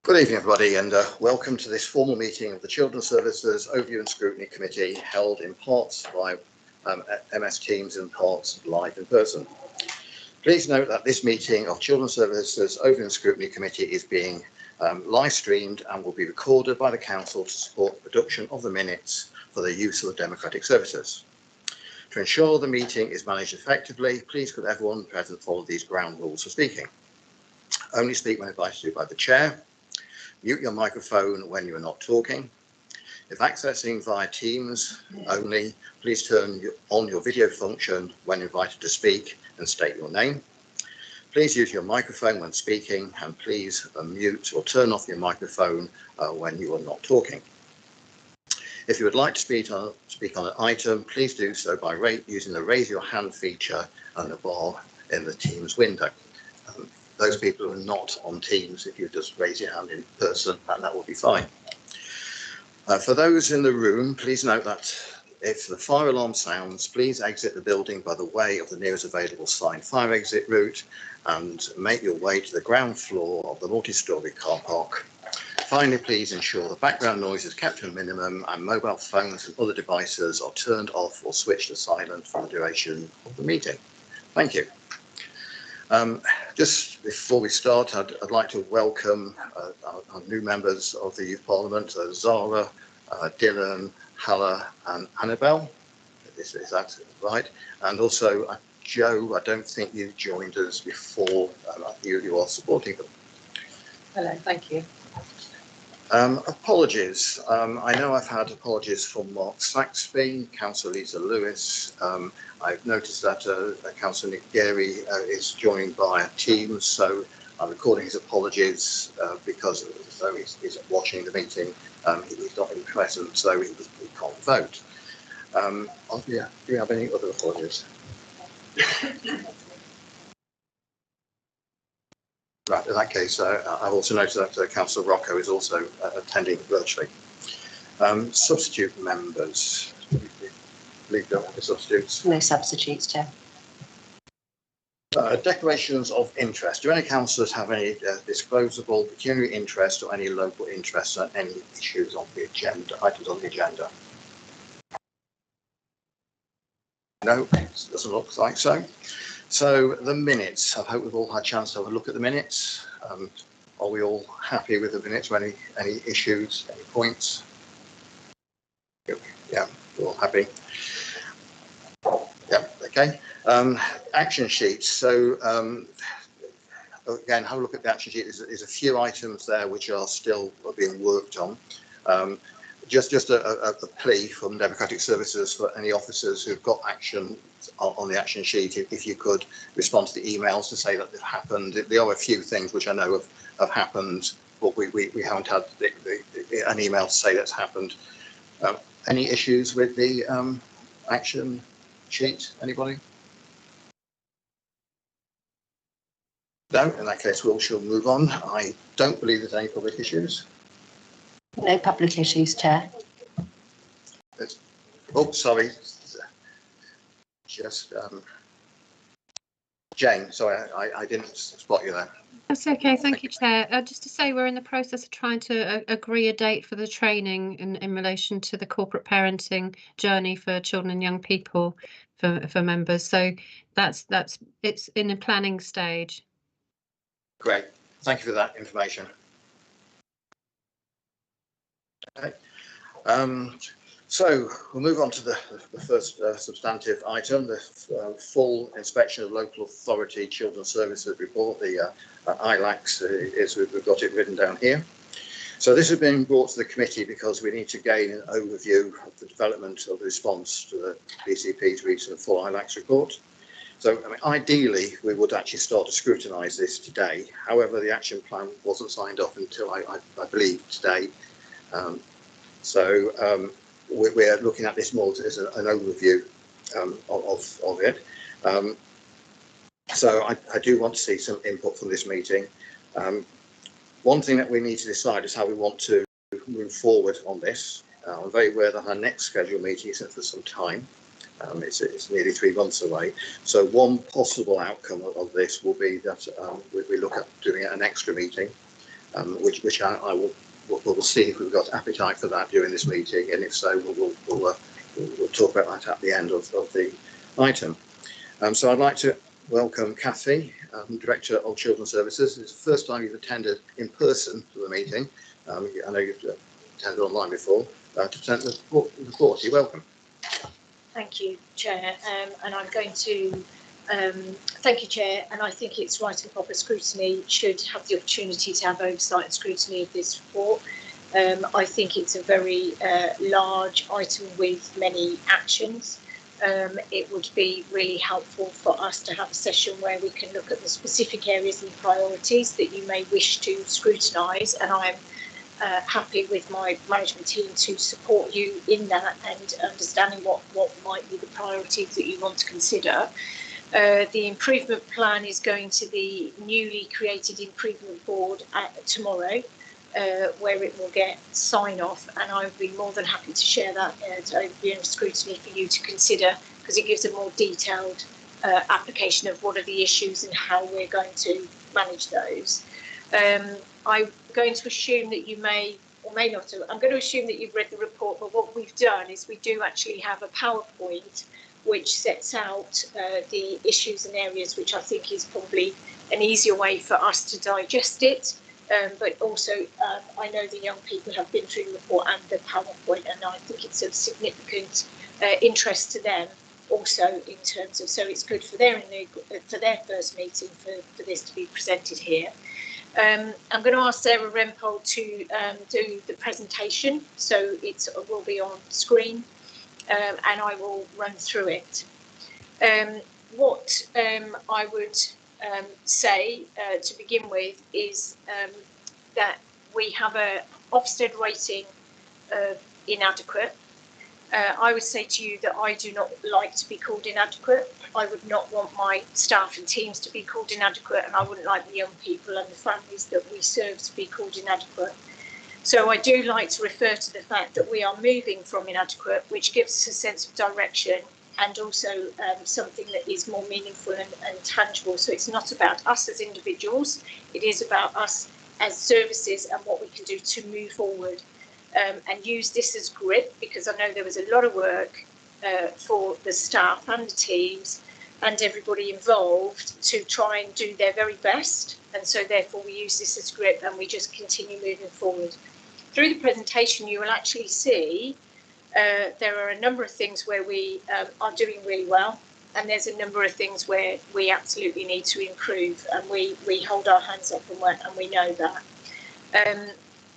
Good evening, everybody, and welcome to this formal meeting of the Children's Services Overview and Scrutiny Committee, held in parts by MS Teams and parts live in person. Please note that this meeting of Children's Services Overview and Scrutiny Committee is being live streamed and will be recorded by the Council to support the production of the minutes for the use of the democratic services. To ensure the meeting is managed effectively, please could everyone present follow these ground rules for speaking. Only speak when advised to by the Chair. Mute your microphone when you are not talking. If accessing via Teams only, please turn on your video function when invited to speak and state your name. Please use your microphone when speaking, and please mute or turn off your microphone when you are not talking. If you would like to speak on an item, please do so by using the raise your hand feature on the bar in the Teams window. Those people who are not on Teams, if you just raise your hand in person, that will be fine. For those in the room, please note that if the fire alarm sounds, please exit the building by the way of the nearest available signed fire exit route and make your way to the ground floor of the multi-storey car park. Finally, please ensure the background noise is kept to a minimum and mobile phones and other devices are turned off or switched to silent for the duration of the meeting. Thank you. Just before we start, I'd like to welcome our new members of the Youth Parliament, Zara, Dylan, Halla and Annabelle. Is that right? And also Joe, I don't think you joined us before. You are supporting them. Hello, thank you. Apologies. I know I've had apologies from Mark Saxby, Councillor Lisa Lewis. I've noticed that Councillor Nick Gary is joined by Teams, so I'm recording his apologies because though he's watching the meeting, he's not in present, so he can't vote. Yeah, do you have any other apologies? Right, in that case, I've also noticed that Councillor Rocco is also attending virtually. Substitute members. Believe don't have the substitutes. No substitutes, Chair. Declarations of interest. Do any councillors have any disclosable pecuniary interest or any local interest on any issues on the agenda, items on the agenda? No, doesn't look like so. So the minutes, I hope we've all had a chance to have a look at the minutes. Are we all happy with the minutes? Any issues, any points? Yeah, we're all happy. Yeah, okay. Action sheets. So again, have a look at the action sheet. There's a few items there which are still being worked on. Just a plea from Democratic Services for any officers who've got action on the action sheet, if you could respond to the emails to say that they've happened. There are a few things which I know have happened, but we haven't had an email to say that's happened. Any issues with the action sheet? Anybody? No, in that case, we shall move on. I don't believe there's any public issues. No public issues, Chair. Oh, sorry. Just Jane, sorry, I didn't spot you there. That's okay, thank you, Chair. Just to say, we're in the process of trying to agree a date for the training in relation to the corporate parenting journey for children and young people for members. So it's in the planning stage. Great, thank you for that information. Okay. So we'll move on to the first substantive item, the full inspection of local authority children's services report, the ILACs, we've got it written down here. So this has been brought to the committee because we need to gain an overview of the development of the response to the BCP's recent full ILACs report. So I mean, ideally, we would actually start to scrutinise this today. However, the action plan wasn't signed off until I believe today. We're looking at this more as an overview of it. So I do want to see some input from this meeting. One thing that we need to decide is how we want to move forward on this. I'm very aware that our next scheduled meeting is for some time. It's nearly 3 months away. So one possible outcome of this will be that we look at doing an extra meeting which I will see if we've got appetite for that during this meeting, and if so, we'll talk about that at the end of the item. So I'd like to welcome Kathy, Director of Children's Services. It's the first time you've attended in person to the meeting. I know you've attended online before. To present the report, you're welcome. Thank you, Chair. And I'm going to thank you, Chair. And I think it's right and proper scrutiny should have the opportunity to have oversight and scrutiny of this report. I think it's a very large item with many actions. It would be really helpful for us to have a session where we can look at the specific areas and priorities that you may wish to scrutinise, and I'm happy with my management team to support you in that and understanding what might be the priorities that you want to consider. The improvement plan is going to the newly created improvement board tomorrow, where it will get sign off, and I would be more than happy to share that overview of scrutiny for you to consider, because it gives a more detailed application of what are the issues and how we're going to manage those. I'm going to assume that you may or may not have, I'm going to assume that you've read the report, but what we've done is we do actually have a PowerPoint which sets out the issues and areas, which I think is probably an easier way for us to digest it. But also, I know the young people have been through the report and the PowerPoint, and I think it's of significant interest to them also in terms of, so it's good for their first meeting for this to be presented here. I'm going to ask Sarah Rempel to do the presentation, so it will be on screen, and I will run through it. What I would say to begin with is that we have a Ofsted rating of inadequate. I would say to you that I do not like to be called inadequate. I would not want my staff and teams to be called inadequate, and I wouldn't like the young people and the families that we serve to be called inadequate. So I do like to refer to the fact that we are moving from inadequate, which gives us a sense of direction, and also something that is more meaningful and tangible. So it's not about us as individuals, it is about us as services and what we can do to move forward, and use this as grit, because I know there was a lot of work for the staff and the teams and everybody involved to try and do their very best. And so therefore we use this as grit and we just continue moving forward. Through the presentation, you will actually see there are a number of things where we are doing really well, and there's a number of things where we absolutely need to improve, and we hold our hands up and we know that.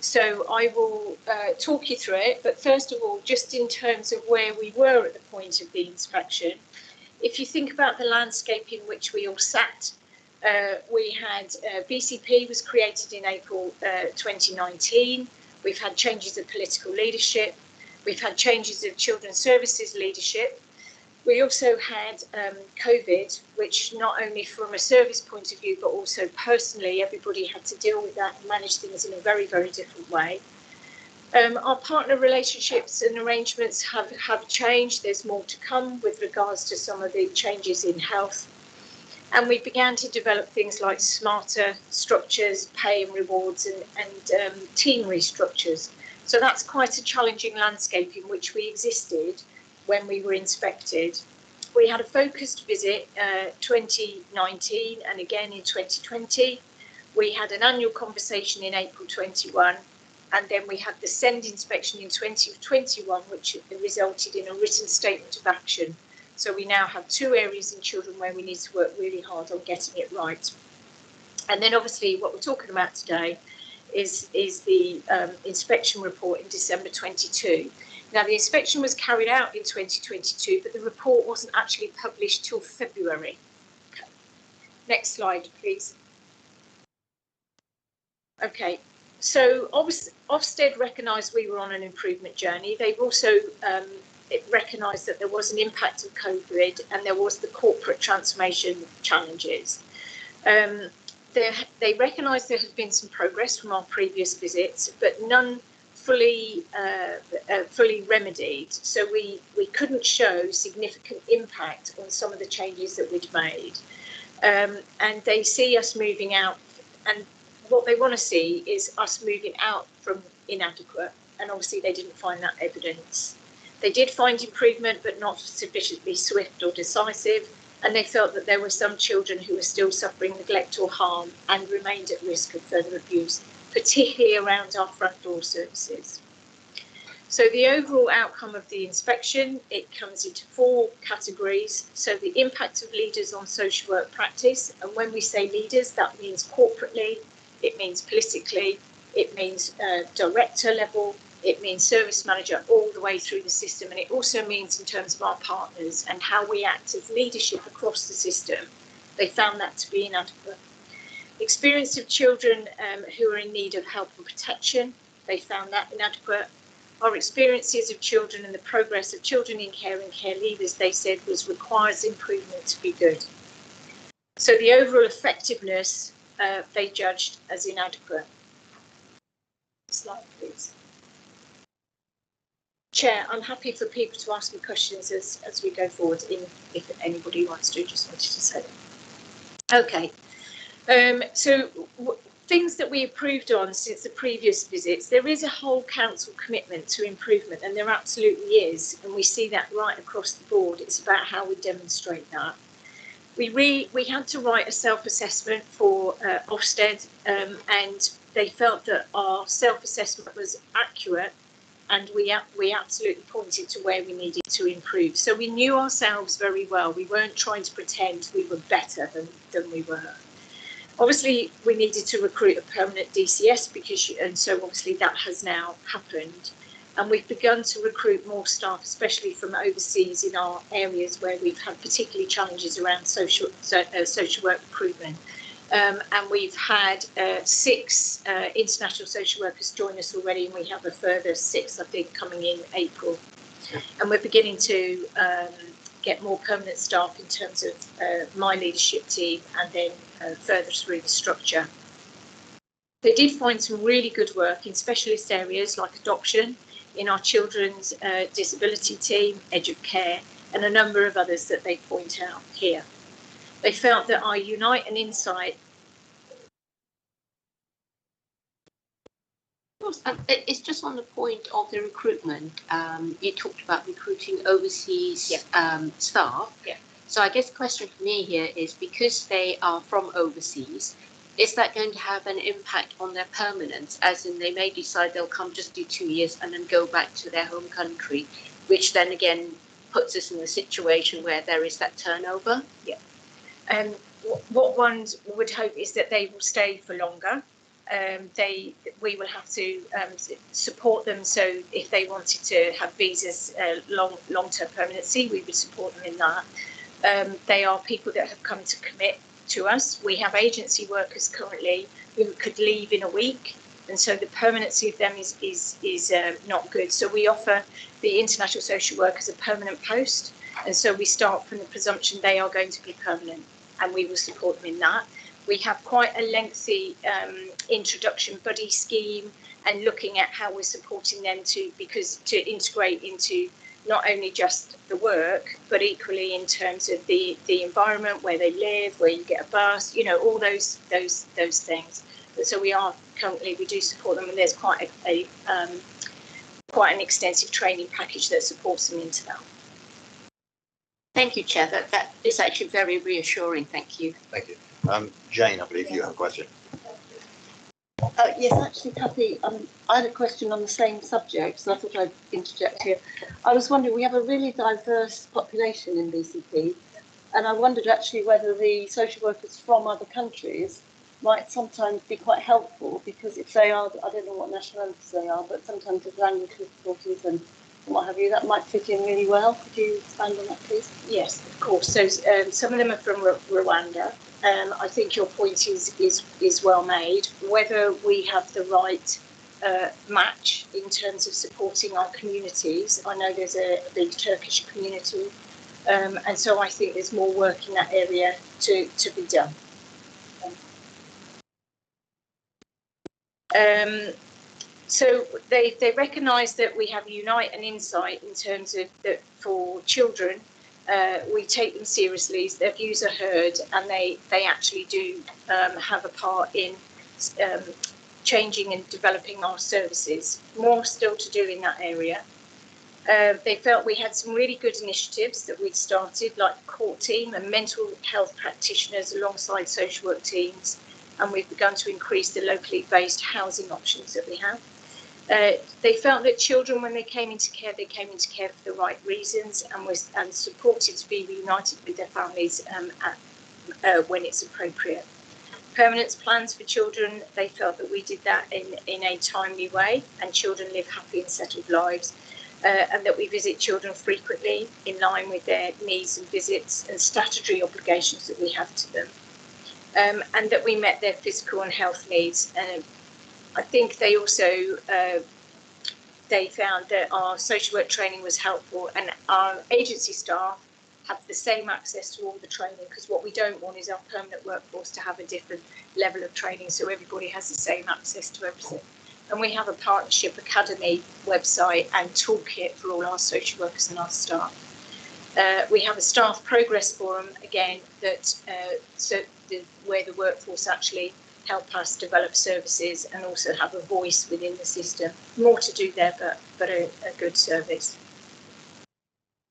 So I will talk you through it, but first of all, just in terms of where we were at the point of the inspection, if you think about the landscape in which we all sat, we had BCP was created in April 2019. We've had changes of political leadership. We've had changes of children's services leadership. We also had COVID, which not only from a service point of view, but also personally, everybody had to deal with that and manage things in a very, very different way. Our partner relationships and arrangements have changed. There's more to come with regards to some of the changes in health. And we began to develop things like smarter structures, pay and rewards, and team restructures. So that's quite a challenging landscape in which we existed when we were inspected. We had a focused visit 2019 and again in 2020. We had an annual conversation in April 21, and then we had the SEND inspection in 2021, which resulted in a written statement of action. So we now have 2 areas in children where we need to work really hard on getting it right. And then obviously what we're talking about today is the inspection report in December 22. Now, the inspection was carried out in 2022, but the report wasn't actually published till February. Okay. Next slide, please. Okay, so Ofsted recognised we were on an improvement journey. They've also recognised that there was an impact of COVID and there was the corporate transformation challenges. They recognised there had been some progress from our previous visits, but none fully remedied. So we couldn't show significant impact on some of the changes that we'd made. And they see us moving out, and what they want to see is us moving out from inadequate, and obviously they didn't find that evidence. They did find improvement, but not sufficiently swift or decisive, and they felt that there were some children who were still suffering neglect or harm and remained at risk of further abuse, particularly around our front door services. So the overall outcome of the inspection, it comes into 4 categories. So the impact of leaders on social work practice, and when we say leaders, that means corporately, it means politically, it means director level, it means service manager, all the way through the system, and it also means in terms of our partners and how we act as leadership across the system. They found that to be inadequate. Experience of children who are in need of help and protection, they found that inadequate. Our experiences of children and the progress of children in care and care leavers, they said, requires improvement to be good. So the overall effectiveness, they judged as inadequate. Slide, please. Chair, I'm happy for people to ask me questions as we go forward, if anybody wants to, just wanted to say. Okay, so things that we improved on since the previous visits, there is a whole council commitment to improvement, and there absolutely is, and we see that right across the board. It's about how we demonstrate that. We had to write a self-assessment for Ofsted, and they felt that our self-assessment was accurate, and we absolutely pointed to where we needed to improve. So we knew ourselves very well. We weren't trying to pretend we were better than we were. Obviously, we needed to recruit a permanent DCS and so obviously that has now happened. And we've begun to recruit more staff, especially from overseas in our areas where we've had particularly challenges around social work recruitment. And we've had 6 international social workers join us already, and we have a further 6, I think, coming in April. And we're beginning to get more permanent staff in terms of my leadership team, and then further through the structure. They did find some really good work in specialist areas like adoption, in our children's disability team, Educare, and a number of others that they point out here. They felt that our Unite and Insight. It's just on the point of the recruitment. You talked about recruiting overseas staff. Yeah. So I guess the question for me here is, because they are from overseas, is that going to have an impact on their permanence? As in, they may decide they'll come just do 2 years and then go back to their home country, which then again puts us in a situation where there is that turnover. Yeah. And what one would hope is that they will stay for longer. We will have to support them. So if they wanted to have visas, long-term permanency, we would support them in that. They are people that have come to commit to us. We have agency workers currently who could leave in a week, and so the permanency of them is not good. So we offer the international social workers a permanent post, and so we start from the presumption they are going to be permanent, and we will support them in that. We have quite a lengthy introduction buddy scheme, and looking at how we're supporting them to integrate into not only just the work, but equally in terms of the environment, where they live, where you get a bus, all those things. So we do support them, and there's quite an extensive training package that supports them into that. Thank you, Chair. That is actually very reassuring. Thank you. Thank you. Jane, I believe you have a question. Yes, actually, Kathy, I had a question on the same subject, so I thought I'd interject here. I was wondering, we have a really diverse population in BCP, and I wondered actually whether the social workers from other countries might sometimes be quite helpful, because if they are, I don't know what nationalities they are, but sometimes with language difficulties and what have you, that might fit in really well. Could you expand on that, please? Yes, of course. So some of them are from Rwanda. I think your point is well made. Whether we have the right match in terms of supporting our communities, I know there's a big Turkish community, and so I think there's more work in that area to be done. So they recognise that we have Unite and Insight in terms of that for children. We take them seriously, their views are heard, and they actually do have a part in changing and developing our services. More still to do in that area. They felt we had some really good initiatives that we'd started, like the Cohort team and mental health practitioners alongside social work teams, and we've begun to increase the locally based housing options that we have. They felt that children, when they came into care for the right reasons and supported to be reunited with their families when it's appropriate. Permanence plans for children, they felt that we did that in a timely way, and children live happy and settled lives, and that we visit children frequently in line with their needs and visits and statutory obligations that we have to them, and that we met their physical and health needs. I think they also they found that our social work training was helpful, and our agency staff have the same access to all the training, because what we don't want is our permanent workforce to have a different level of training, so everybody has the same access to everything. And we have a partnership academy website and toolkit for all our social workers and our staff. We have a staff progress forum, again, that where the workforce actually help us develop services and also have a voice within the system. More to do there, but a good service.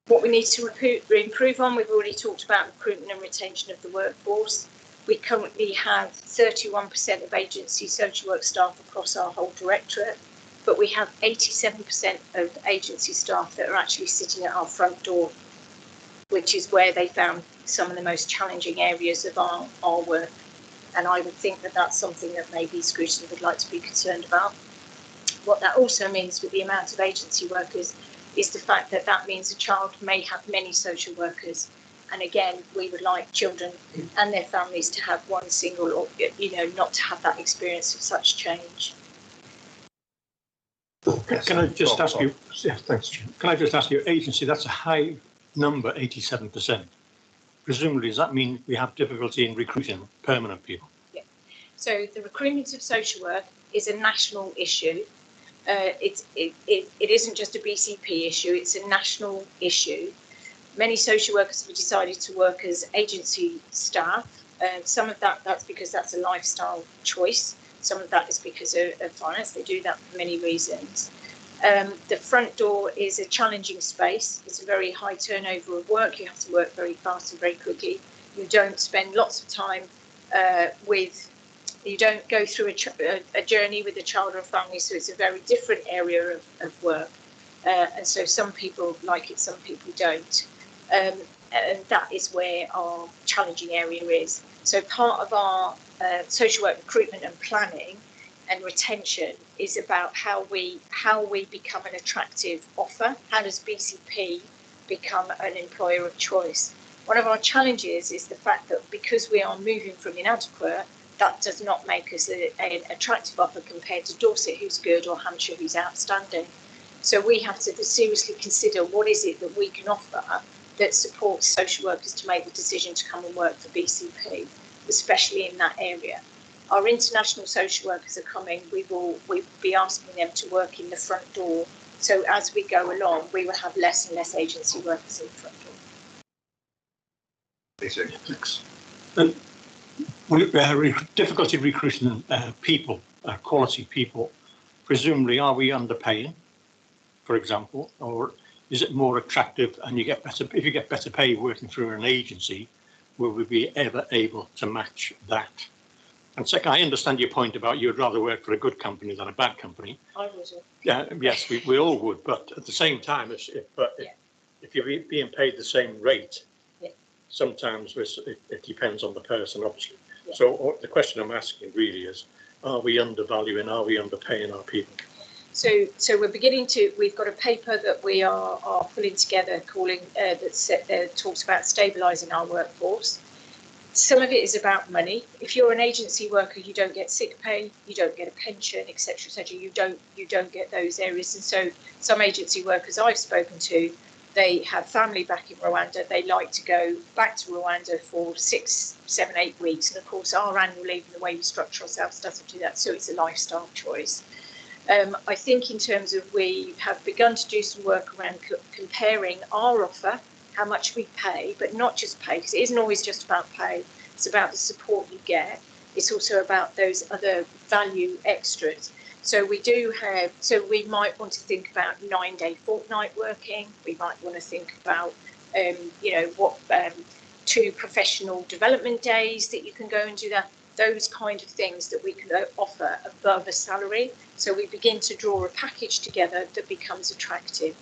What we need to improve on, we've already talked about recruitment and retention of the workforce. We currently have 31% of agency social work staff across our whole directorate, but we have 87% of agency staff that are actually sitting at our front door, which is where they found some of the most challenging areas of our work. And I would think that that's something that maybe Scrutiny would like to be concerned about. What that also means with the amount of agency workers is the fact that that means a child may have many social workers. And again, we would like children and their families to have one single, or, not to have that experience of such change. Can I just ask you, yeah, thanks. Can I just ask you, agency, that's a high number, 87%. Presumably, does that mean we have difficulty in recruiting permanent people? Yeah. So the recruitment of social work is a national issue. It isn't just a BCP issue, it's a national issue. Many social workers have decided to work as agency staff. Some of that's because that's a lifestyle choice. Some of that is because of finance. They do that for many reasons. The front door is a challenging space. It's a very high turnover of work. You have to work very fast and very quickly. You don't spend lots of time you don't go through a journey with a child or family, so it's a very different area of work. And so some people like it, some people don't. And that is where our challenging area is. So part of our social work recruitment and planning and retention is about how we become an attractive offer. How does BCP become an employer of choice? One of our challenges is the fact that because we are moving from inadequate, that does not make us an attractive offer compared to Dorset, who's good, or Hampshire, who's outstanding. So we have to seriously consider what is it that we can offer that supports social workers to make the decision to come and work for BCP, especially in that area. Our international social workers are coming. We'll be asking them to work in the front door. So as we go along, we will have less and less agency workers in the front door. Thanks. We have difficulty recruiting people, quality people. Presumably, are we underpaying, for example, or is it more attractive and you get better, if you get better pay working through an agency, will we be ever able to match that? And second, I understand your point about you'd rather work for a good company than a bad company. I would. Yeah, yes, we all would, but at the same time, if you're being paid the same rate, sometimes it depends on the person, obviously. Yeah. So the question I'm asking really is, are we undervaluing, are we underpaying our people? So we've got a paper that we are pulling together that talks about stabilising our workforce. Some of it is about money. If you're an agency worker, you don't get sick pay, you don't get a pension, etc., etc. You don't get those areas. And so some agency workers I've spoken to, they have family back in Rwanda. They like to go back to Rwanda for 6, 7, 8 weeks. And of course, our annual leave and the way we structure ourselves doesn't do that. So it's a lifestyle choice. I think in terms of we have begun to do some work around comparing our offer, how much we pay, but not just pay, because it isn't always just about pay. It's about the support you get. it's also about those other value extras. So we might want to think about 9-day fortnight working. We might want to think about, what 2 professional development days that you can go and do that. Those kind of things that we can offer above a salary. So we begin to draw a package together that becomes attractive.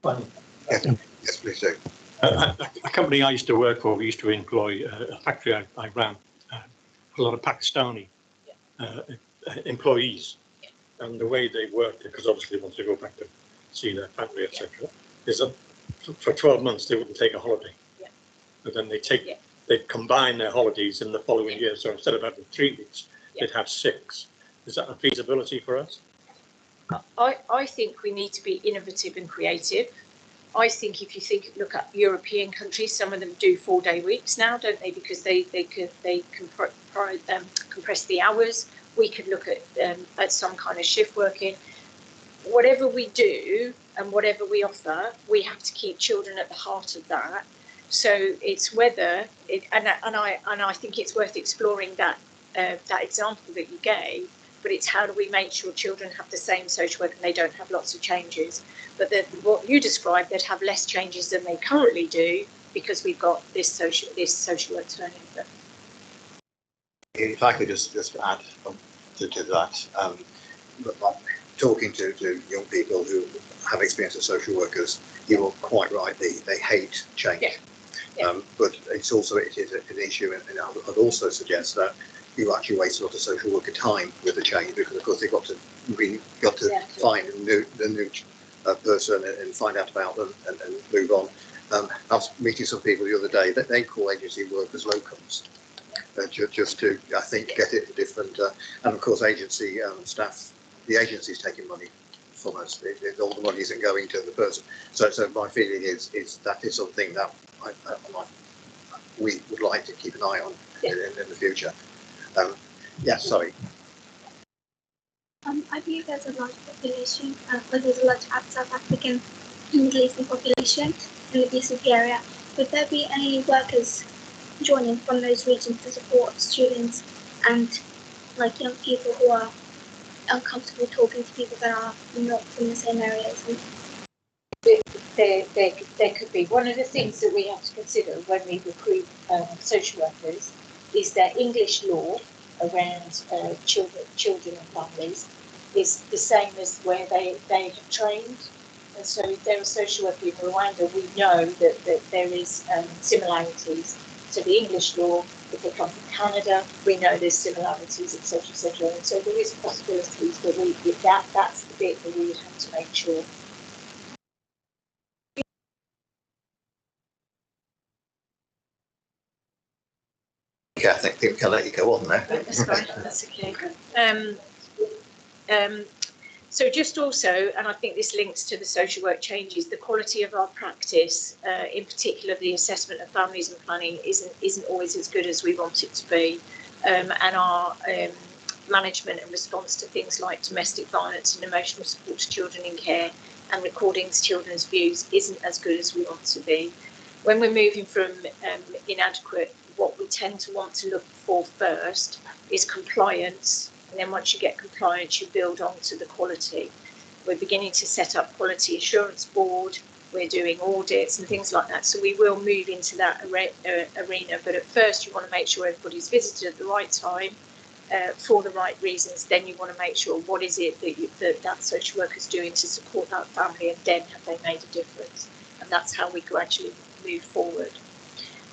Well, Yes, please do. a company I used to work for, we used to employ a factory I ran, a lot of Pakistani employees, and the way they worked, because obviously they wanted to go back to see their family, etc., is that for 12 months they wouldn't take a holiday, but then they'd combine their holidays in the following year. So instead of having 3 weeks, they'd have 6. Is that a feasibility for us? I think we need to be innovative and creative. I think if you look at European countries, some of them do 4-day weeks now, don't they? Because they compress the hours. We could look at some kind of shift working. Whatever we do and whatever we offer, we have to keep children at the heart of that. So it's whether and I think it's worth exploring that example that you gave. But it's how do we make sure children have the same social work and they don't have lots of changes. But what you described, they'd have less changes than they currently do because we've got this social work turnover. If I could just add to that, talking to young people who have experience as social workers, you are quite right. They hate change, but it is an issue, and I'd also suggest that you actually waste a lot of social worker time with the change because, of course, they've got to find the new person and find out about them and move on. I was meeting some people the other day that they call agency workers locums, just to, I think, get it different. And of course, agency staff, the agency is taking money from us. All the money isn't going to the person. So my feeling is that is something that we would like to keep an eye on in the future. Sorry. I believe there's a large population, but there's a large South African Middle Eastern population in the BCP area. Would there be any workers joining from those regions to support students and young people who are uncomfortable talking to people that are not from the same areas? There could be. One of the things that we have to consider when we recruit social workers is that English law around children and families is the same as where they have trained. And so if they're a social worker in Rwanda, we know that there is similarities to the English law. If they come from Canada, we know there's similarities, etc., etc. And so there is possibilities, but that's the bit that we would have to make sure. Okay, I think we can let you go on there. That's fine. That's okay. So just also, and I think this links to the social work changes, the quality of our practice, in particular the assessment of families and planning, isn't always as good as we want it to be, and our management and response to things like domestic violence and emotional support to children in care and recording children's views isn't as good as we want to be. When we're moving from inadequate, what we tend to want to look for first is compliance. And then once you get compliance, you build on to the quality. We're beginning to set up quality assurance board. We're doing audits and things like that. So we will move into that arena. But at first, you want to make sure everybody's visited at the right time for the right reasons. Then you want to make sure what is it that social worker is doing to support that family, and then have they made a difference? And that's how we gradually move forward.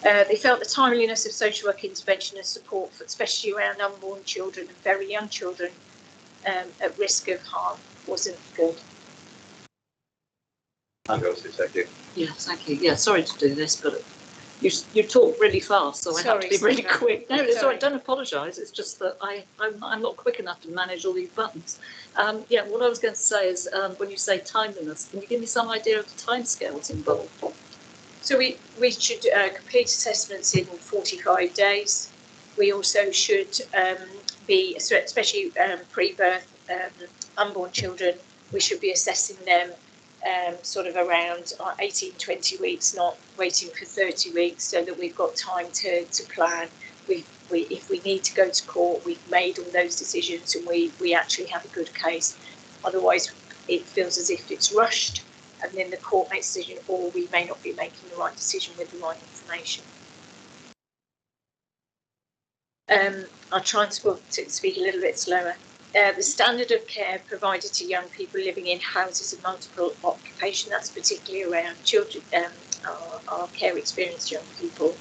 They felt the timeliness of social work intervention and support, especially around unborn children and very young children at risk of harm, wasn't good. Thank you. Yes, thank you. Yeah, sorry to do this, but you talk really fast, so I have to be really quick. No, it's all right. Don't apologise. It's just that I'm not quick enough to manage all these buttons. What I was going to say is when you say timeliness, can you give me some idea of the timescales involved? So we should complete assessments in 45 days. We also should be, especially pre-birth unborn children, we should be assessing them sort of around 18, 20 weeks, not waiting for 30 weeks, so that we've got time to plan. if we need to go to court, we've made all those decisions and we actually have a good case. Otherwise, it feels as if it's rushed, and then the court makes a decision, or we may not be making the right decision with the right information. I'll try and speak a little bit slower. The standard of care provided to young people living in houses of multiple occupation, that's particularly around children, our care experienced young people.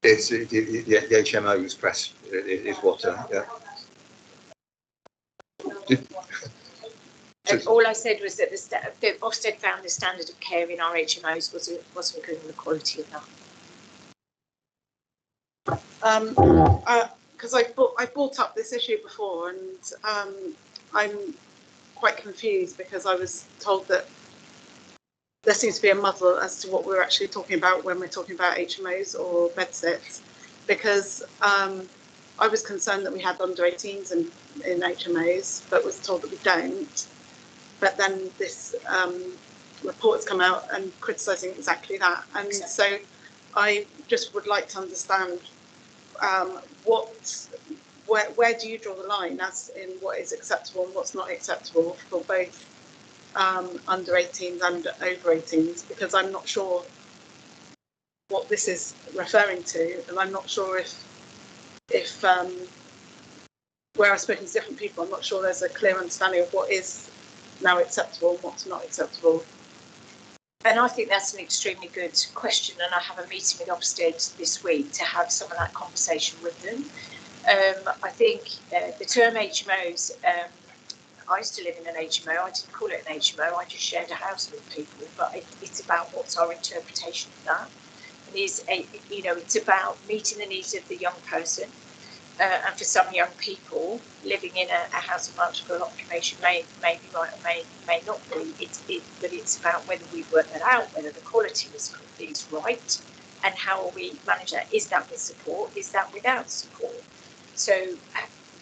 It's the HMO's press is what. Yeah. And all I said was that the Ofsted found the standard of care in our HMOs wasn't good and the quality enough. Because I brought up this issue before, and I'm quite confused because I was told that there seems to be a muddle as to what we're actually talking about when we're talking about HMOs or bedsits, because I was concerned that we had under 18s in HMOs, but was told that we don't. But then this report has come out and criticising exactly that, and exactly. So I just would like to understand where do you draw the line as in what is acceptable and what's not acceptable for both under 18s and over 18s, because I'm not sure what this is referring to, and I'm not sure if where I've spoken to different people, I'm not sure there's a clear understanding of what is now acceptable and what's not acceptable. And I think that's an extremely good question, and I have a meeting with Ofsted this week to have some of that conversation with them. I think the term HMOs, I used to live in an HMO. I didn't call it an HMO, I just shared a house with people, but it's about what's our interpretation of that. It's about meeting the needs of the young person. And for some young people, living in a house of multiple occupation may be right or may not be. But it's about whether we work that out, whether the quality is right, and how will we manage that? Is that with support? Is that without support? So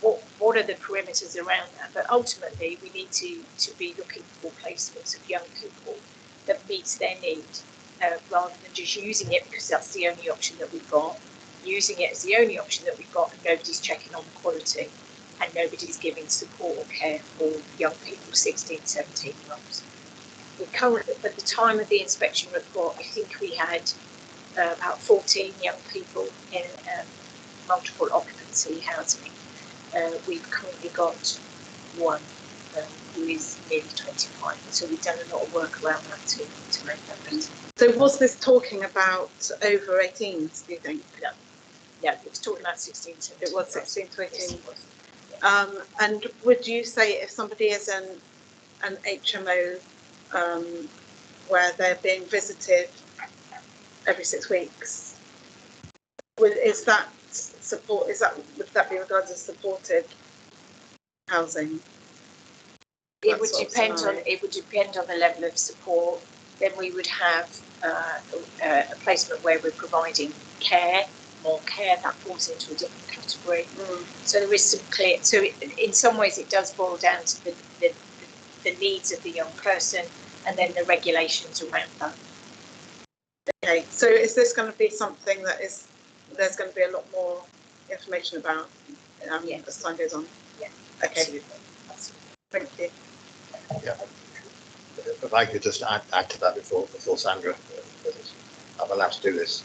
what are the perimeters around that? But ultimately, we need to be looking for placements of young people that meets their need, rather than just using it because that's the only option that we've got. Using it as the only option that we've got, and nobody's checking on the quality, and nobody's giving support or care for young people 16, 17 months. We currently, at the time of the inspection report, I think we had about 14 young people in multiple occupancy housing. We've currently got one who is nearly 25, so we've done a lot of work around that to make that better. So was this talking about over 18s, do you think? No. Yeah, it was talking about 16 to 17. It was 16 to 18. Yes, it was. And would you say if somebody is in an HMO where they're being visited every 6 weeks, is that support? Would that be regarded as supported housing? It would depend on the level of support. Then we would have a placement where we're providing care. More care, that falls into a different category. So there is some clear. So in some ways, it does boil down to the needs of the young person, and then the regulations around that. Okay, so is this going to be something that there's going to be a lot more information about Yes. as time goes on? Yeah. Okay. Absolutely. Thank you. Yeah. If I could just add to that before Sandra, I'm allowed to do this.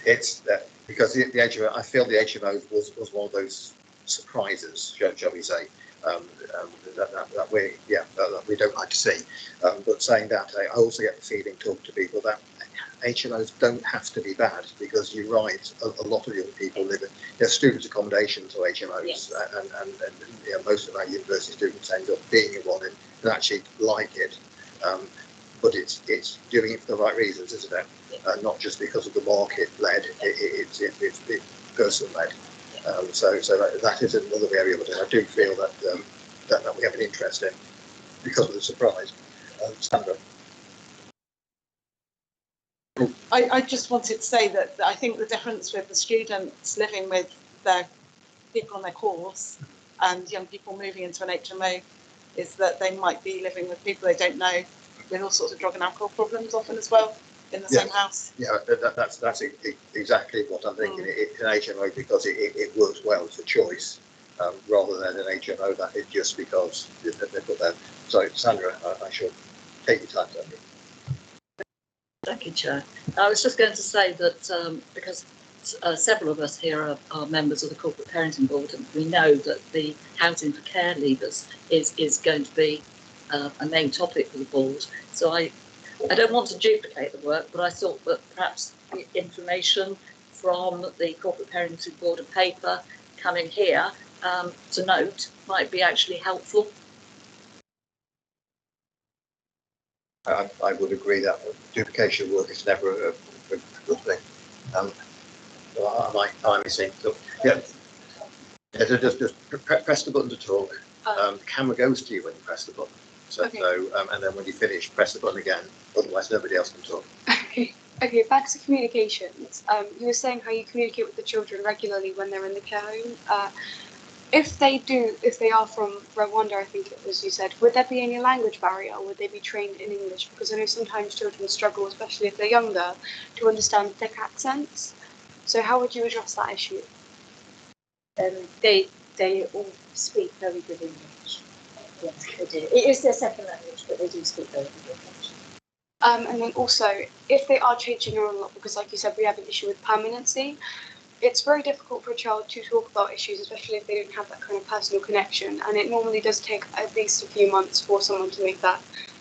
It's because the HMO, I feel the HMO was one of those surprises, shall we say, that we don't like to see. But saying that, I also get the feeling, talking to people, that HMOs don't have to be bad, because you're right, a lot of young people live in student accommodations or HMOs, yes. and most of our university students end up being in one and actually like it. But it's doing it for the right reasons, isn't it? Not just because of the market-led, it's person-led. So that is another area that I do feel that we have an interest in because of the surprise. Sandra. I just wanted to say that I think the difference with the students living with their people on their course and young people moving into an HMO is that they might be living with people they don't know with all sorts of drug and alcohol problems often as well in the same house. Yeah, that's exactly what I'm thinking. It's an HMO because it works well. It's a choice rather than an HMO that is just because they put that. So, Sandra, I shall take your time, Sandra. Thank you, Chair. I was just going to say that because several of us here are members of the Corporate Parenting Board, and we know that the housing for care leavers is going to be a main topic for the board. So I don't want to duplicate the work, but I thought that perhaps the information from the Corporate Parenting Board and paper coming here to note might be actually helpful. I would agree that duplication work is never a good thing. I see. So, yeah, just press the button to talk. The camera goes to you when you press the button. So, Okay. and then when you finish, press the button again. Otherwise, nobody else can talk. Okay, back to communications. You were saying how you communicate with the children regularly when they're in the care home. If they are from Rwanda, I think it was you said, would there be any language barrier, or would they be trained in English? Because I know sometimes children struggle, especially if they're younger, to understand thick accents. So how would you address that issue? They all speak very good English. Yes, they do. It is their second language, but they do speak very good English. And then also, if they are changing around a lot, because like you said, we have an issue with permanency, it's very difficult for a child to talk about issues, especially if they don't have that kind of personal connection. And it normally does take at least a few months for someone to make that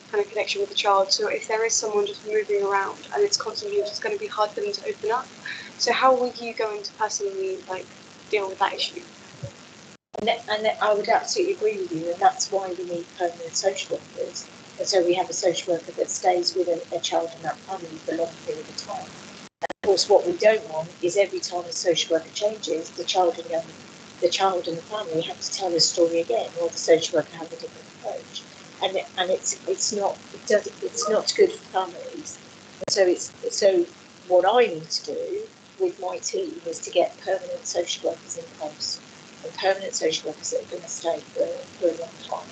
kind of connection with the child. So if there is someone just moving around and it's constantly just going to be hard for them to open up. So how were you going to personally deal with that issue? And I would absolutely agree with you, and that's why we need permanent social workers. And so we have a social worker that stays with a child in that family for a long period of time. And of course, what we don't want is every time a social worker changes, the child and the family have to tell the story again, or the social worker has a different approach. And it's not good for families. And so what I need to do with my team is to get permanent social workers in place, and permanent social workers that are going to stay for a long time.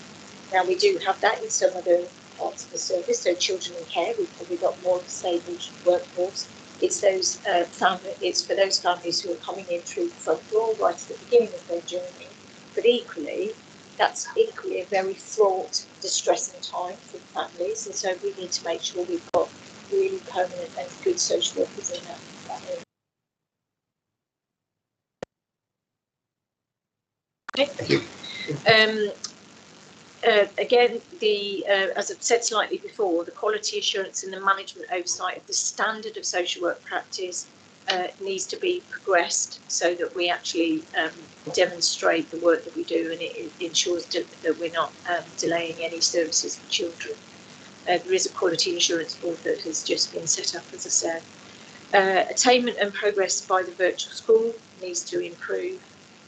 Now, we do have that in some other parts of the service. So children in care, we've probably got more of a stable workforce. It's it's for those families who are coming in through the front door right at the beginning of their journey. But equally, that's a very fraught, distressing time for families. And so we need to make sure we've got really permanent and good social workers in that area. Thank you. Again, as I've said slightly before, the quality assurance and the management oversight of the standard of social work practice needs to be progressed so that we actually demonstrate the work that we do, and it ensures that we're not delaying any services for children. There is a quality assurance board that has just been set up, as I said. Attainment and progress by the virtual school needs to improve,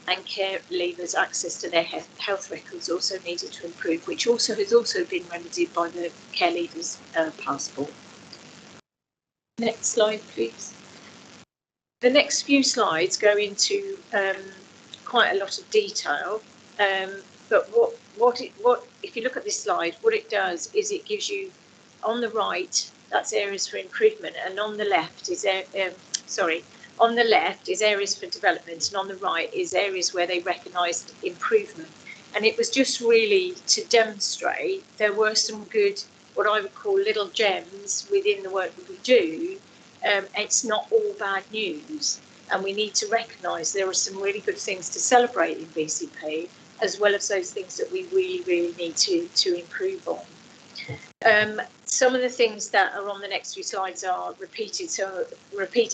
and care leavers' access to their health records also needed to improve, which has also been remedied by the care leavers' passport. Next slide, please. The next few slides go into quite a lot of detail, but what if you look at this slide, what it does is it gives you, on the right, that's areas for improvement, and on the left is on the left is areas for development, and on the right is areas where they recognised improvement. And it was just really to demonstrate there were some good, what I would call little gems within the work that we do. It's not all bad news, and we need to recognise there are some really good things to celebrate in BCP, as well as those things that we really, really need to improve on. Some of the things that are on the next few slides are repeated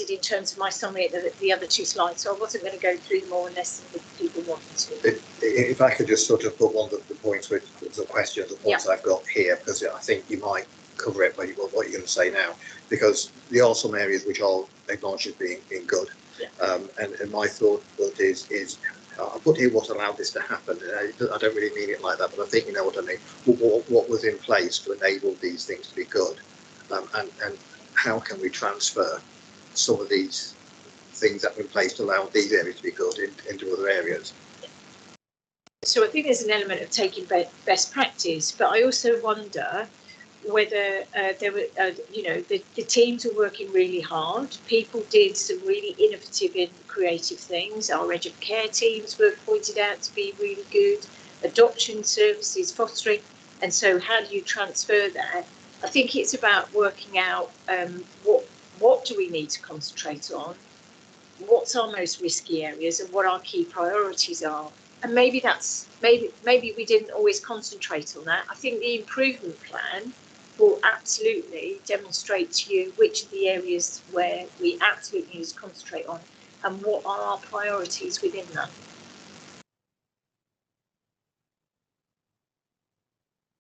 in terms of my summary at the other two slides, so I wasn't going to go through them all unless people want me to. If I could just sort of put one of the points with the questions, the points I've got here, because I think you might cover it by what you're going to say now, because there are some areas which I'll acknowledge as being good. And my thought is I put here what allowed this to happen. I don't really mean it like that, but I think you know what I mean. What was in place to enable these things to be good, and how can we transfer some of these things that were in place to allow these areas to be good into other areas? So I think there's an element of taking best practice, but I also wonder whether there were, the teams are working really hard. People did some really innovative and creative things. Our Edge of Care teams were pointed out to be really good. Adoption services, fostering. And so how do you transfer that? I think it's about working out what do we need to concentrate on, what's our most risky areas, and what our key priorities are. And maybe we didn't always concentrate on that. I think the improvement plan will absolutely demonstrate to you which of the areas where we absolutely need to concentrate on and what are our priorities within that.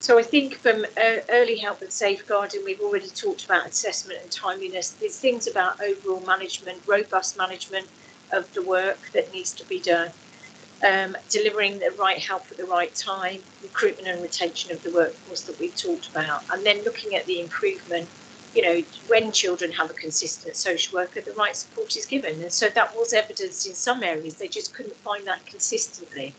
So I think from early help and safeguarding, we've already talked about assessment and timeliness. There's things about overall management, robust management of the work that needs to be done, delivering the right help at the right time, recruitment and retention of the workforce that we've talked about, and then looking at the improvement, when children have a consistent social worker, the right support is given. And so that was evidenced in some areas, they just couldn't find that consistently.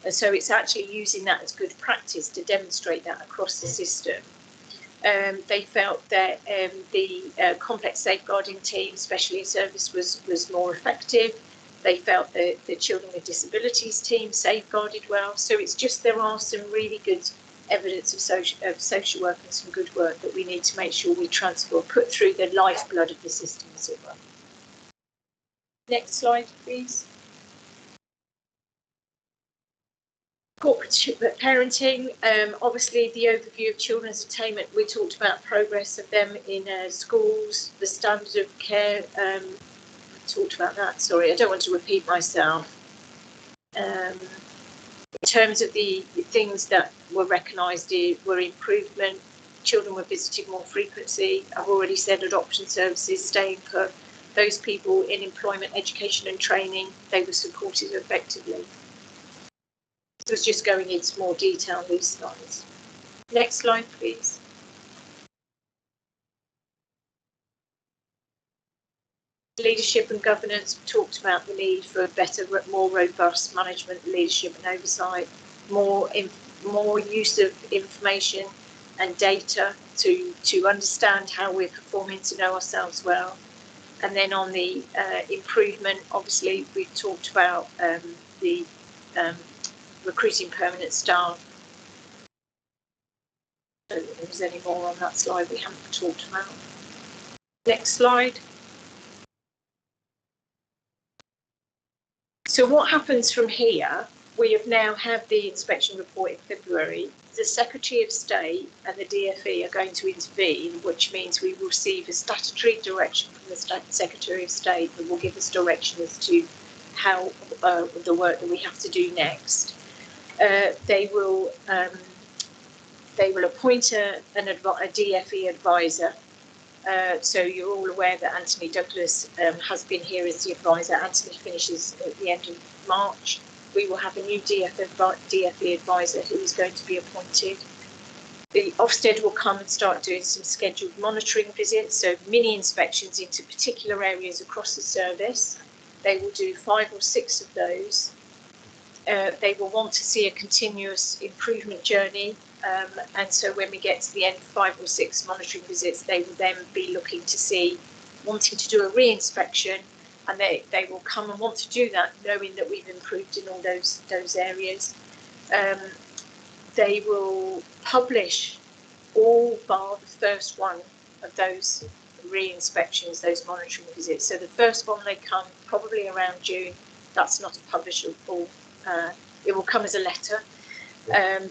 And so it's actually using that as good practice to demonstrate that across the system. They felt that the complex safeguarding team, especially in service, was more effective. They felt that the children with disabilities team safeguarded well. So it's just there are some really good evidence of social work and some good work that we need to make sure we transfer, put through the lifeblood of the system, as it were. Next slide, please. Corporate parenting, obviously the overview of children's attainment, we talked about progress of them in schools, the standard of care, talked about that, sorry, I don't want to repeat myself. In terms of the things that were recognised were improvement, children were visited more frequency, I've already said adoption services, staying for those people in employment, education and training, they were supported effectively. So it's just going into more detail on these slides. Next slide, please. Leadership and governance, we talked about the need for better, more robust management, leadership and oversight, more use of information and data to understand how we're performing, to know ourselves well. And then on the improvement, obviously we've talked about the recruiting permanent staff. I don't think there was any more on that slide we haven't talked about. Next slide. So what happens from here? We have now had the inspection report in February. The Secretary of State and the DfE are going to intervene, which means we will receive a statutory direction from the Secretary of State that will give us direction as to how the work that we have to do next. They will appoint a DfE advisor. So you're all aware that Anthony Douglas has been here as the advisor. Anthony finishes at the end of March. We will have a new DfE advisor who is going to be appointed. The Ofsted will come and start doing some scheduled monitoring visits, so mini inspections into particular areas across the service. They will do 5 or 6 of those. They will want to see a continuous improvement journey, and so when we get to the end of 5 or 6 monitoring visits, they will then be looking to see, wanting to do a re-inspection, and they will come and want to do that knowing that we've improved in all those areas. They will publish all bar the first one of those re-inspections, those monitoring visits. So the first one, they come probably around June. That's not a publishable. It will come as a letter,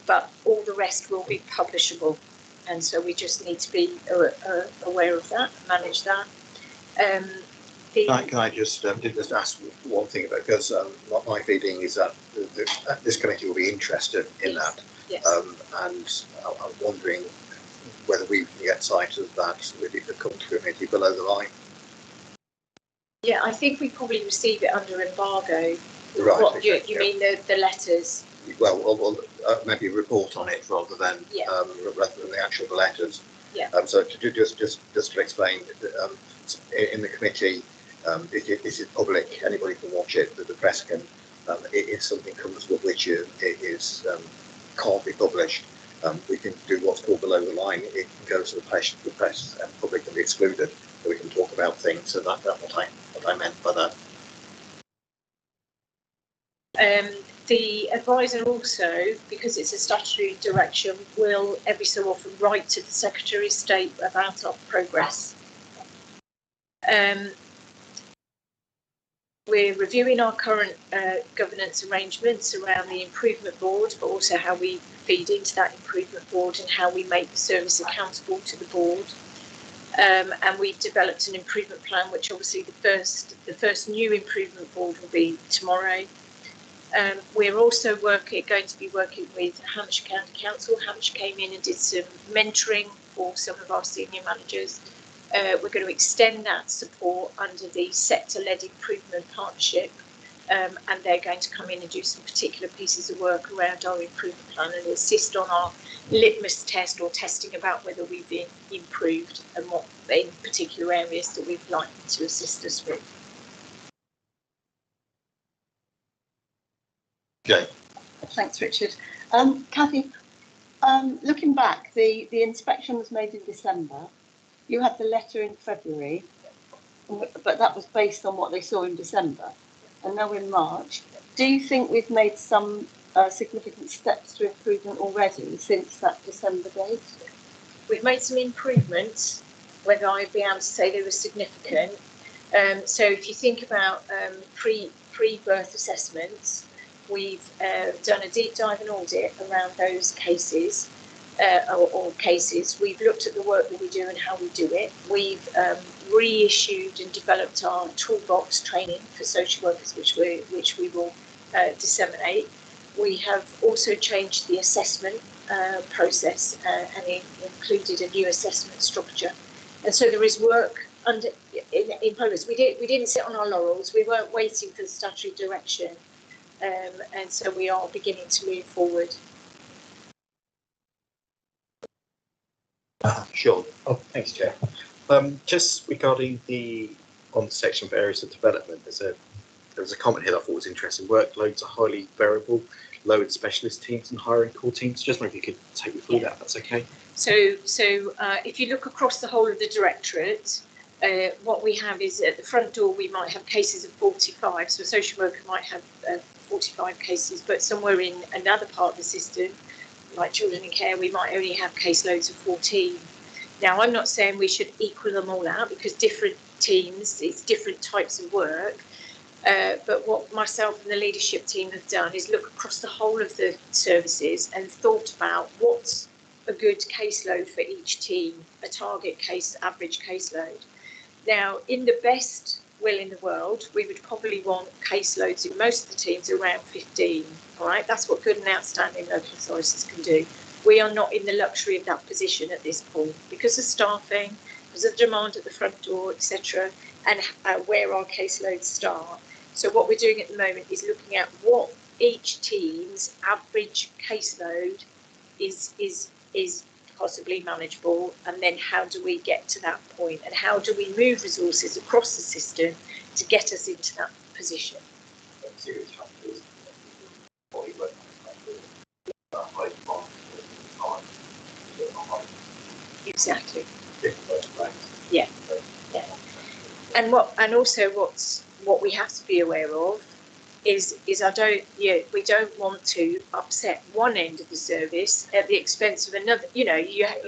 but all the rest will be publishable, and so we just need to be aware of that, manage that. Can I just ask one thing about, because my feeling is that this committee will be interested in that, yes. And I'm wondering whether we can get sight of that with the committee below the line. Yeah, I think we probably receive it under embargo. Right. What you mean the letters? Well, maybe a report on it rather than the actual letters. Yeah. So to just to explain, in the committee, it is public. Anybody can watch it. The press can. If something comes with which it is can't be published, we can do what's called below the line. It can go to the patient request and public can be excluded, so we can talk about things. So that's what I meant by that. The advisor also, because it's a statutory direction, will every so often write to the Secretary of State about our progress. We're reviewing our current governance arrangements around the improvement board, but also how we feed into that improvement board and how we make the service accountable to the board. And we've developed an improvement plan, which obviously the first new improvement board will be tomorrow. We're also going to be working with Hampshire County Council. Hampshire came in and did some mentoring for some of our senior managers. We're going to extend that support under the sector-led improvement partnership, and they're going to come in and do some particular pieces of work around our improvement plan and assist on our litmus test or testing about whether we've been improved and what in particular areas that we'd like them to assist us with. Okay. Thanks, Richard. Kathy, looking back, the inspection was made in December. You had the letter in February, but that was based on what they saw in December. And now in March. Do you think we've made some significant steps to improvement already since that December date? We've made some improvements, whether I'd be able to say they were significant. So if you think about pre-birth assessments, we've done a deep dive and audit around those cases, or cases. We've looked at the work that we do and how we do it. We've reissued and developed our toolbox training for social workers, which we will disseminate. We have also changed the assessment process and included a new assessment structure. And so there is work in progress. We didn't sit on our laurels. We weren't waiting for the statutory direction. And so we are beginning to move forward. Sure. Oh, thanks, Chair. Just regarding on the section for areas of development, there was a comment here that I thought was interesting. Workloads are highly variable, load specialist teams and hiring core teams. Just wonder if you could take me through that, if that's okay. So if you look across the whole of the directorate, what we have is at the front door we might have cases of 45. So a social worker might have 45 cases, but somewhere in another part of the system, like children in care, we might only have caseloads of 14. Now, I'm not saying we should equal them all out because different teams, it's different types of work. But what myself and the leadership team have done is look across the whole of the services and thought about what's a good caseload for each team, a target case, average caseload. Now, in the best will in the world, we would probably want caseloads in most of the teams around 15. All right, that's what good and outstanding local authorities can do. We are not in the luxury of that position at this point because of staffing, because of demand at the front door, etc., and where our caseloads start. So what we're doing at the moment is looking at what each team's average caseload is possibly manageable, and then how do we get to that point, and how do we move resources across the system to get us into that position. Exactly. Yeah. Yeah. And also what we have to be aware of is we don't want to upset one end of the service at the expense of another. You know,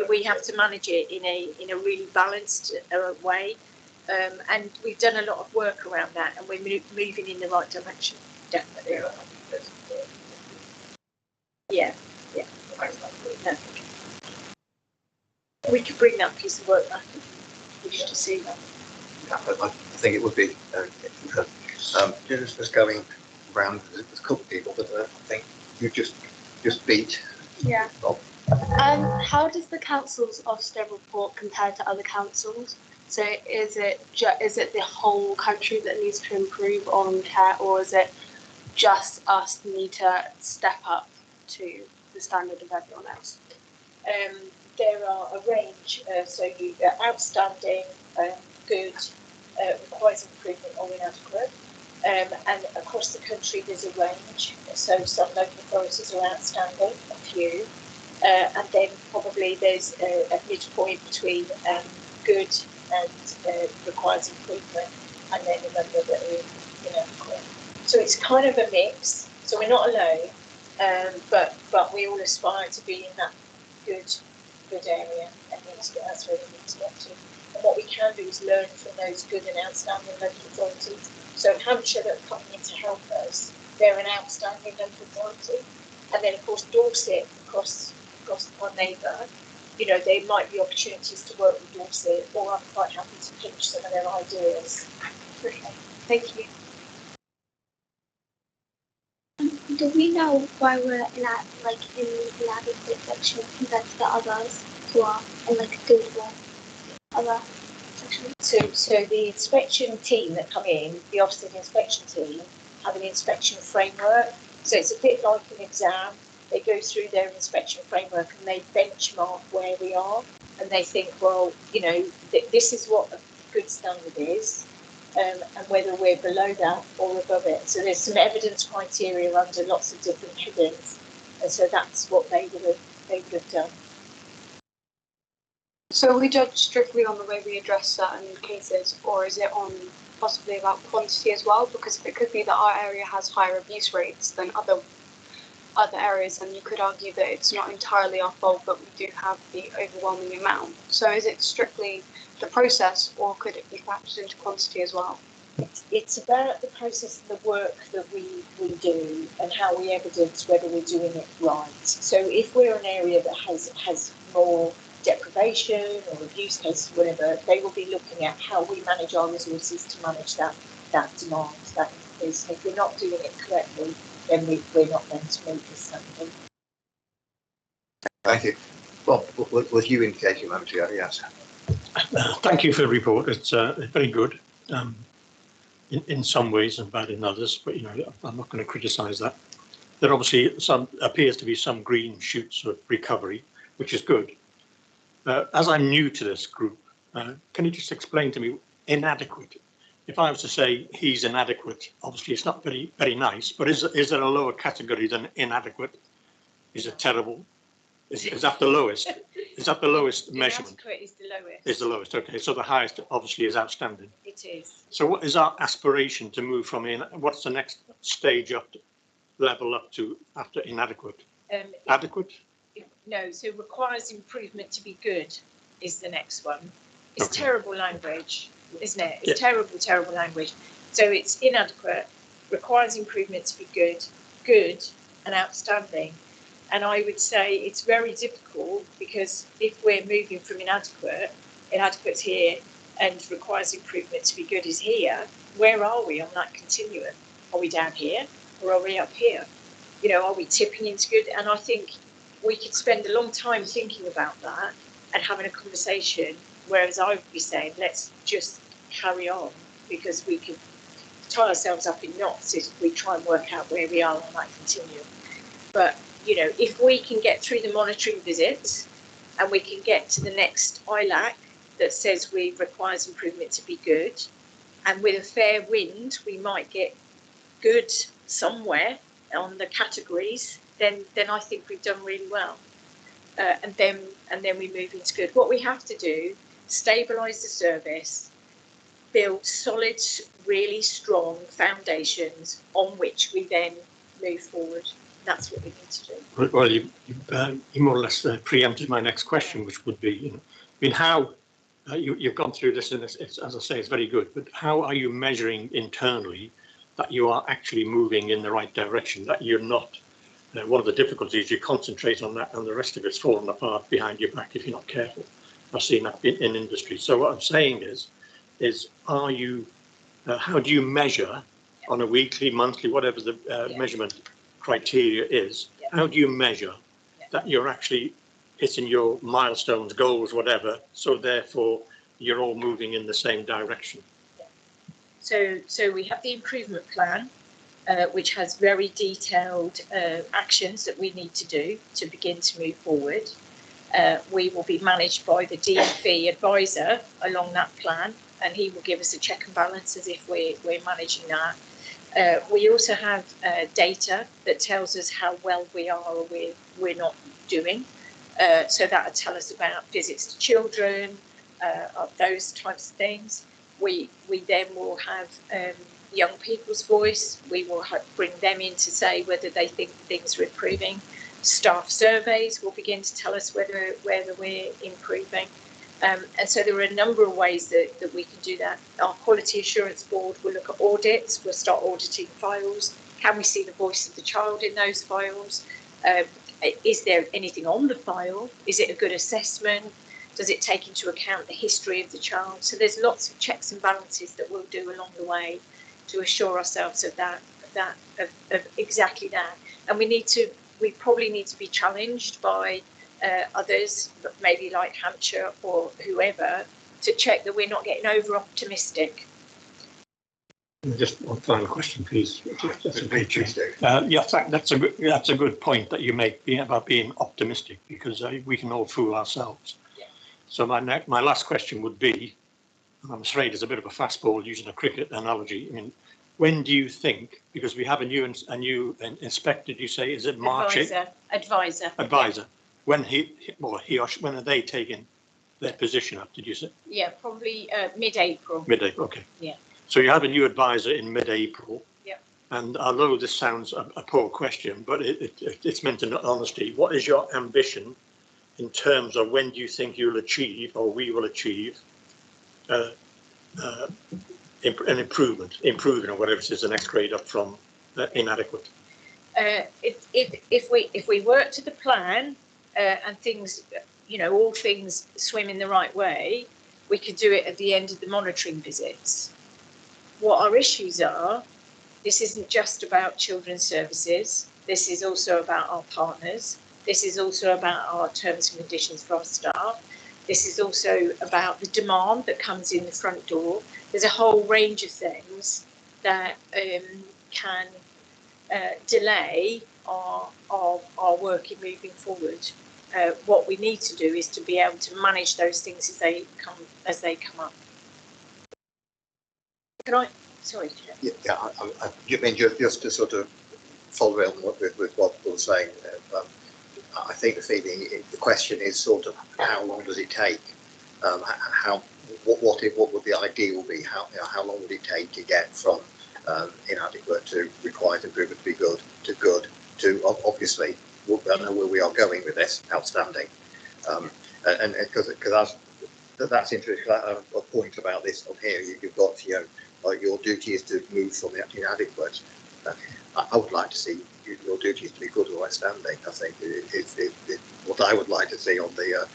we have to manage it in a really balanced way, and we've done a lot of work around that, and we're moving in the right direction, definitely. Yeah. No. We could bring that piece of work back if you wish to see that. Yeah, I think it would be just going around. There's a couple of people that I think you just beat. Yeah. Bob. How does the council's Ofsted report compare to other councils? So is it the whole country that needs to improve on care, or is it just us need to step up to the standard of everyone else? There are a range, so you outstanding, good, requires improvement or inadequate, and across the country there's a range. So some local authorities are outstanding, a few, and then probably there's a midpoint between good and requires improvement, and then a number that are inadequate. So it's kind of a mix. So we're not alone, but we all aspire to be in that good area, and that's where we need to get to. And what we can do is learn from those good and outstanding local authorities. So Hampshire that are coming in to help us, they're an outstanding local authority. And then of course Dorset across our neighbour, you know, there might be opportunities to work with Dorset, or I'm quite happy to pinch some of their ideas. Okay, thank you. Do we know why we're in that, like, in the inadequate section compared to the others who are in like a good one? Other section. So the inspection team that come in, the Ofsted inspection team, have an inspection framework. So it's a bit like an exam. They go through their inspection framework and they benchmark where we are, and they think, well, you know, this is what a good standard is. And whether we're below that or above it. So there's some evidence criteria under lots of different headings, and so that's what they would have done. So we judge strictly on the way we address certain cases, or is it on possibly about quantity as well? Because it could be that our area has higher abuse rates than other areas, and you could argue that it's not entirely our fault, but we do have the overwhelming amount. So is it strictly the process, or could it be factored into quantity as well? It's about the process and the work that we do and how we evidence whether we're doing it right. So if we're an area that has more deprivation or abuse cases, whatever, they will be looking at how we manage our resources to manage that demand, that increase. And if we're not doing it correctly, then we're not going to meet this standard. Thank you. Bob, was you indicating a moment ago? Yes. Thank you for the report. It's very good in some ways and bad in others, but you know, I'm not going to criticise that. There obviously appears to be some green shoots of recovery, which is good. As I'm new to this group, can you just explain to me inadequate? If I was to say he's inadequate, obviously it's not very nice, but is there a lower category than inadequate? Is it terrible? Is that the lowest? Is that the lowest measurement? Inadequate is the lowest. Is the lowest, okay. So the highest obviously is outstanding. It is. So what is our aspiration to move from what's the next stage up, level up to after inadequate? Adequate? No, so requires improvement to be good is the next one. It's okay. Terrible language, isn't it? It's terrible language. So it's inadequate, requires improvement to be good and outstanding. And I would say it's very difficult, because if we're moving from inadequate's here, and requires improvement to be good is here, where are we on that continuum? Are we down here or are we up here? You know, are we tipping into good? And I think we could spend a long time thinking about that and having a conversation, whereas I would be saying, let's just carry on, because we could tie ourselves up in knots if we try and work out where we are on that continuum. But you know, if we can get through the monitoring visits and we can get to the next ILAC that says we requires improvement to be good, and with a fair wind, we might get good somewhere on the categories, then I think we've done really well. And then we move into good. What we have to do, stabilise the service, build solid, really strong foundations on which we then move forward. That's what we need to do. Well, you more or less preempted my next question, which would be, you know, I mean, how you've gone through this, and it's, as I say, it's very good. But how are you measuring internally that you are actually moving in the right direction? That you're not. One of the difficulties, you concentrate on that, and the rest of it's falling apart behind your back if you're not careful. I've seen that in industry. So what I'm saying is are you? How do you measure on a weekly, monthly, whatever the measurement criteria is, how do you measure that you're actually hitting your milestones, goals, whatever, so therefore you're all moving in the same direction? So we have the improvement plan, which has very detailed actions that we need to do to begin to move forward. We will be managed by the DFE advisor along that plan, and he will give us a check and balance as if we're managing that. We also have data that tells us how well we are or we're not doing, So that will tell us about visits to children, those types of things. We then will have young people's voice. We will bring them in to say whether they think things are improving. Staff surveys will begin to tell us whether we're improving. And so there are a number of ways that we can do that. Our Quality Assurance Board will look at audits. We'll start auditing files. Can we see the voice of the child in those files? Is there anything on the file? Is it a good assessment? Does it take into account the history of the child? So there's lots of checks and balances that we'll do along the way to assure ourselves of exactly that. And we probably need to be challenged by others, but maybe like Hampshire or whoever, to check that we're not getting over optimistic. Just one final question, please. That's a good point that you make about being optimistic, because we can all fool ourselves. Yeah. So my last question would be, and I'm afraid it's a bit of a fastball using a cricket analogy. I mean, when do you think? Because we have a new inspector. You say, is it March? Advisor. Yeah. When when are they taking their position up? Did you say? Yeah, probably mid-April. Mid-April. Okay. Yeah. So you have a new advisor in mid-April. Yeah. And although this sounds a poor question, but it's meant in honesty, what is your ambition in terms of when do you think you'll achieve, or we will achieve, an improving or whatever it is, the next grade up from inadequate? If we work to the plan and things, all things swim in the right way, we could do it at the end of the monitoring visits. What our issues are, this isn't just about children's services. This is also about our partners. This is also about our terms and conditions for our staff. This is also about the demand that comes in the front door. There's a whole range of things that can delay our work in moving forward. What we need to do is to be able to manage those things as they come up. Can I? Sorry, Chair. Yeah, I mean, just to sort of follow on with what Paul was saying, I think the question is sort of how long does it take? What would the ideal be? How long would it take to get from inadequate to required improvement to be good to obviously I don't know where we are going with this, outstanding, and because that's interesting. A point about this on here, you've got your duty is to move from inadequate. I would like to see your duty is to be good or outstanding. I think it's what I would like to see on the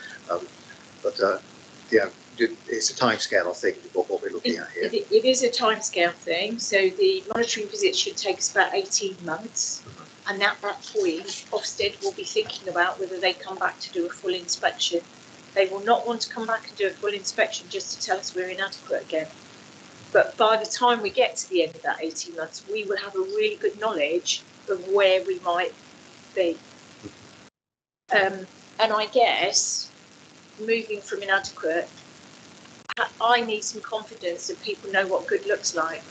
it's a timescale. I think what we're looking at here. It is a timescale thing. So the monitoring visit should take us about 18 months. And at that point, Ofsted will be thinking about whether they come back to do a full inspection. They will not want to come back and do a full inspection just to tell us we're inadequate again. But by the time we get to the end of that 18 months, we will have a really good knowledge of where we might be. And I guess moving from inadequate, I need some confidence that people know what good looks like.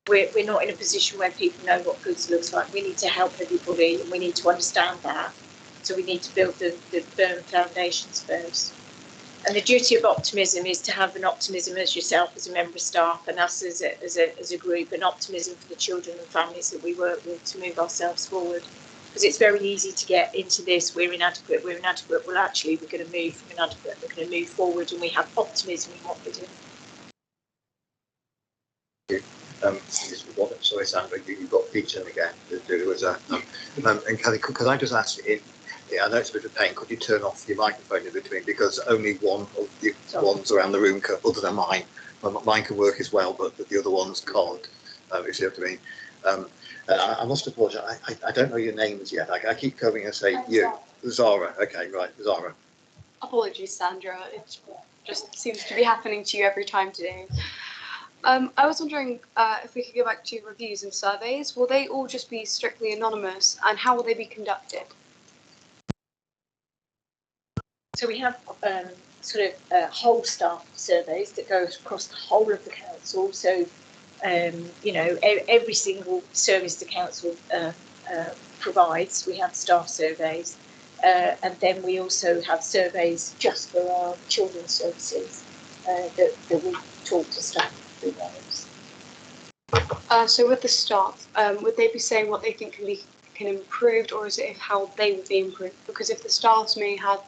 We're not in a position where people know what good looks like. We need to help everybody, and we need to understand that. So we need to build the firm foundations first. And the duty of optimism is to have an optimism as yourself, as a member of staff, and us as a group, an optimism for the children and families that we work with to move ourselves forward. Because it's very easy to get into this, we're inadequate. Well, actually, we're going to move from inadequate, we're going to move forward, and we have optimism in what we're doing. Sorry, Sandra, you've got Peter again. There was and could I just ask, I know it's a bit of a pain, could you turn off your microphone in between, because only one of the ones around the room, other than mine can work as well, but the other ones can't, if you see what I mean. I must apologise, I don't know your names yet. I keep coming and say you. Zara, okay, right, Zara. Apologies, Sandra, it just seems to be happening to you every time today. I was wondering if we could go back to reviews and surveys. Will they all just be strictly anonymous, and how will they be conducted? So we have whole staff surveys that go across the whole of the council. So, every single service the council provides, we have staff surveys. And then we also have surveys just for our children's services that we talk to staff through those. So with the staff, would they be saying what they think can improved, or is it how they would be improved? Because if the staff may have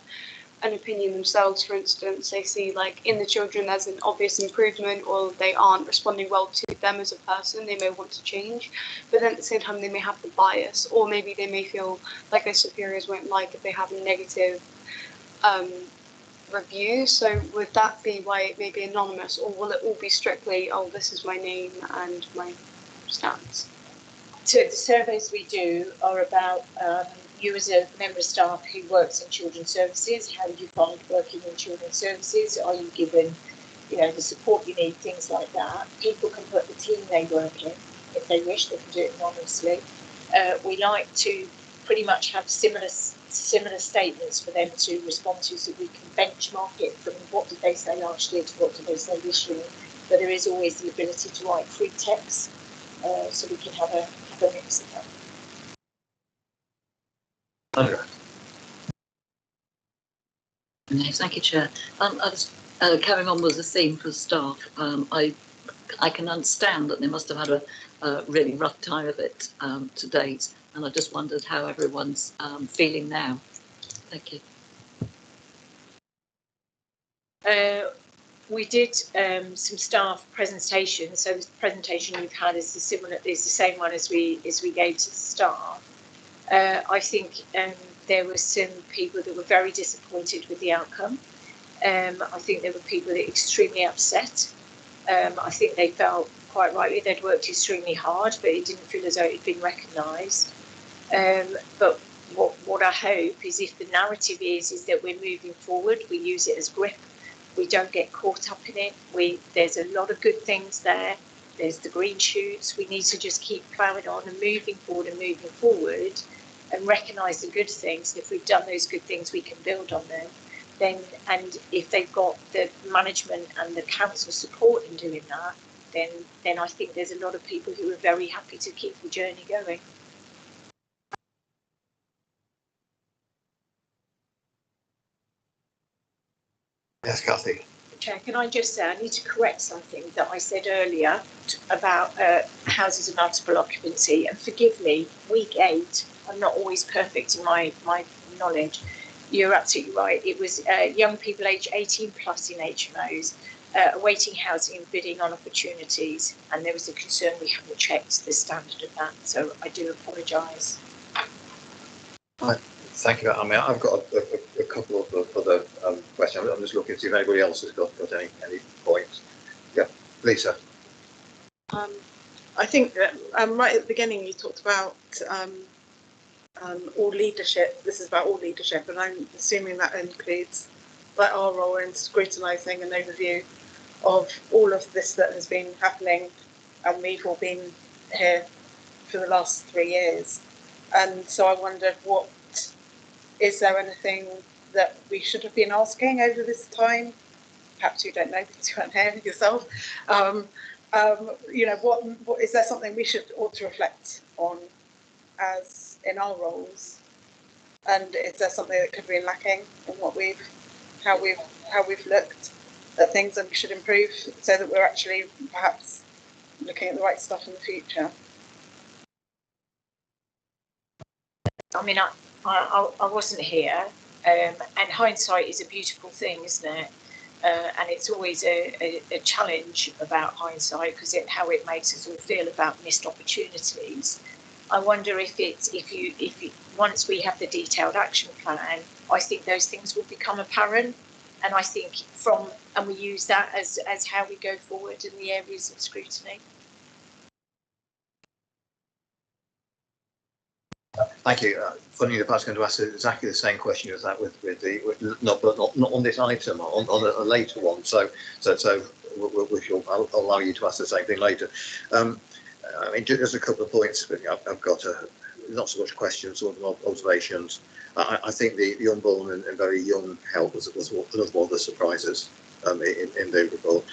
an opinion themselves, for instance, they see like in the children there's an obvious improvement, or they aren't responding well to them as a person, they may want to change, but then at the same time they may have the bias, or maybe they may feel like their superiors won't like if they have a negative review. So would that be why it may be anonymous, or will it all be strictly, oh, this is my name and my stance? So the surveys we do are about you as a member of staff who works in children's services. How do you find working in children's services? Are you given, the support you need, things like that. People can put the team they work in if they wish. They can do it anonymously. We like to pretty much have similar statements for them to respond to, so we can benchmark it from what did they say last year to what did they say this year. But there is always the ability to write free text, so we can have a mix of that. Andrea. No, thank you, Chair. Carrying on with the theme for staff, I can understand that they must have had a really rough time of it to date, and I just wondered how everyone's feeling now. Thank you. We did some staff presentations. So the presentation you've had is the same one as we gave to the staff. I think there were some people that were very disappointed with the outcome. I think there were people that were extremely upset. I think they felt quite rightly they'd worked extremely hard, but it didn't feel as though it had been recognised. But what I hope is, if the narrative is that we're moving forward, we use it as grip. We don't get caught up in it. There's a lot of good things there. There's the green shoots. We need to just keep ploughing on and moving forward and recognise the good things. And if we've done those good things, we can build on them. And if they've got the management and the council support in doing that, then I think there's a lot of people who are very happy to keep the journey going. Yes, Cathy. Chair, can I just say, I need to correct something that I said earlier about houses of multiple occupancy, and forgive me, week 8, I'm not always perfect in my knowledge. You're absolutely right. It was young people aged 18 plus in HMOs awaiting housing and bidding on opportunities, and there was a concern we haven't checked the standard of that, so I do apologise. Thank you. I mean, I've got a couple of other questions. I'm just looking to see if anybody else has got any points. Yeah, Lisa. I think that right at the beginning you talked about all leadership. This is about all leadership, and I'm assuming that includes like our role in scrutinising an overview of all of this that has been happening, and we've all been here for the last 3 years. And so I wondered, is there anything that we should have been asking over this time? Perhaps you don't know because you weren't here yourself. What is there something we ought to reflect on as in our roles? And is there something that could be lacking in how we've looked at things and we should improve so that we're actually perhaps looking at the right stuff in the future? I mean, I wasn't here, and hindsight is a beautiful thing, isn't it? And it's always a challenge about hindsight because how it makes us all feel about missed opportunities. I wonder if once we have the detailed action plan, I think those things will become apparent, and I think and we use that as how we go forward in the areas of scrutiny. Thank you. Funny enough, I was going to ask exactly the same question as that not on this item, on a later one. So I'll allow you to ask the same thing later. I mean, just a couple of points. But I've got not so much questions, sort of observations. I think the unborn and very young help was another one of the surprises in the report.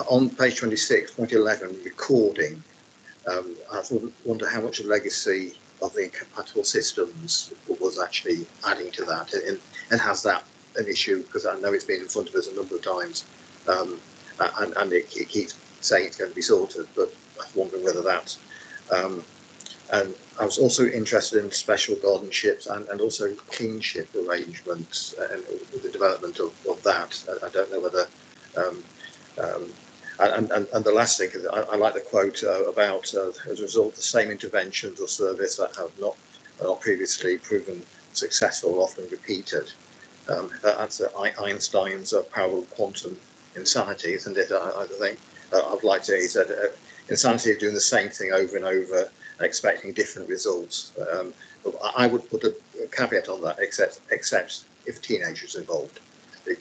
On page 26, point 11, recording. I wonder how much legacy of the incompatible systems was actually adding to that, and has that an issue, because I know it's been in front of us a number of times, and it keeps saying it's going to be sorted, but I was wondering whether that, and I was also interested in special guardianships and also kinship arrangements and the development of that. I don't know whether, and the last thing, I like the quote about as a result, the same interventions or service that have not previously proven successful, often repeated. That's Einstein's parallel quantum insanity, isn't it? I think I'd like to. He said insanity of doing the same thing over and over, and expecting different results. I would put a caveat on that, except if teenagers involved,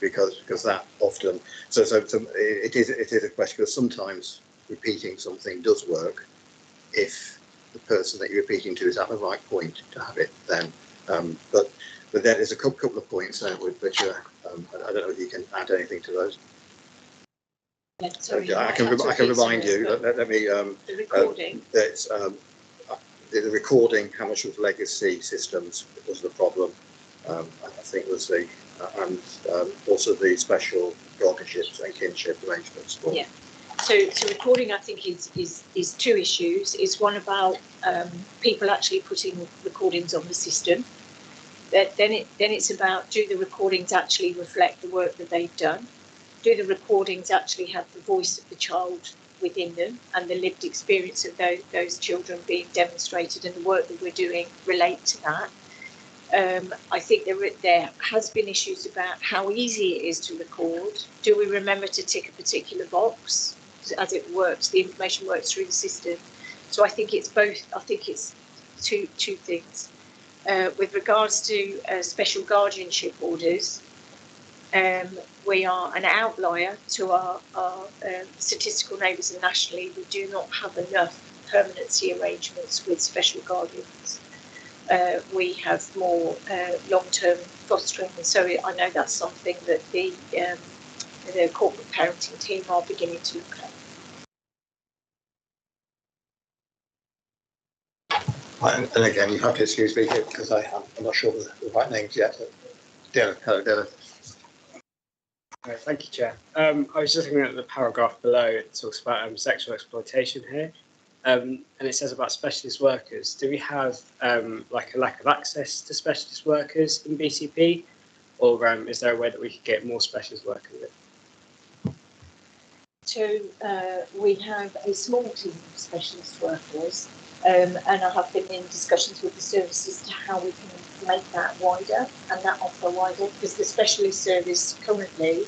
because that often. So it is a question, because sometimes repeating something does work if the person that you're repeating to is at the right point to have it then. But there is a couple of points which I don't know if you can add anything to those. Yeah, sorry, I can remind you. Let me. The recording. The recording. How much of legacy systems was the problem? I think was the and also the special guardianships and kinship arrangements. Yeah. So recording, I think, is two issues. It's one about people actually putting recordings on the system. Then it's about, do the recordings actually reflect the work that they've done? Do the recordings actually have the voice of the child within them and the lived experience of those children being demonstrated, and the work that we're doing relate to that? I think there has been issues about how easy it is to record. Do we remember to tick a particular box as it works? The information works through the system. So I think it's both. I think it's two things. With regards to special guardianship orders, we are an outlier to our statistical neighbours, and nationally we do not have enough permanency arrangements with special guardians. We have more long-term fostering, and so I know that's something that the corporate parenting team are beginning to look at. And again, you have to excuse me because I'm not sure the right names yet. Dylan, hello, Dylan. Thank you, Chair. I was just looking at the paragraph below. It talks about sexual exploitation here, and it says about specialist workers. Do we have like a lack of access to specialist workers in BCP, or is there a way that we could get more specialist workers in? So we have a small team of specialist workers, and I have been in discussions with the services to how we can make that wider and that offer wider, because the specialist service currently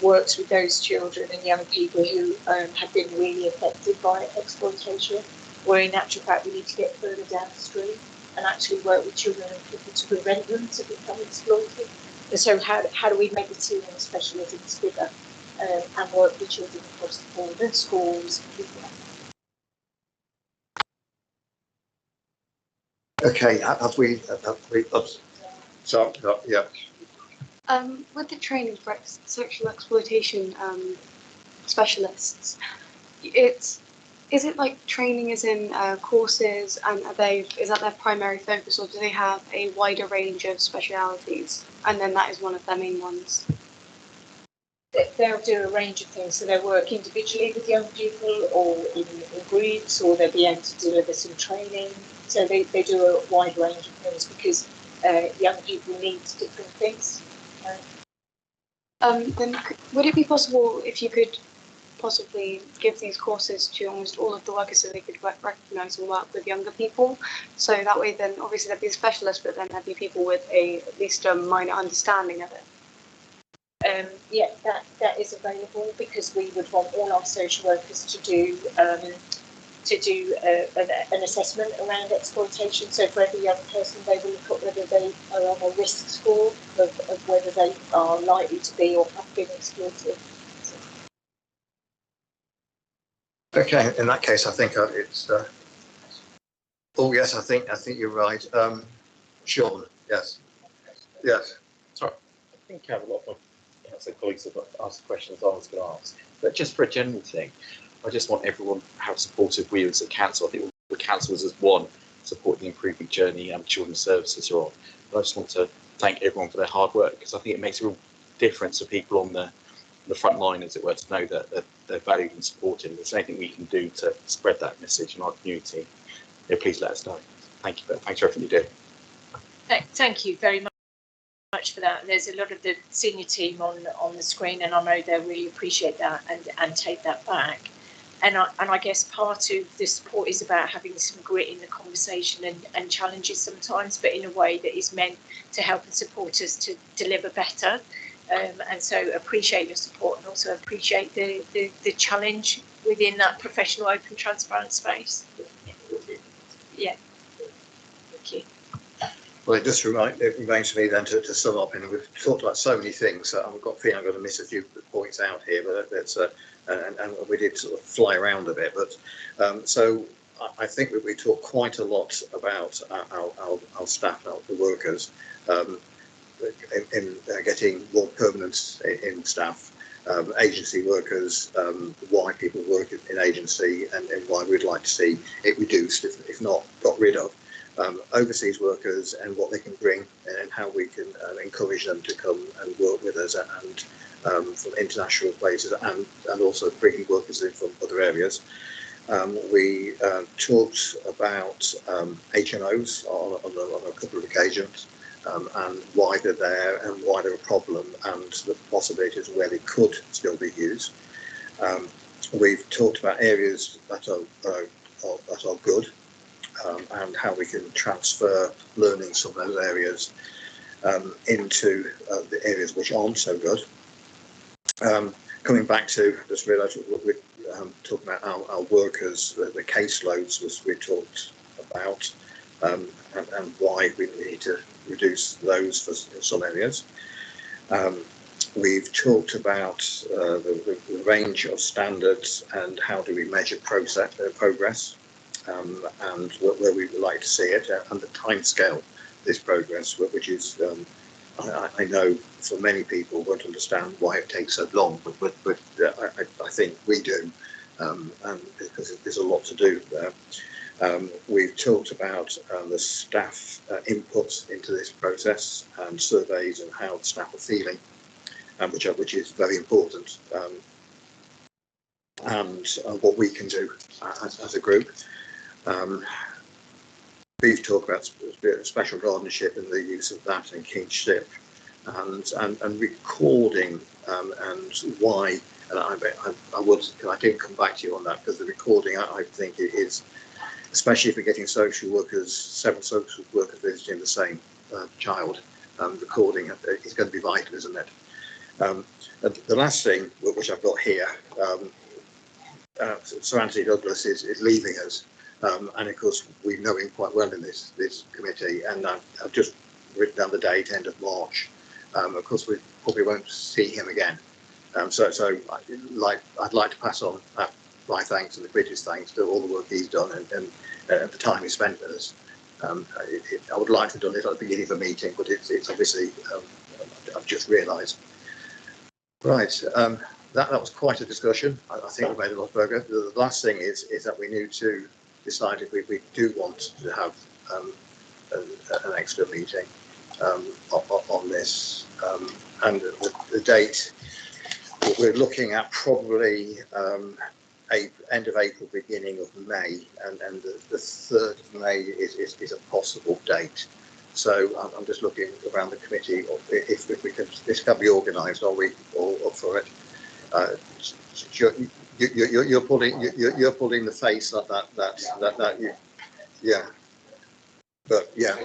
works with those children and young people who have been really affected by exploitation, where in actual fact we need to get further downstream and actually work with children and people to prevent them to become exploited. And so how do we make the team of specialisms bigger and work with children across the board and schools and people like that? Okay, have we so yeah. With the training for sexual exploitation specialists, is it like training as in courses, and is that their primary focus, or do they have a wider range of specialities, and then that is one of their main ones? They'll do a range of things, so they'll work individually with young people or in groups, or they'll be able to deliver some training. So they do a wide range of things because young people need different things. Then would it be possible if you could possibly give these courses to almost all of the workers so they could recognise and work with younger people? So that way then obviously there'd be a specialist, but then there'd be people with at least a minor understanding of it. Yeah, that is available, because we would want all our social workers to do an assessment around exploitation. So for every young person, they will look at whether they are on a risk score of whether they are likely to be or have been exploited. Okay, in that case, I think it's. Oh yes, I think you're right. Sean, yes. Sorry, I think I have a lot of colleagues have asked questions I was going to ask, but just for a general thing, I just want everyone how supportive we as a council. I think the council as one support the improvement journey children's services are on. But I just want to thank everyone for their hard work, because I think it makes a real difference to people on the front line, as it were, to know that they're valued and supported. If there's anything we can do to spread that message in our community, please let us know. Thank you. Thanks for everything you do. Thank you very much for that. There's a lot of the senior team on the screen, and I know they really appreciate that and take that back. And I guess part of the support is about having some grit in the conversation and challenges sometimes, but in a way that is meant to help and support us to deliver better. And so appreciate your support, and also appreciate the challenge within that professional, open, transparent space. Yeah. Thank you. Well, it remains for me then to sum up, and we've talked about so many things, so I've got a feeling I'm going to miss a few points out here, but that's and we did sort of fly around a bit, but so I think that we talked quite a lot about our staff, the workers, in getting more permanence in staff, agency workers, why people work in agency, and why we'd like to see it reduced, if not got rid of. Overseas workers and what they can bring, and how we can encourage them to come and work with us, and from international places, and also bringing workers in from other areas. We talked about HMOs on a couple of occasions, and why they're there and why they're a problem, and the possibilities where they could still be used. We've talked about areas that are good, and how we can transfer learnings from those areas into the areas which aren't so good. Coming back to, just realised we're talking about our workers, the caseloads was we talked about, and why we need to reduce those for some areas. We've talked about the range of standards and how do we measure progress, and where we would like to see it, and the timescale this progress, which is I know for many people won't understand why it takes so long, but I think we do, and because there's a lot to do there. We've talked about the staff inputs into this process, and surveys, and how the staff are feeling, which is very important, and what we can do as a group. We've talked about special guardianship and the use of that and kinship, and recording, and why. And I didn't come back to you on that, because the recording, I think it is, especially if we're getting social workers, several social workers visiting the same child, recording is going to be vital, isn't it? The last thing which I've got here, Sir Anthony Douglas is leaving us. And of course we know him quite well in this committee, and I've just written down the date, end of March. Of course we probably won't see him again, so I'd like to pass on my thanks and the committee's thanks to all the work he's done, and the time he spent with us. I would like to have done it at the beginning of a meeting, but it's obviously I've just realised. Right, that was quite a discussion. I think we made a lot of progress. The last thing is that we need to decide if we do want to have an extra meeting on this, and the date we're looking at probably end of April, beginning of May, and the 3rd of May is a possible date. So I'm just looking around the committee if we can, this can be organised. Are we all up for it? You're pulling the face like that. Yeah. But yeah.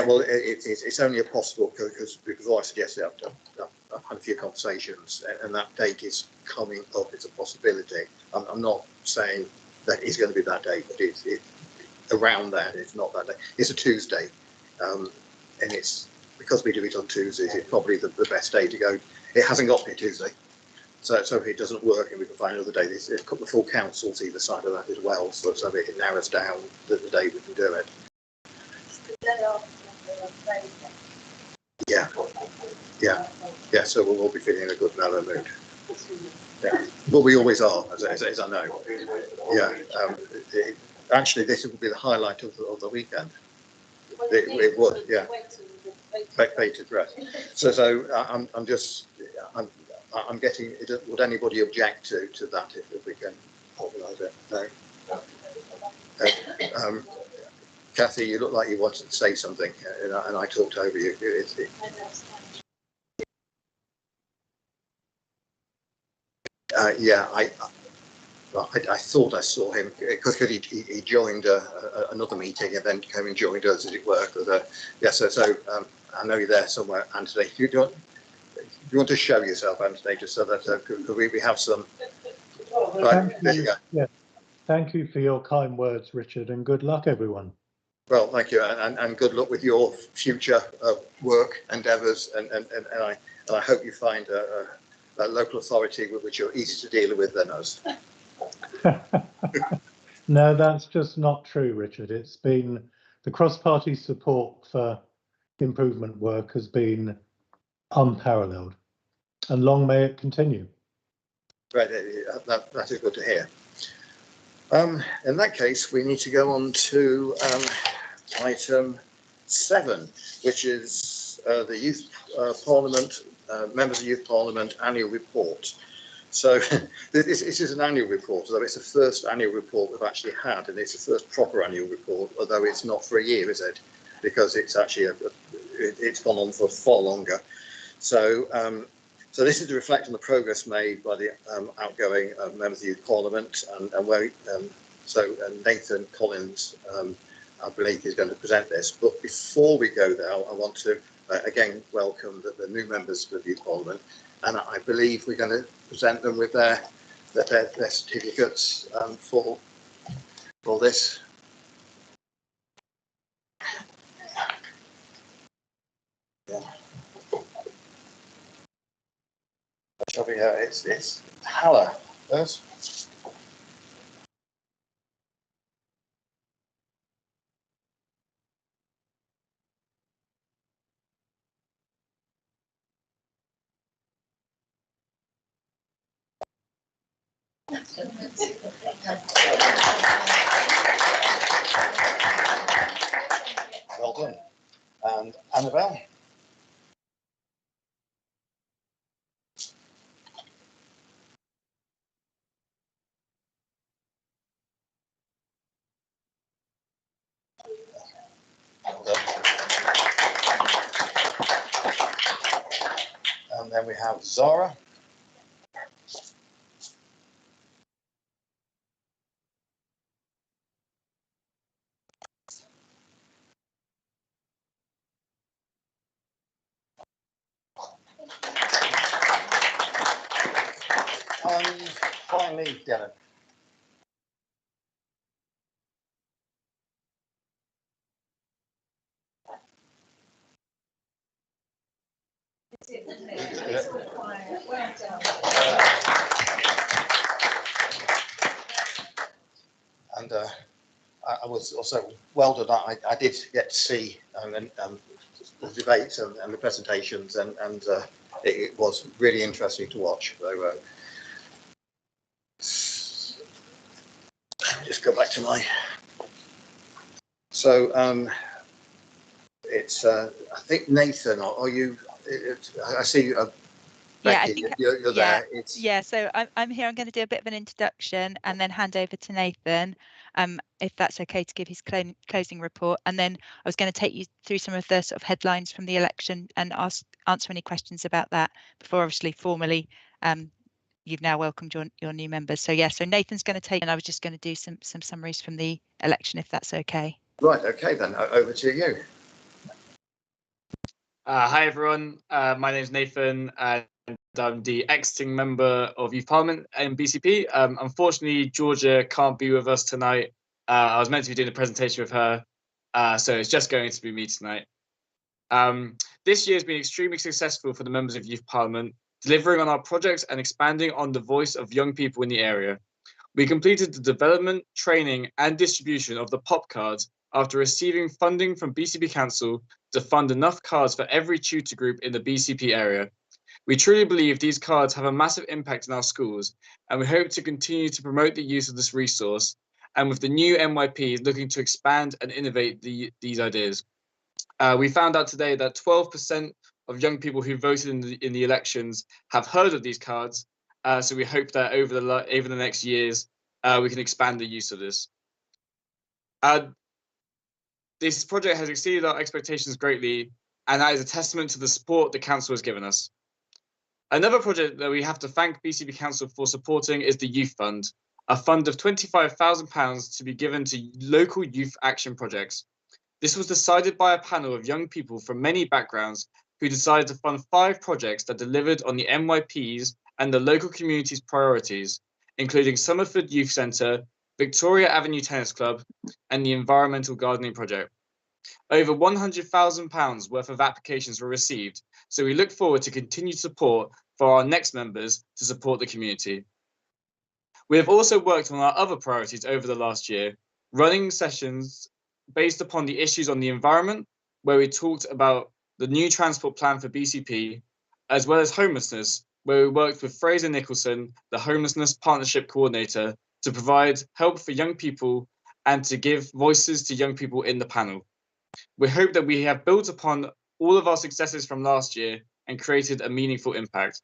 Well, it's only a possible, because before I suggested I've had a few conversations, and that date is coming up. It's a possibility. I'm not saying that it's going to be that date, but it's around that. It's not that day. It's a Tuesday, and it's because we do it on Tuesdays. It's probably the best day to go. It hasn't got to be a Tuesday. So if it doesn't work and we can find another day, there's a couple of full councils either side of that as well, so it narrows down the day we can do it. Yeah, so we'll all be feeling in a good mellow mood. Yeah. Well, we always are, as I know. Yeah, Actually, this would be the highlight of the weekend. It would, yeah. Bated breath. So I'm getting. Would anybody object to that if we can organise it? No. Kathy, you look like you wanted to say something, and I talked over you. Yeah, I thought I saw him because he joined another meeting and then came and joined us, as it were. But yeah, so I know you're there somewhere, Anthony. Do you want to show yourself, Anthony, just so that we have some. Right, there you go. Yeah, thank you for your kind words, Richard, and good luck, everyone. Well, thank you, and good luck with your future work endeavours, and I hope you find a local authority with which you're easier to deal with than us. No, that's just not true, Richard. It's been the cross-party support for improvement work has been unparalleled, and long may it continue. Right, that is good to hear. In that case, we need to go on to item 7, which is the Youth Parliament, Members of Youth Parliament Annual Report. So this is an annual report, although it's the first annual report we've actually had, and it's the first proper annual report, although it's not for a year, is it? Because it's actually it's gone on for far longer. So so this is to reflect on the progress made by the outgoing members of the Youth Parliament, and where Nathan Collins, I believe, is going to present this. But before we go there, I want to again welcome the new members of the Youth Parliament, and I believe we're going to present them with their certificates for this. Yeah. Shall we? It's Halla first. Well done. And Annabelle. Well done. And then we have Zara. And finally, Dylan. And I was also well done. I did get to see the debates and the presentations, and it was really interesting to watch. So just go back to my. So it's I think Nathan, are you? I see you. Yeah, Becky, I think you're there. yeah. So I'm here. I'm going to do a bit of an introduction and then hand over to Nathan, if that's okay, to give his closing report. And then I was going to take you through some of the sort of headlines from the election and answer any questions about that before, obviously, formally. You've now welcomed your new members. So yeah, so Nathan's going to take, and I was just going to do some summaries from the election, if that's okay. Right. Okay, then over to you. Hi everyone. My name is Nathan, and I'm the exiting member of Youth Parliament in BCP. Unfortunately, Georgia can't be with us tonight. I was meant to be doing a presentation with her, so it's just going to be me tonight. This year has been extremely successful for the members of Youth Parliament, delivering on our projects and expanding on the voice of young people in the area. We completed the development, training, and distribution of the POP cards after receiving funding from BCP Council to fund enough cards for every tutor group in the BCP area. We truly believe these cards have a massive impact in our schools, and we hope to continue to promote the use of this resource and with the new MYP looking to expand and innovate these ideas. We found out today that 12% of young people who voted in the elections have heard of these cards. So we hope that over the next years, we can expand the use of this. This project has exceeded our expectations greatly, and that is a testament to the support the council has given us. Another project that we have to thank BCP Council for supporting is the Youth Fund, a fund of £25,000 to be given to local youth action projects. This was decided by a panel of young people from many backgrounds who decided to fund 5 projects that delivered on the MYPs and the local community's priorities, including Somerford Youth Centre, Victoria Avenue Tennis Club, and the Environmental Gardening Project. Over £100,000 worth of applications were received, so we look forward to continued support for our next members to support the community. We have also worked on our other priorities over the last year, running sessions based upon the issues on the environment, where we talked about the new transport plan for BCP, as well as homelessness, where we worked with Fraser Nicholson, the Homelessness Partnership Coordinator, to provide help for young people and to give voices to young people in the panel. We hope that we have built upon all of our successes from last year and created a meaningful impact.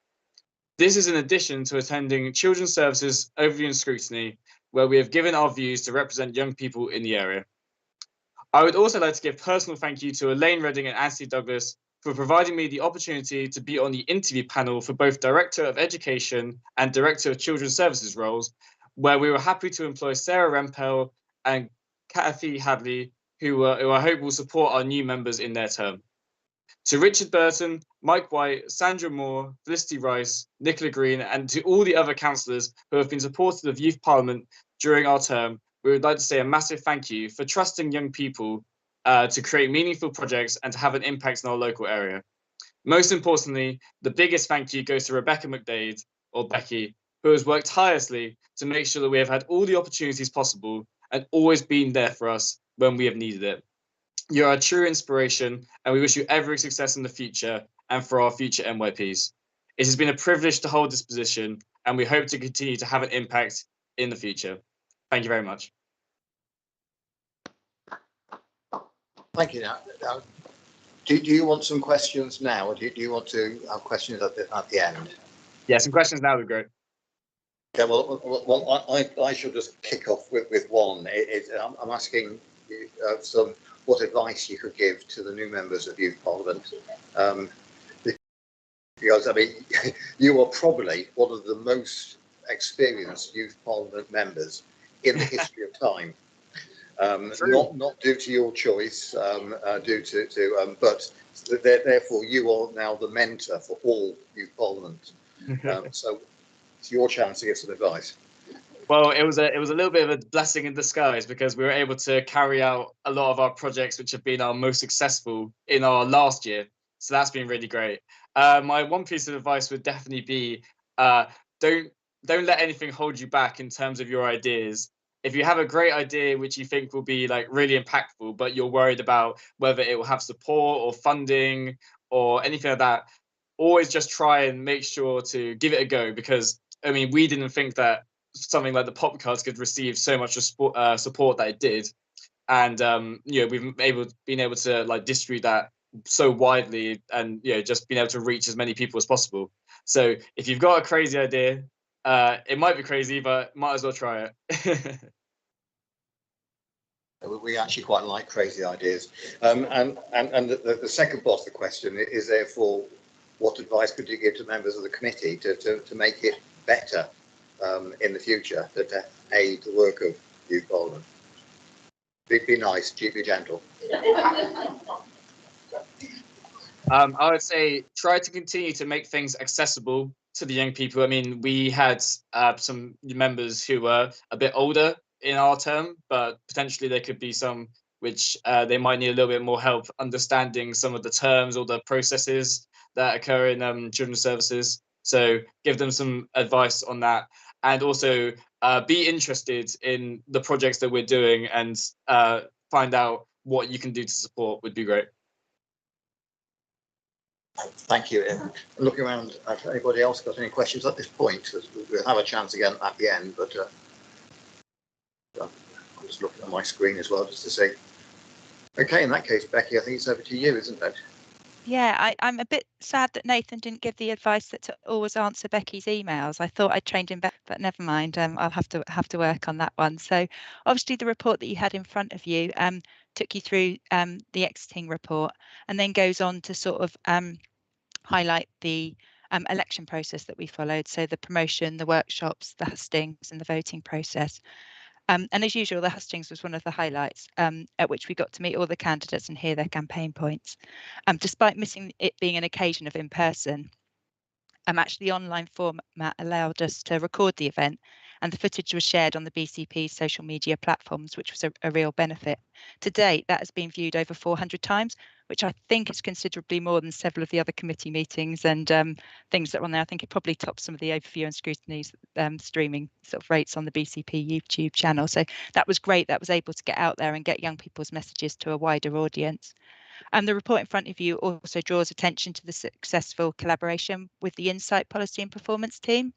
This is in addition to attending Children's Services Overview and Scrutiny, where we have given our views to represent young people in the area. I would also like to give personal thank you to Elaine Redding and Anthony Douglas for providing me the opportunity to be on the interview panel for both Director of Education and Director of Children's Services roles, where we were happy to employ Sarah Rempel and Kathy Hadley, who I hope will support our new members in their term. To Richard Burton, Mike White, Sandra Moore, Felicity Rice, Nicola Green, and to all the other councillors who have been supportive of Youth Parliament during our term, we would like to say a massive thank you for trusting young people to create meaningful projects and to have an impact in our local area. Most importantly, the biggest thank you goes to Rebecca McDade, or Becky, who has worked tirelessly to make sure that we have had all the opportunities possible and always been there for us when we have needed it. You are a true inspiration, and we wish you every success in the future and for our future MYPs. It has been a privilege to hold this position, and we hope to continue to have an impact in the future. Thank you very much. Thank you. Now, do you want some questions now, or do you want to have questions at the end? Yeah, some questions now would be great. Okay, well, I shall just kick off with one. I'm asking you what advice you could give to the new members of Youth Parliament, because I mean, you are probably one of the most experienced Youth Parliament members in the history of time. Not due to your choice, but therefore you are now the mentor for all Youth Parliament. So it's your chance to give some advice. Well, it was a little bit of a blessing in disguise, because we were able to carry out a lot of our projects which have been our most successful in our last year. So that's been really great. My one piece of advice would definitely be don't let anything hold you back in terms of your ideas. If you have a great idea which you think will be like really impactful, but you're worried about whether it will have support or funding or anything like that, always just try and make sure to give it a go, because I mean, we didn't think that something like the pop cards could receive so much support that it did, and you know, we've been able to like distribute that so widely, and you know, just being able to reach as many people as possible. So if you've got a crazy idea, it might be crazy, but might as well try it. We actually quite like crazy ideas. And the second part of the question is therefore, what advice could you give to members of the committee to make it better in the future, to aid the work of Youth Parliament? Be nice, be gentle. I would say try to continue to make things accessible to the young people. I mean, we had some members who were a bit older in our term, but potentially there could be some which they might need a little bit more help understanding some of the terms or the processes that occur in children's services. So give them some advice on that, and also be interested in the projects that we're doing, and find out what you can do to support would be great. Thank you. Looking around, has anybody else got any questions at this point? We'll have a chance again at the end, but just looking at my screen as well, just to see. Okay, in that case, Becky, I think it's over to you, isn't it? Yeah, I'm a bit sad that Nathan didn't give the advice that to always answer Becky's emails. I thought I trained him better, but never mind. I'll have to work on that one. So obviously the report that you had in front of you took you through the exiting report, and then goes on to sort of highlight the election process that we followed. So the promotion, the workshops, the hustings, and the voting process. And as usual, the hustings was one of the highlights, at which we got to meet all the candidates and hear their campaign points. Despite missing it being an occasion of in-person, actually the online format allowed us to record the event, and the footage was shared on the BCP social media platforms, which was a real benefit. To date, that has been viewed over 400 times, which I think is considerably more than several of the other committee meetings and things that were on there. I think it probably tops some of the overview and scrutiny's streaming sort of rates on the BCP YouTube channel. So that was great. That was able to get out there and get young people's messages to a wider audience. The report in front of you also draws attention to the successful collaboration with the Insight Policy and Performance team.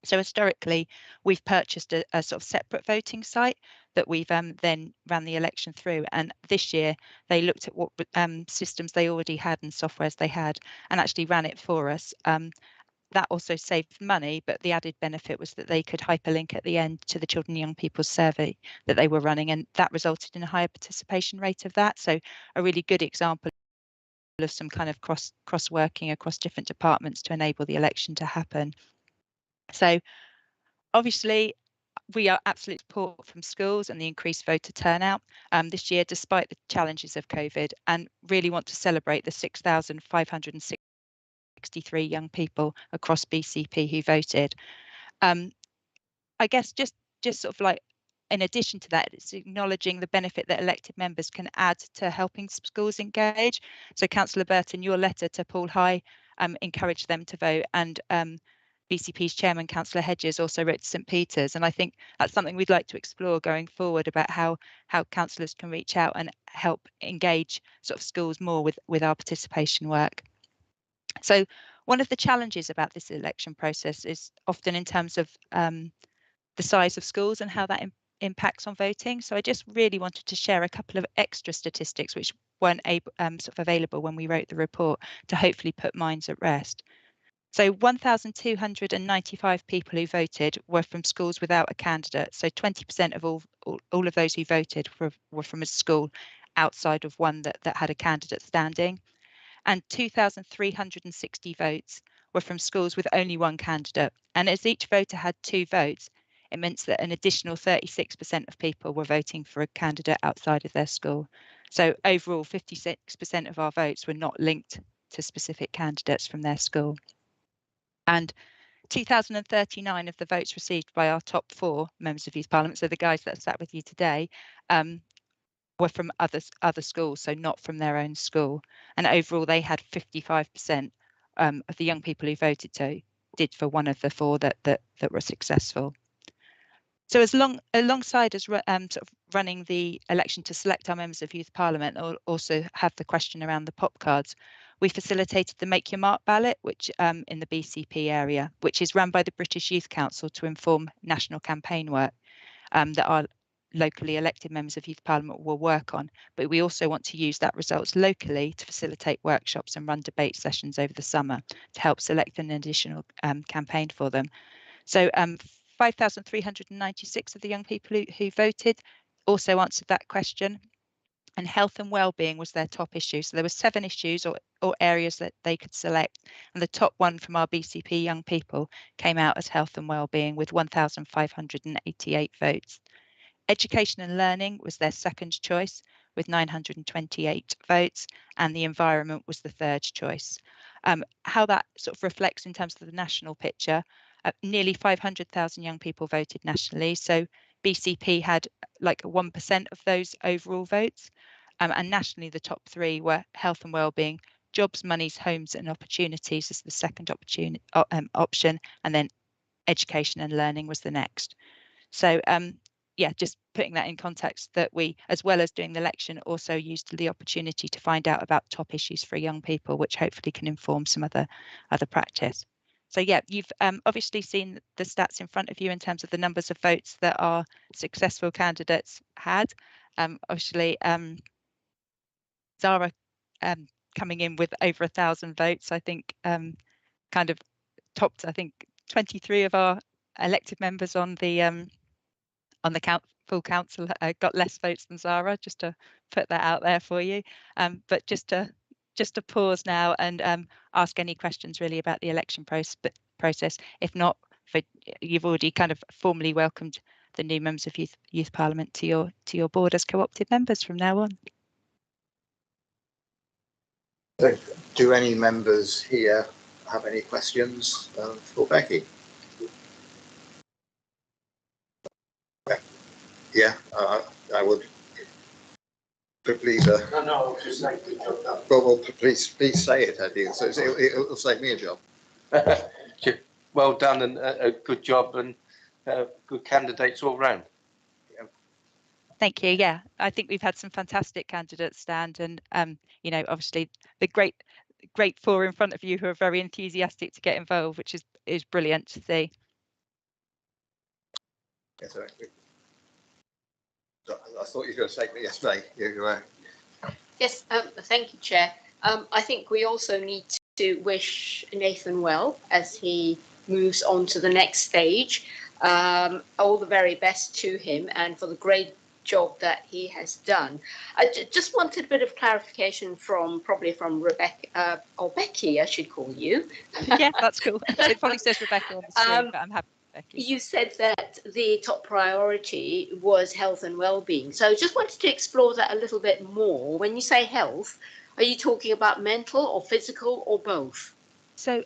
So historically, we've purchased a sort of separate voting site that we've then ran the election through. And this year, they looked at what systems they already had and softwares they had, and actually ran it for us. That also saved money, but the added benefit was that they could hyperlink at the end to the Children and Young People's survey that they were running, and that resulted in a higher participation rate of that. So a really good example of some kind of cross working across different departments to enable the election to happen. So obviously, we are absolute support from schools and the increased voter turnout this year, despite the challenges of COVID, and really want to celebrate the 6,563 young people across BCP who voted. I guess just sort of like, in addition to that, it's acknowledging the benefit that elected members can add to helping schools engage. So Councillor Burton, your letter to Paul High encouraged them to vote, and BCP's chairman, Councillor Hedges, also wrote to St Peter's, and I think that's something we'd like to explore going forward, about how councillors can reach out and help engage sort of schools more with our participation work. So one of the challenges about this election process is often in terms of the size of schools and how that impacts on voting. So I just really wanted to share a couple of extra statistics which weren't sort of available when we wrote the report, to hopefully put minds at rest. So 1,295 people who voted were from schools without a candidate. So 20% of all of those who voted were from a school outside of one that had a candidate standing. And 2,360 votes were from schools with only one candidate. And as each voter had 2 votes, it meant that an additional 36% of people were voting for a candidate outside of their school. So overall, 56% of our votes were not linked to specific candidates from their school. And 2,039 of the votes received by our top 4 members of Youth Parliament, so the guys that sat with you today, were from other schools, so not from their own school. And overall, they had 55% of the young people who voted did for one of the 4 that were successful. So alongside us sort of running the election to select our members of Youth Parliament, or also have the question around the pop cards, we facilitated the Make Your Mark ballot, which in the BCP area, which is run by the British Youth Council to inform national campaign work that our locally elected members of Youth Parliament will work on. But we also want to use that results locally to facilitate workshops and run debate sessions over the summer to help select an additional campaign for them. So 5,396 of the young people who voted also answered that question, and health and well-being was their top issue. So there were 7 issues or areas that they could select, and the top one from our BCP young people came out as health and well-being with 1,588 votes. Education and learning was their second choice with 928 votes, and the environment was the third choice. How that sort of reflects in terms of the national picture, nearly 500,000 young people voted nationally. So BCP had like 1% of those overall votes. And nationally, the top 3 were health and well-being, jobs, monies, homes and opportunities as the second option, and then education and learning was the next. So yeah, just putting that in context, that we, as well as doing the election, also used the opportunity to find out about top issues for young people, which hopefully can inform some other practice. So yeah, you've obviously seen the stats in front of you in terms of the numbers of votes that our successful candidates had. Obviously, Zara coming in with over 1,000 votes, I think kind of topped, I think 23 of our elected members on the full council got less votes than Zara, just to put that out there for you. But just to pause now and ask any questions really about the election process. If not, you've already kind of formally welcomed the new members of Youth Parliament to your board as co-opted members from now on. Do any members here have any questions for Becky? Yeah, I would. But please, no, just like the job. Well, please say it, Eddie. So it'll save me a job. Well done and a good job and good candidates all round. Thank you. Yeah, I think we've had some fantastic candidates stand, and you know, obviously the great four in front of you who are very enthusiastic to get involved, which is brilliant to see. Yes, I thought you were going to say me yesterday. Yes, thank you, Chair. I think we also need to wish Nathan well as he moves on to the next stage. All the very best to him and for the great job that he has done. I just wanted a bit of clarification probably from Rebecca, or Becky, I should call you. Yeah, that's cool. It probably says Rebecca on the screen, but I'm happy. Becky. You said that the top priority was health and well-being. So just wanted to explore that a little bit more. When you say health, are you talking about mental or physical or both? So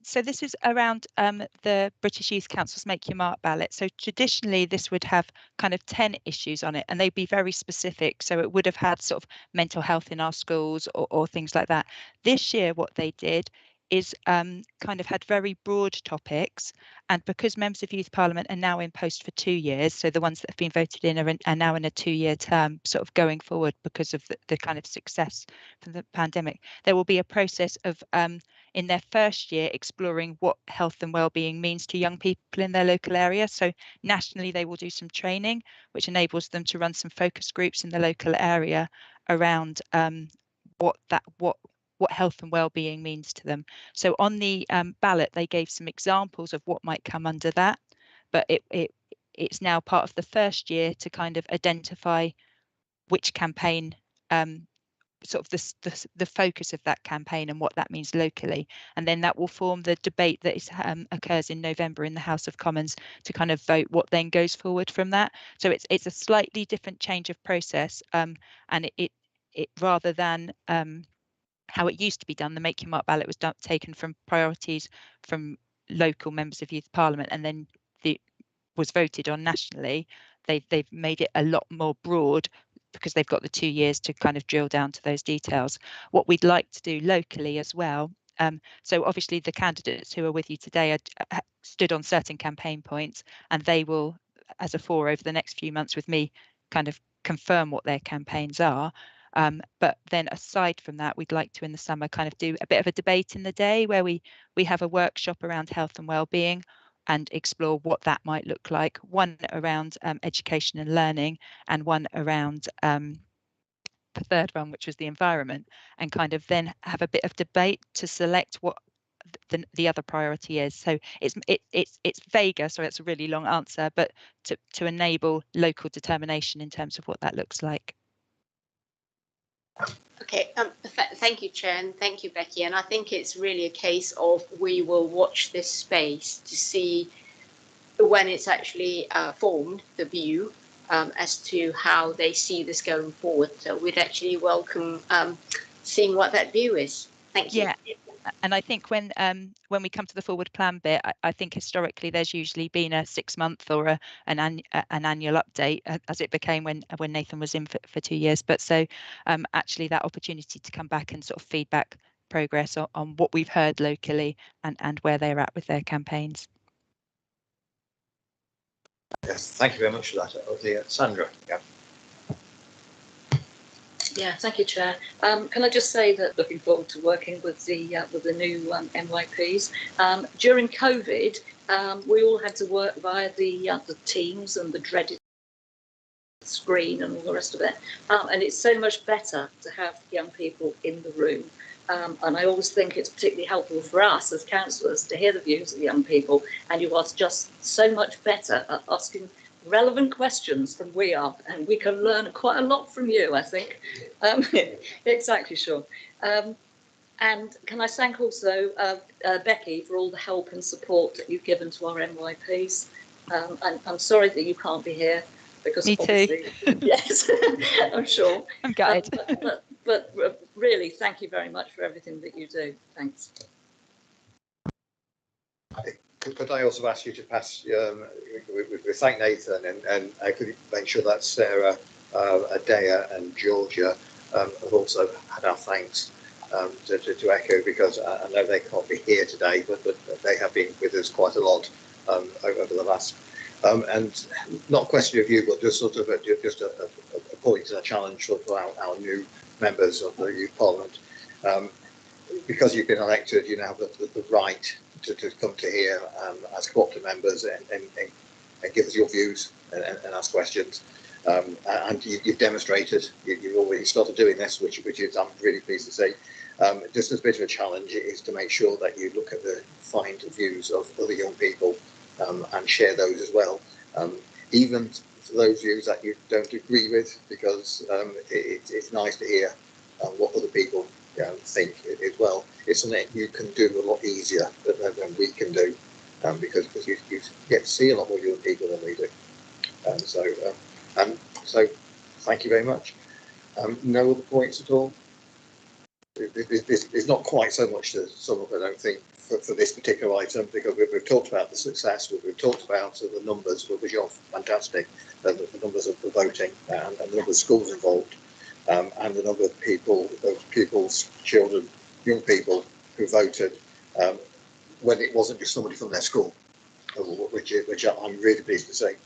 so this is around the British Youth Council's Make Your Mark ballot. So traditionally this would have kind of 10 issues on it and they'd be very specific. So it would have had sort of mental health in our schools or things like that. This year what they did is kind of had very broad topics, and because members of Youth Parliament are now in post for 2 years, so the ones that have been voted in are now in a 2-year term sort of going forward because of the kind of success from the pandemic, there will be a process of in their first year exploring what health and well-being means to young people in their local area. So nationally they will do some training which enables them to run some focus groups in the local area around what health and well-being means to them. So on the ballot they gave some examples of what might come under that, but it's now part of the first year to kind of identify which campaign sort of the focus of that campaign and what that means locally, and then that will form the debate that is, occurs in November in the House of Commons to kind of vote what then goes forward from that. So it's a slightly different change of process, and it rather than how it used to be done, the Make Your Mark ballot was taken from priorities from local members of Youth Parliament and then was voted on nationally. They've made it a lot more broad because they've got the 2 years to kind of drill down to those details. What we'd like to do locally as well, so obviously the candidates who are with you today are stood on certain campaign points, and they will, as a four over the next few months with me, kind of confirm what their campaigns are. But then aside from that, we'd like to in the summer kind of do a bit of a debate in the day where we have a workshop around health and well-being and explore what that might look like, one around education and learning and one around the third one, which was the environment, and kind of then have a bit of debate to select what the other priority is. So it's vaguer, so it's a really long answer, but to enable local determination in terms of what that looks like. Okay, thank you, Chair, and thank you, Becky. And I think it's really a case of we will watch this space to see when it's actually formed, the view as to how they see this going forward. So we'd actually welcome seeing what that view is. Thank you. Yeah, and I think when we come to the forward plan bit, I think historically there's usually been a 6-month or an annual update, as it became when Nathan was in for 2 years. But so actually that opportunity to come back and sort of feedback progress on what we've heard locally and where they're at with their campaigns. Yes, thank you very much for that. Sandra. Yeah. Yeah, thank you, Chair. Can I just say that looking forward to working with the new MYPs. During COVID, we all had to work via the Teams and the dreaded screen and all the rest of it. And it's so much better to have young people in the room. And I always think it's particularly helpful for us as councillors to hear the views of young people, and you are just so much better at asking relevant questions than we are, and we can learn quite a lot from you, I think. Exactly, sure. And can I thank also Becky for all the help and support that you've given to our MYPs. And I'm sorry that you can't be here, because Me too. Yes, I'm sure. I'm gutted. But really, thank you very much for everything that you do. Thanks. Could I also ask you to pass, we thank Nathan, and could you make sure that Sarah, Adea and Georgia have also had our thanks to echo, because I know they can't be here today, but they have been with us quite a lot over the last, and not a question of you, but just sort of just a point and a challenge for our new members of the Youth Parliament. Because you've been elected, you now have the right to come to here as co-opted members and give us your views and ask questions. And you've demonstrated, you've already started doing this, which is, I'm really pleased to see. Just as a bit of a challenge is to make sure that you look at the find views of other young people and share those as well. Even for those views that you don't agree with, because it's nice to hear what other people think as well. It's something you can do a lot easier than we can do, because you get to see a lot more young people than we do. So thank you very much. No other points at all? It's not quite so much to sum up, I don't think, for this particular item, because we've talked about the success, we've talked about the numbers, which are fantastic, the numbers of the voting and the number of schools involved. And the number of pupils, children, young people who voted when it wasn't just somebody from their school, which I'm really pleased to see.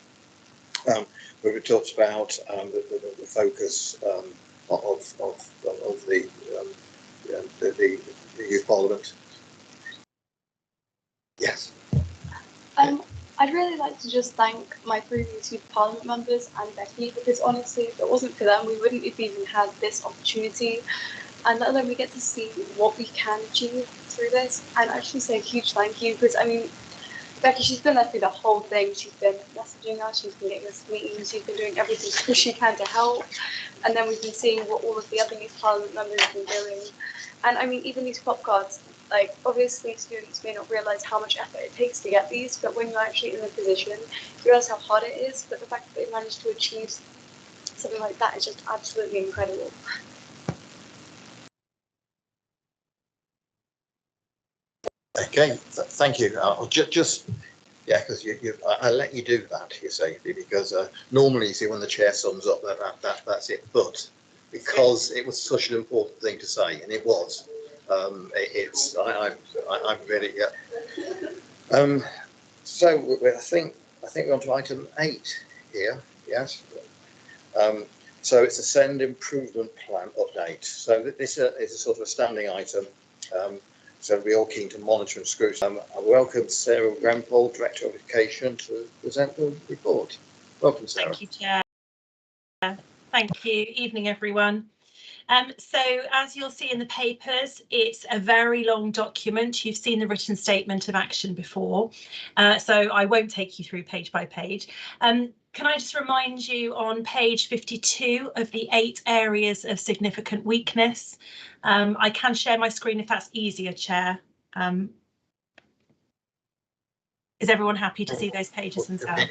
We've talked about the focus of the Youth Parliament. Yes. I'd really like to just thank my previous Youth Parliament members and Becky, because honestly, if it wasn't for them, we wouldn't have even had this opportunity. And let alone we get to see what we can achieve through this. And actually say a huge thank you, because I mean, Becky, she's been there through the whole thing. She's been messaging us, she's been getting us meetings, she's been doing everything she can to help. And then we've been seeing what all of the other Youth Parliament members have been doing. And I mean, even these pop cards, like, obviously students may not realise how much effort it takes to get these, but when you're actually in the position, you realise how hard it is. But the fact that they managed to achieve something like that is just absolutely incredible. Okay, thank you. I'll just yeah, because I let you do that, you see, because normally, you see, when the chair sums up, that's it. But because it was such an important thing to say, and it was, I'm really so I think we're on to item 8 here. Yes. So it's a send improvement plan update. So this is a sort of a standing item. So we're all keen to monitor and scrutinise. I welcome Sarah Grenpole, Director of Education, to present the report. Welcome, Sarah. Thank you, Chair. Thank you. Evening, everyone. So as you'll see in the papers, it's a very long document. You've seen the written statement of action before, so I won't take you through page by page. Can I just remind you on page 52 of the 8 areas of significant weakness? I can share my screen if that's easier, Chair. Is everyone happy to see those pages themselves?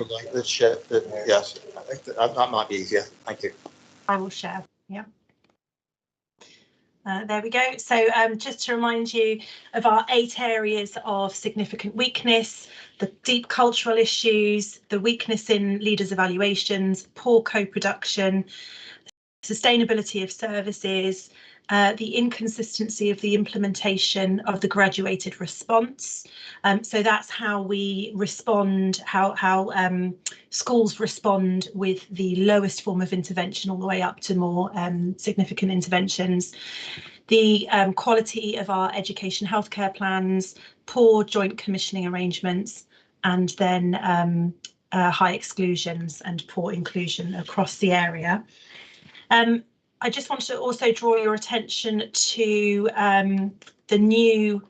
Yes, that might be easier. Thank you. I will share, yeah. There we go. So just to remind you of our 8 areas of significant weakness: the deep cultural issues, the weakness in leaders' evaluations, poor co-production, sustainability of services, the inconsistency of the implementation of the graduated response. So that's how we respond, how schools respond with the lowest form of intervention all the way up to more significant interventions. The quality of our education healthcare plans, poor joint commissioning arrangements, and then high exclusions and poor inclusion across the area. I just want to also draw your attention to the new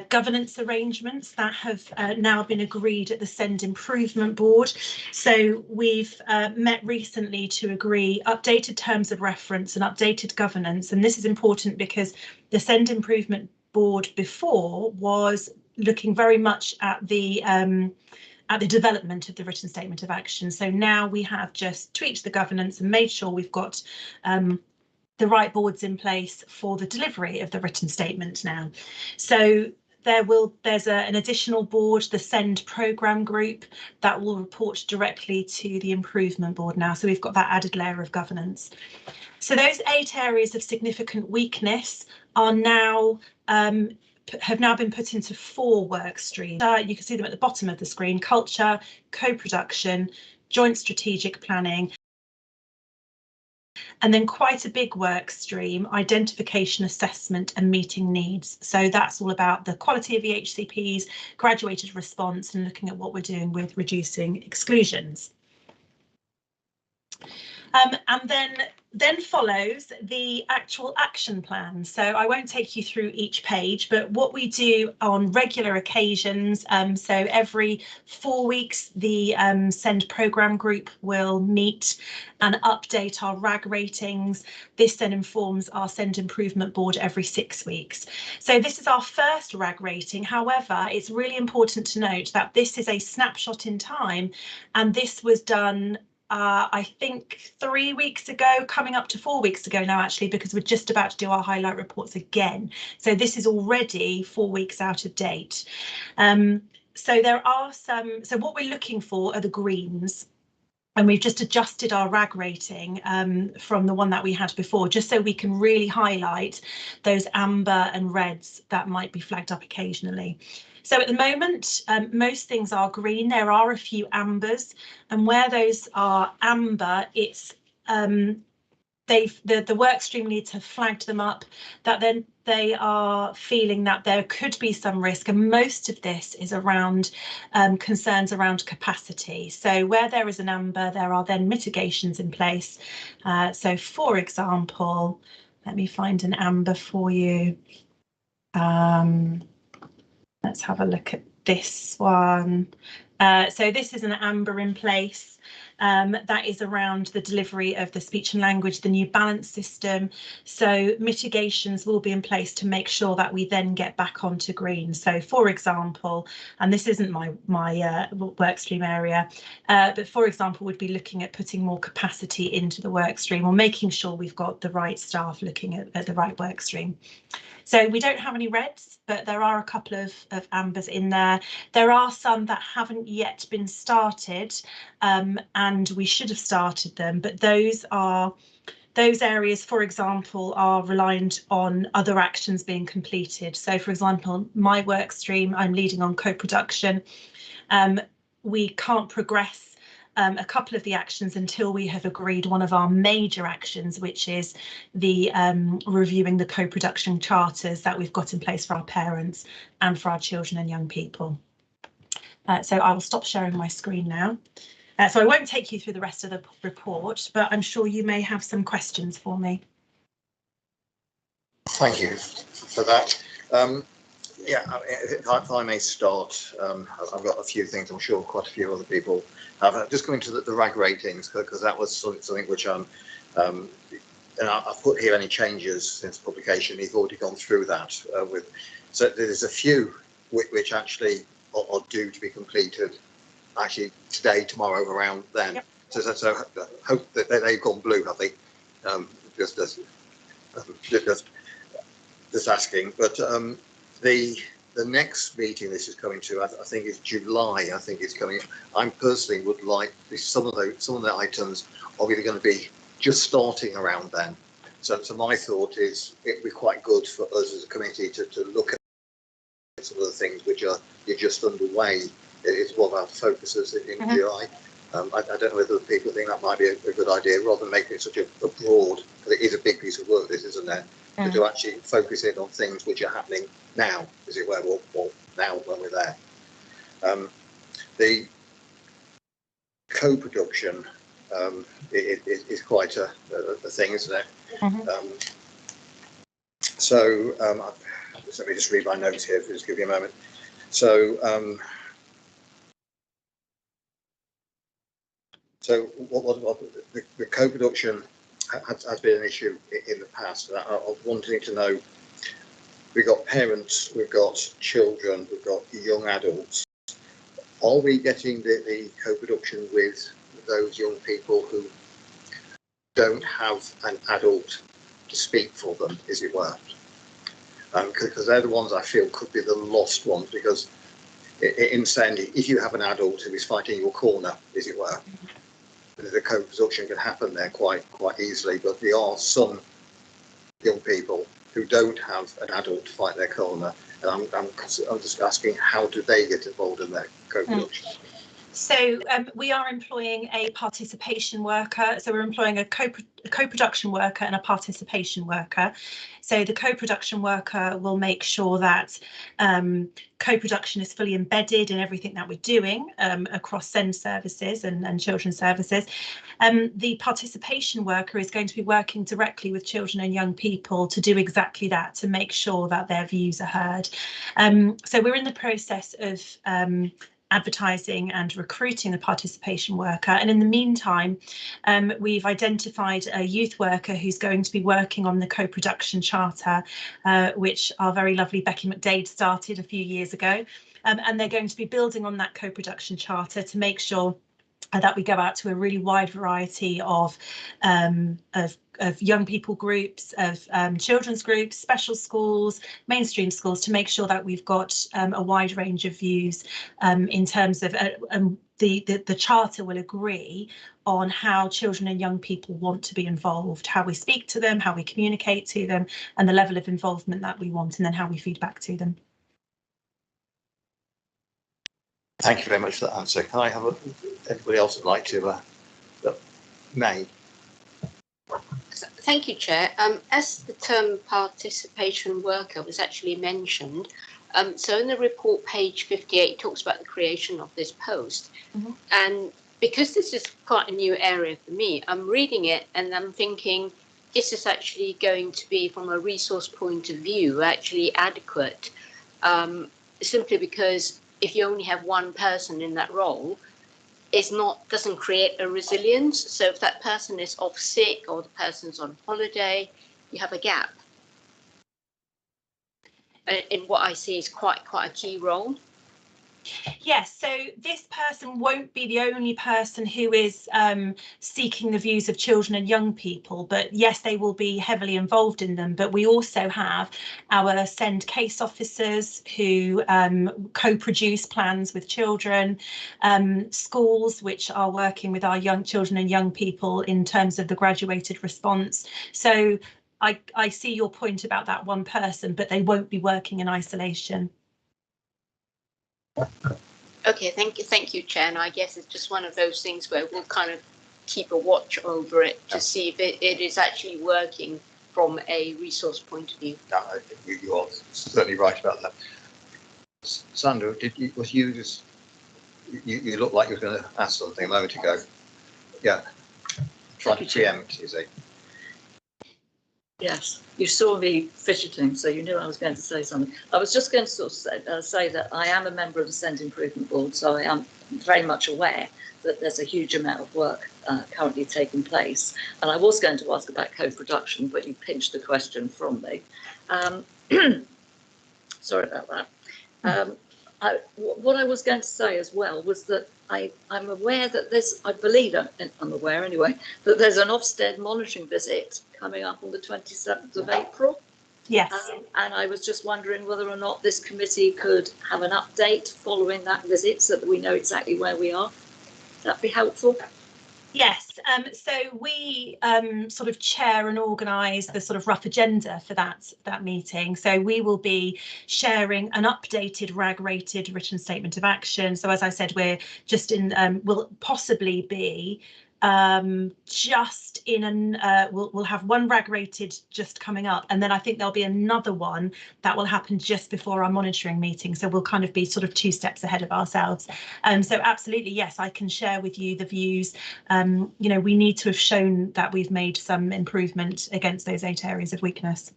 governance arrangements that have now been agreed at the SEND Improvement Board. So we've met recently to agree updated terms of reference and updated governance. And this is important because the SEND Improvement Board before was looking very much at the development of the written statement of action. So now we have just tweaked the governance and made sure we've got the right boards in place for the delivery of the written statement now. So there's an additional board, the SEND programme group, that will report directly to the improvement board now. So we've got that added layer of governance. So those 8 areas of significant weakness are now have now been put into 4 work streams. You can see them at the bottom of the screen: culture, co-production, joint strategic planning, and then quite a big work stream, identification, assessment and meeting needs. So that's all about the quality of the HCPs, graduated response, and looking at what we're doing with reducing exclusions. And then follows the actual action plan. So I won't take you through each page, but what we do on regular occasions, so every 4 weeks, the SEND programme group will meet and update our RAG ratings. This then informs our SEND Improvement Board every 6 weeks. So this is our first RAG rating. However, it's really important to note that this is a snapshot in time, and this was done I think 3 weeks ago, coming up to 4 weeks ago now, actually, because we're just about to do our highlight reports again. So this is already 4 weeks out of date. So there are some, so what we're looking for are the greens. And we've just adjusted our RAG rating from the one that we had before, just so we can really highlight those amber and reds that might be flagged up occasionally. So at the moment, most things are green. There are a few ambers, and where those are amber, it's the work stream leads have flagged them up, that then they are feeling that there could be some risk, and most of this is around concerns around capacity. So where there is an amber, there are then mitigations in place. So for example, let me find an amber for you. Let's have a look at this one. So this is an amber in place. That is around the delivery of the speech and language, the new balance system. So mitigations will be in place to make sure that we then get back onto green. So for example, and this isn't my work stream area, but for example, would be looking at putting more capacity into the work stream, or making sure we've got the right staff looking at the right work stream. So we don't have any reds, but there are a couple of ambers in there. There are some that haven't yet been started, and we should have started them, but those areas, for example, are reliant on other actions being completed. So for example, my work stream, I'm leading on co-production. We can't progress a couple of the actions until we have agreed one of our major actions, which is the reviewing the co-production charters that we've got in place for our parents and for our children and young people. So I will stop sharing my screen now. So I won't take you through the rest of the report, but I'm sure you may have some questions for me. Thank you for that. Yeah, if I may start, I've got a few things. I'm sure quite a few other people have. Just going to the RAG ratings, because that was something which and I've put here any changes since publication. You've already gone through that so there's a few which actually are due to be completed actually today, tomorrow, around then. Yep. So hope that they've gone blue, have they? Just asking, but the next meeting this is coming to, I think is July. I think it's coming. I personally would like some of the items are either going to be just starting around then, So my thought is it'd be quite good for us as a committee to look at some of the things which are just underway. It's one of our focuses in July. I don't know whether people think that might be a good idea, rather than making it such a broad, because it is a big piece of work, this, isn't there? But to actually focus in on things which are happening now, as it were, or now when we're there. The co-production is quite a thing, isn't it? So let me just read my notes here, just give you a moment. So what the co-production has been an issue in the past. And I was wanting to know, we've got parents, we've got children, we've got young adults. Are we getting the co-production with those young people who don't have an adult to speak for them, as it were? Because they're the ones I feel could be the lost ones, because in Sandy, if you have an adult who is fighting your corner, as it were, the co-production can happen there quite easily, but there are some young people who don't have an adult to fight their corner, and I'm just asking, how do they get involved in that co-production? So we are employing a participation worker. So we're employing a co-production worker and a participation worker. So the co-production worker will make sure that co-production is fully embedded in everything that we're doing across SEND services and children's services. The participation worker is going to be working directly with children and young people to do exactly that, to make sure that their views are heard. So we're in the process of advertising and recruiting the participation worker, and in the meantime we've identified a youth worker who's going to be working on the co-production charter, which our very lovely Becky McDade started a few years ago, and they're going to be building on that co-production charter to make sure that we go out to a really wide variety of young people groups, of children's groups, special schools, mainstream schools, to make sure that we've got a wide range of views in terms of the charter will agree on how children and young people want to be involved, how we speak to them, how we communicate to them, and the level of involvement that we want, and then how we feed back to them. Thank you very much for that answer. Can I have anybody else would like to? May. Thank you, Chair. As the term participation worker was actually mentioned, so in the report, page 58, it talks about the creation of this post. And because this is quite a new area for me, I'm reading it and I'm thinking, this is actually going to be, from a resource point of view, actually adequate, simply because if you only have one person in that role, doesn't create a resilience. So if that person is off sick or the person's on holiday, you have a gap. In what I see is quite a key role. Yes, so this person won't be the only person who is seeking the views of children and young people, but yes, they will be heavily involved in them. But we also have our SEND case officers who co-produce plans with children, schools which are working with our young children and young people in terms of the graduated response. So I see your point about that one person, but they won't be working in isolation. Okay, thank you, Chair. And I guess it's just one of those things where we'll kind of keep a watch over it to see if it is actually working from a resource point of view. No, you are certainly right about that. Sandra, you looked like you were going to ask something a moment ago. Yeah, trying to preempt, you see. Yes, you saw me fidgeting, so you knew I was going to say something. I was just going to sort of say that I am a member of the SEND Improvement Board, so I am very much aware that there's a huge amount of work currently taking place. And I was going to ask about co-production, but you pinched the question from me. Sorry about that. What I was going to say as well was that I'm aware that I'm aware anyway, that there's an Ofsted monitoring visit coming up on the 27th of April. Yes. And I was just wondering whether or not this committee could have an update following that visit so that we know exactly where we are. That'd be helpful. Yes, so we sort of chair and organise the sort of rough agenda for that meeting. So we will be sharing an updated RAG-rated written statement of action. So as I said, we're just in, will possibly be just in an we'll have one RAG-rated just coming up, and then I think there'll be another one that will happen just before our monitoring meeting. So we'll kind of be sort of 2 steps ahead of ourselves. So absolutely, yes, I can share with you the views. You know, we need to have shown that we've made some improvement against those 8 areas of weakness.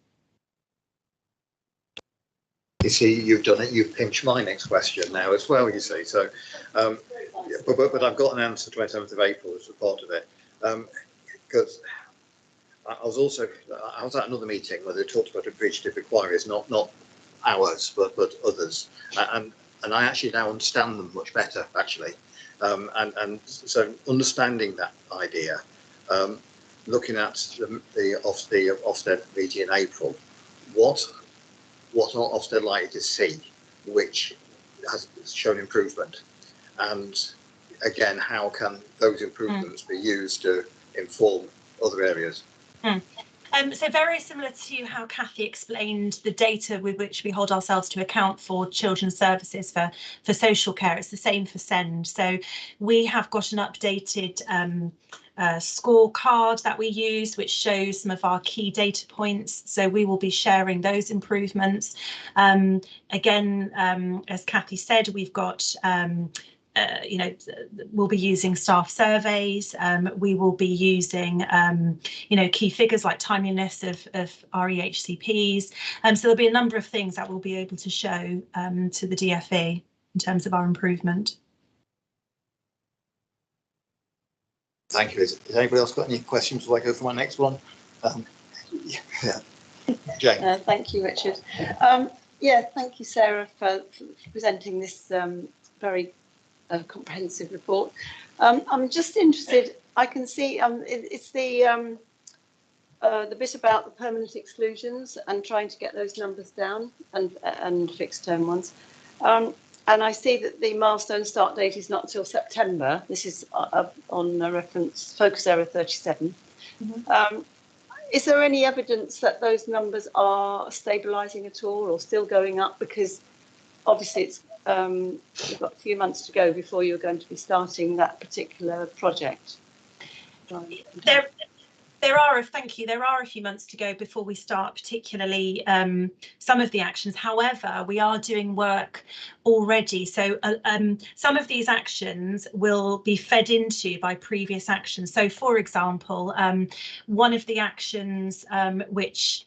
You see, you've done it. You've pinched my next question now as well. You see, so but I've got an answer 27th of April as a part of it, because I was at another meeting where they talked about appreciative inquiries, not ours, but others, and I actually now understand them much better, actually. And so understanding that idea, looking at the Ofsted meeting in April, what are Ofsted likely to see which has shown improvement, and again, how can those improvements be used to inform other areas? So very similar to how Kathy explained the data with which we hold ourselves to account for children's services for social care, it's the same for SEND. So we have got an updated scorecard that we use, which shows some of our key data points. So we will be sharing those improvements. Again, as Kathy said, we've got you know, we'll be using staff surveys. We will be using, you know, key figures like timeliness of our EHCPs. So there'll be a number of things that we'll be able to show to the DFE in terms of our improvement. Thank you. Has anybody else got any questions before I go for my next one? Yeah. Jane. Thank you, Richard. Yeah, thank you, Sarah, for presenting this very comprehensive report. I'm just interested, I can see it's the bit about the permanent exclusions and trying to get those numbers down, and fixed term ones. And I see that the milestone start date is not until September. This is on a reference focus area 37. Mm-hmm. Is there any evidence that those numbers are stabilising at all or still going up? Because obviously it's you've got a few months to go before you're going to be starting that particular project. There are a few months to go before we start, particularly some of the actions. However, we are doing work already. So some of these actions will be fed into by previous actions. So, for example, one of the actions which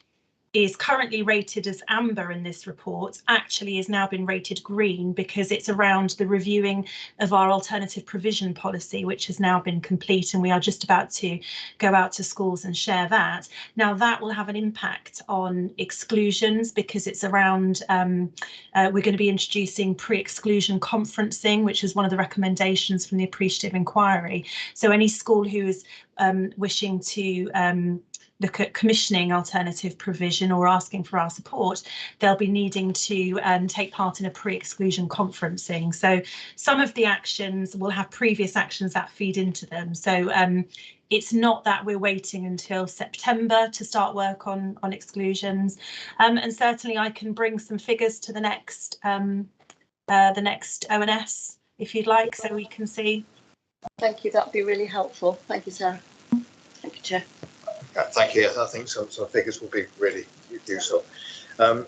is currently rated as amber in this report actually has now been rated green, because it's around the reviewing of our alternative provision policy, which has now been complete, and we are just about to go out to schools and share that. Now that will have an impact on exclusions, because it's around we're going to be introducing pre-exclusion conferencing, which is one of the recommendations from the appreciative inquiry. So any school who is wishing to look at commissioning alternative provision or asking for our support, they'll be needing to take part in a pre-exclusion conferencing. So some of the actions will have previous actions that feed into them. So it's not that we're waiting until September to start work on exclusions. And certainly I can bring some figures to the next ONS if you'd like, so we can see. Thank you, that'd be really helpful. Thank you, Sarah. Thank you, Chair. Thank you. I think some figures will be really useful. I'm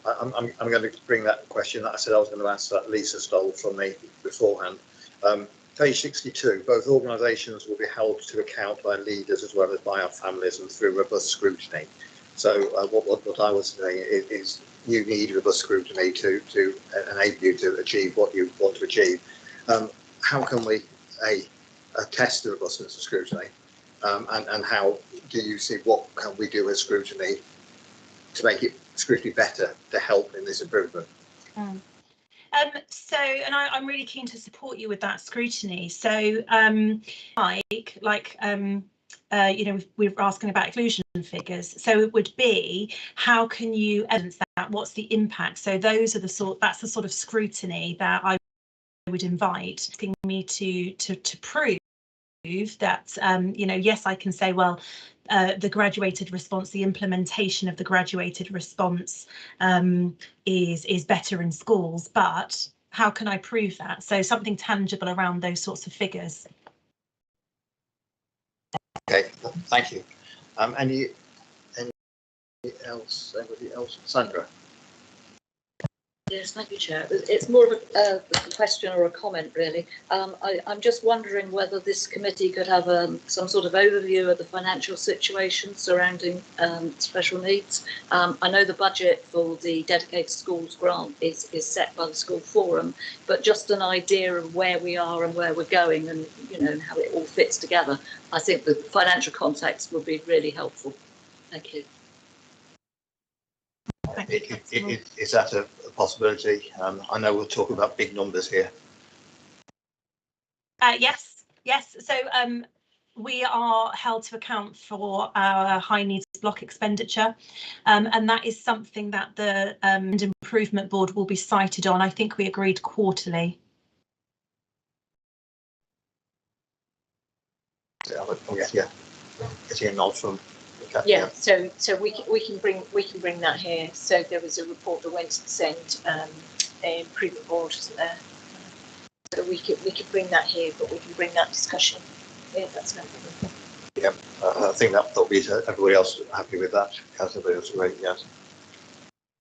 going to bring that question that I said I was going to answer, that Lisa stole from me beforehand. Page 62, both organisations will be held to account by leaders as well as by our families and through robust scrutiny. So what I was saying is you need robust scrutiny to enable you to achieve what you want to achieve. How can we test the robustness of scrutiny? And how do you see, what can we do with scrutiny to make scrutiny better to help in this improvement? So, and I'm really keen to support you with that scrutiny. So, you know, we're asking about exclusion figures. So it would be, how can you evidence that? What's the impact? So those are that's the sort of scrutiny that I would invite, asking me to prove that, yes, I can say, well, the graduated response, the implementation of the graduated response is better in schools, but how can I prove that? So something tangible around those sorts of figures. Okay, thank you. Any else? Anybody else? Sandra. Yes, thank you, Chair. It's more of a question or a comment, really. I'm just wondering whether this committee could have some sort of overview of the financial situation surrounding special needs. I know the budget for the dedicated schools grant is set by the school forum, but just an idea of where we are and where we're going, and how it all fits together. I think the financial context would be really helpful. Thank you. Is that a possibility? I know we'll talk about big numbers here. Yes. So we are held to account for our high needs block expenditure, and that is something that the improvement board will be cited on. I think we agreed quarterly. Yeah. Getting a nod from. Yeah, so we can bring that here. So there was a report that went to the SEND improvement board, so we could bring that here, but we can bring that discussion here. That's no problem. Yeah, I think that'll be everybody else happy with that. Everybody else agree, yes.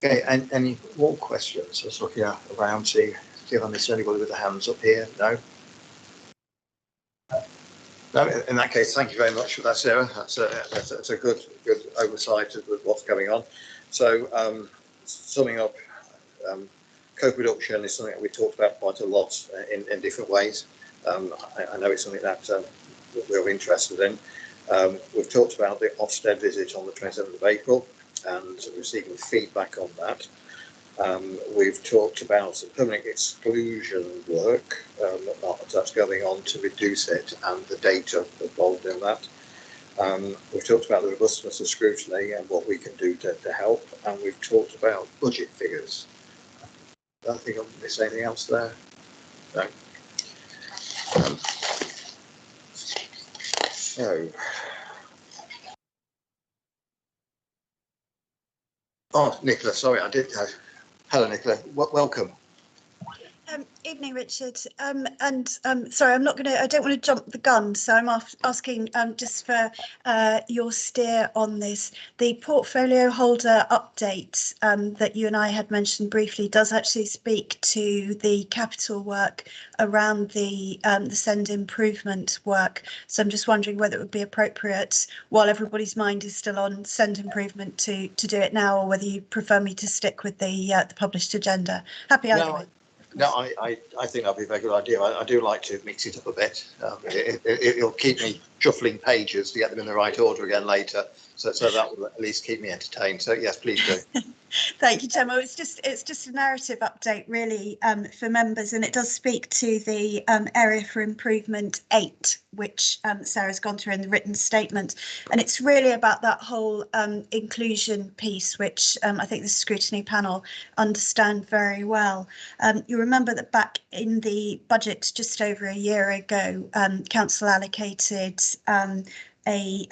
Okay, and any more questions? Just looking around, see if I missed anybody with the hands up here. No. No, in that case, thank you very much for that, Sarah. That's a good oversight of what's going on. So, summing up, co-production is something that we talked about quite a lot in different ways. I know it's something that we're interested in. We've talked about the Ofsted visit on the 27th of April and receiving feedback on that. We've talked about some permanent exclusion work that's going on to reduce it and the data involved in that. We've talked about the robustness of scrutiny and what we can do to help, and we've talked about budget figures. I don't think I've missed anything else there. No. So. Oh, Nicola, sorry, I did. Hello, Nicola. Welcome. Evening, Richard. Sorry, I don't want to jump the gun, so I'm asking just for your steer on this. The portfolio holder update that you and I had mentioned briefly does actually speak to the capital work around the SEND improvement work. So I'm just wondering whether it would be appropriate, while everybody's mind is still on SEND improvement, to do it now, or whether you prefer me to stick with the published agenda. Happy either way. No, I think that'd be a very good idea. I do like to mix it up a bit. It'll keep me shuffling pages to get them in the right order again later. So that will at least keep me entertained. So yes, please do. Thank you, Gemma. It's just a narrative update really for members, and it does speak to the area for improvement 8, which Sarah's gone through in the written statement, and it's really about that whole inclusion piece, which I think the scrutiny panel understand very well. You remember that back in the budget just over a year ago, Council allocated a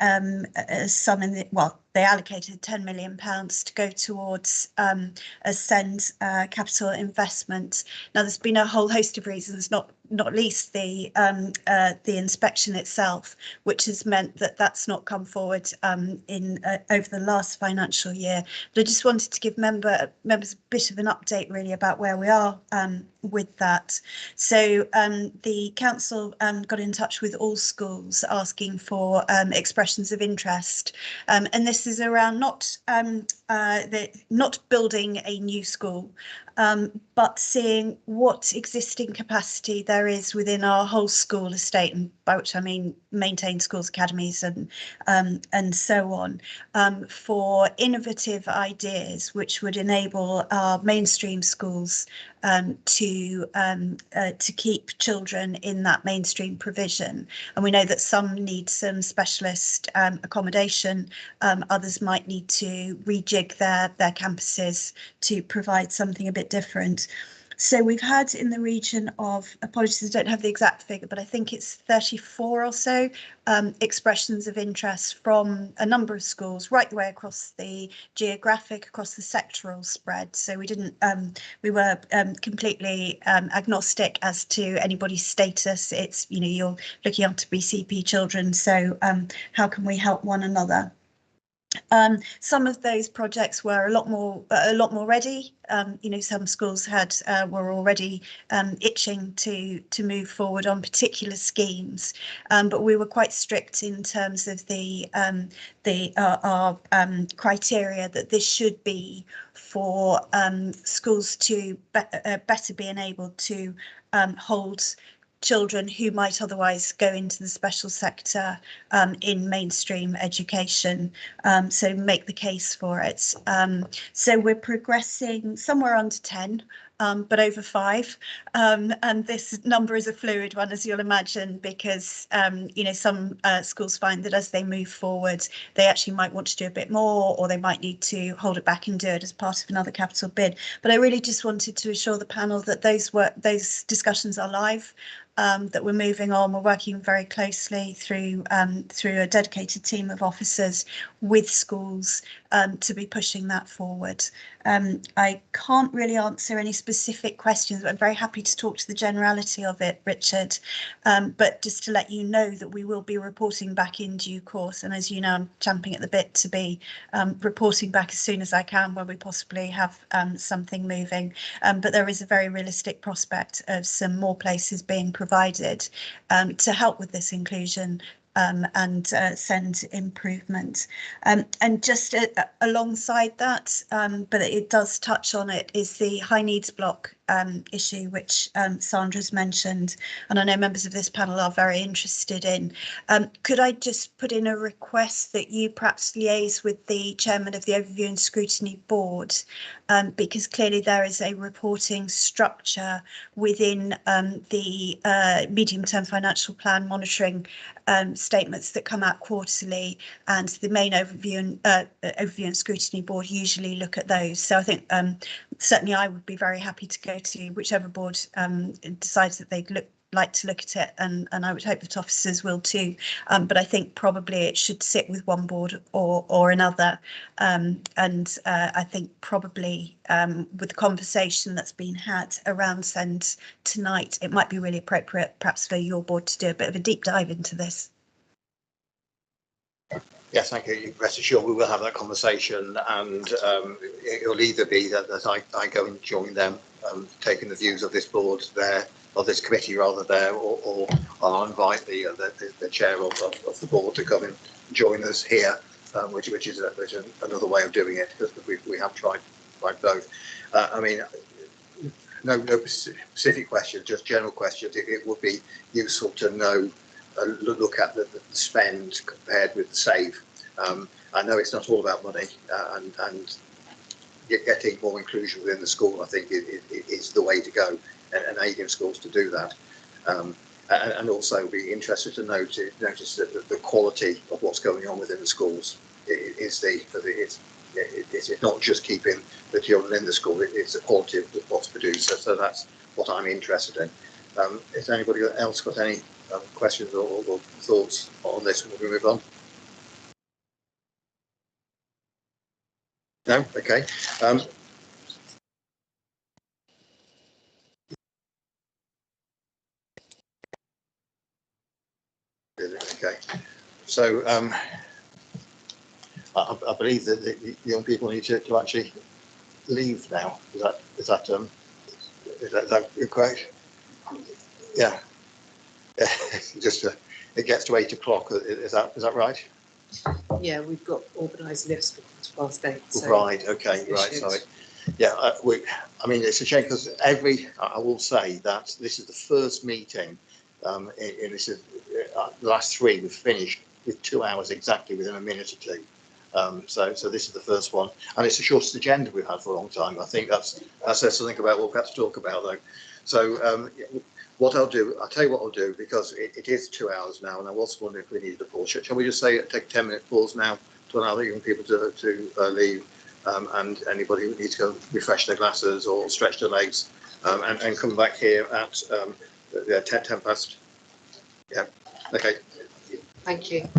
sum in the, they allocated £10 million to go towards a SEND capital investment. Now, there's been a whole host of reasons, not least the inspection itself, which has meant that that's not come forward in over the last financial year. But I just wanted to give members a bit of an update really about where we are with that. So the council got in touch with all schools asking for expressions of interest, and this is around not building a new school, but seeing what existing capacity there is within our whole school estate, and by which I mean maintained schools, academies, and so on, for innovative ideas which would enable our mainstream schools to keep children in that mainstream provision. And we know that some need some specialist accommodation, others might need to rejig their campuses to provide something a bit different. So we've had in the region of, apologies, I don't have the exact figure, but I think it's 34 or so expressions of interest from a number of schools right the way across the geographic, across the sectoral spread. So we didn't, we were completely agnostic as to anybody's status. It's, you know, you're looking after BCP children, so how can we help one another? Some of those projects were a lot more ready. You know, some schools had were already itching to move forward on particular schemes, but we were quite strict in terms of our criteria that this should be for schools to better be enabled to hold children who might otherwise go into the special sector in mainstream education, so make the case for it. So we're progressing somewhere under 10, but over 5, and this number is a fluid one, as you'll imagine, because you know, some schools find that as they move forward they actually might want to do a bit more, or they might need to hold it back and do it as part of another capital bid. But I really just wanted to assure the panel that those discussions are live, that we're moving on. We're working very closely through a dedicated team of officers with schools to be pushing that forward. I can't really answer any specific questions, but I'm very happy to talk to the generality of it, Richard. But just to let you know that we will be reporting back in due course, and as you know, I'm champing at the bit to be reporting back as soon as I can when we possibly have something moving. But there is a very realistic prospect of some more places being provided to help with this inclusion and send improvement. And just alongside that, but it does touch on it, is the high needs block issue, which Sandra's mentioned, and I know members of this panel are very interested in. Could I just put in a request that you perhaps liaise with the chairman of the Overview and Scrutiny Board, because clearly there is a reporting structure within the medium-term financial plan monitoring statements that come out quarterly, and the main Overview and Scrutiny Board usually look at those. So I think certainly I would be very happy to go to whichever board decides that they'd like to look at it, and I would hope that officers will too, but I think probably it should sit with one board or another, and I think probably with the conversation that's been had around SEND tonight, it might be really appropriate perhaps for your board to do a bit of a deep dive into this. Yes, thank you. Rest assured we will have that conversation, and it'll either be that I go and join them, taking the views of this board there, of this committee rather there, or I'll invite the chair of the board to come and join us here, which is another way of doing it, because we have tried both. I mean, no specific questions, just general questions. It would be useful to know, look at the spend compared with the save. I know it's not all about money, and getting more inclusion within the school, I think, is the way to go, and aiding schools to do that. And also be interested to notice that the quality of what's going on within the schools is it's not just keeping the children in the school, it's the quality of what's produced. So that's what I'm interested in. Has anybody else got any questions or thoughts on this? Will we move on? No? Okay. Okay. So I believe that the young people need to actually leave now. Is that correct? Yeah. Just it gets to 8 o'clock. Is that right? Yeah, we've got organised lifts for 8:15. So right. Okay. Right. Sorry. Yeah. I mean, it's a shame because I will say that this is the first meeting. In this the last 3 we've finished with 2 hours exactly within a minute or two. So this is the first one, and it's the shortest agenda we've had for a long time. I think that says something about what we've got to talk about, though. So what I'll tell you what I'll do, because it is 2 hours now, and I was wondering if we needed a pause. Shall we just take a 10-minute pause now to allow the young people to leave, and anybody who needs to go refresh their glasses or stretch their legs, and come back here at 10 past. Yeah, okay. Thank you.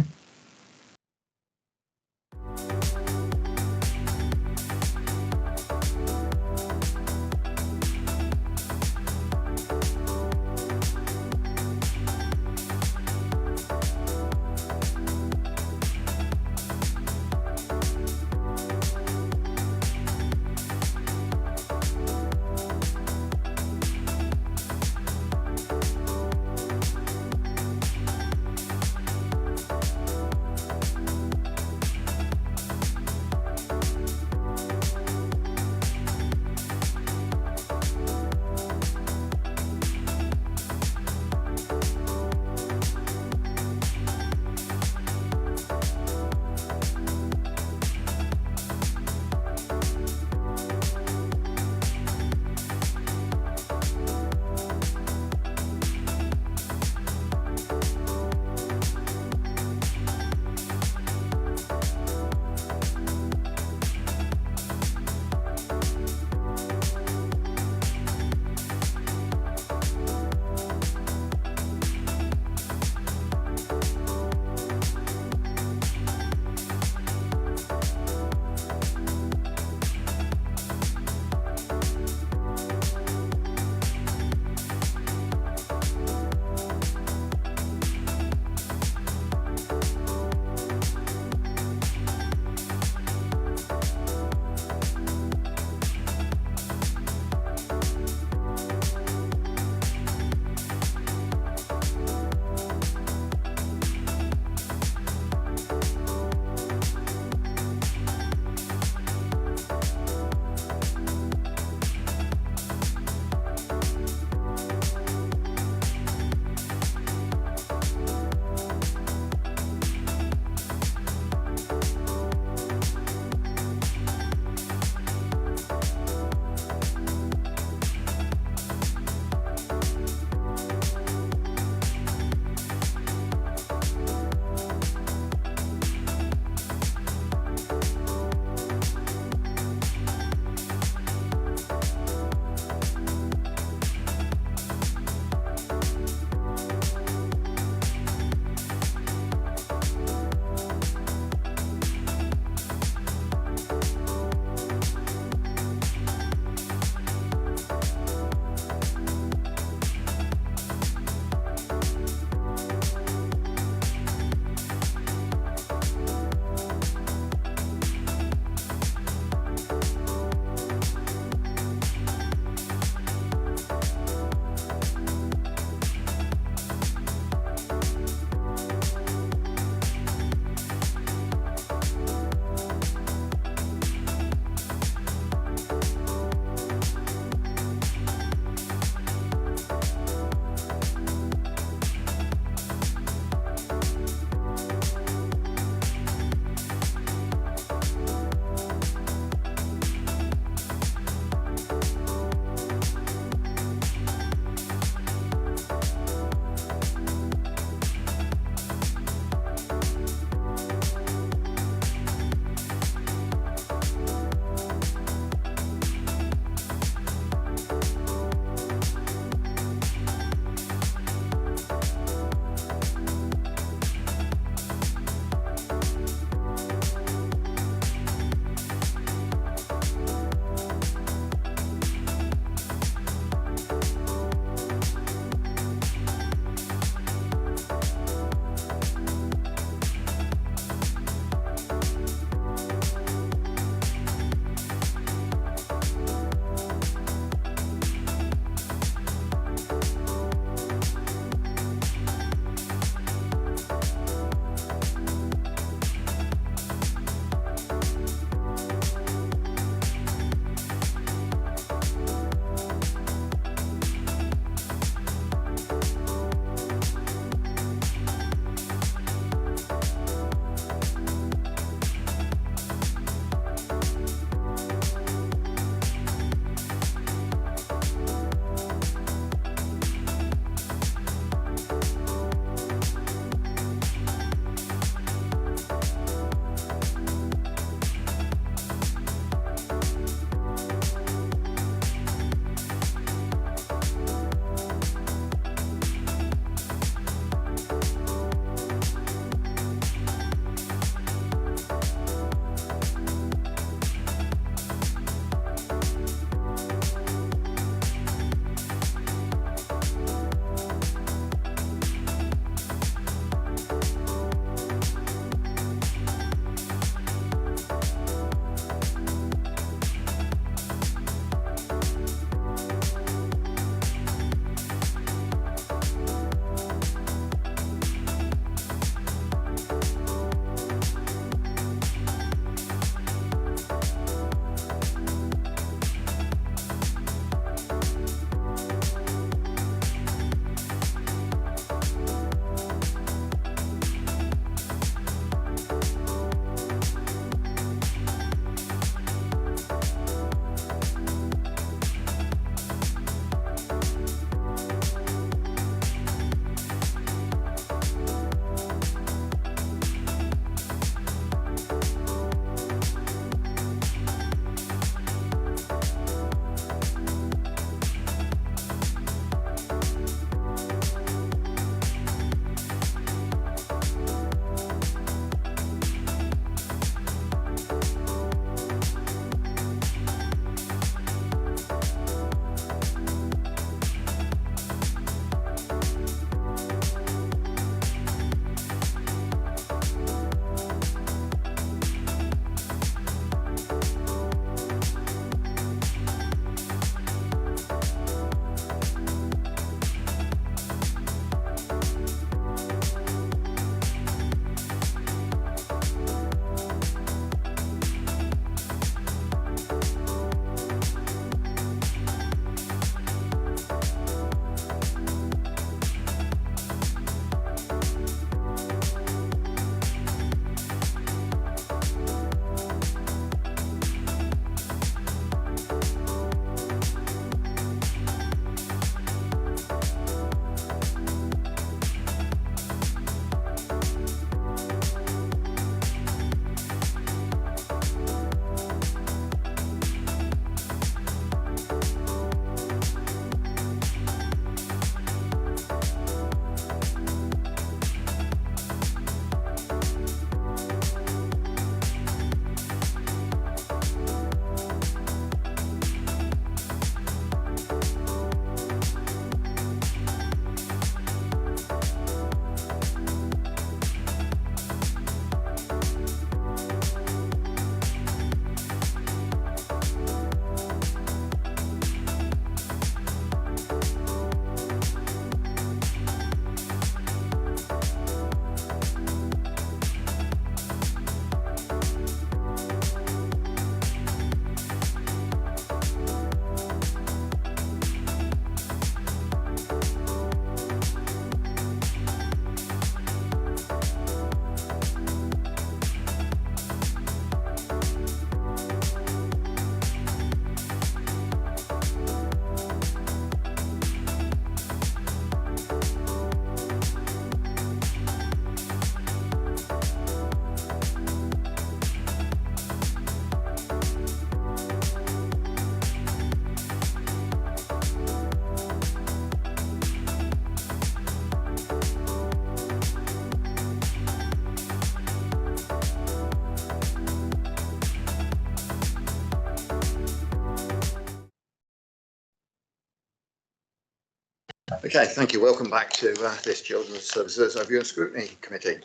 Okay, thank you. Welcome back to this Children's Services Overview and Scrutiny Committee.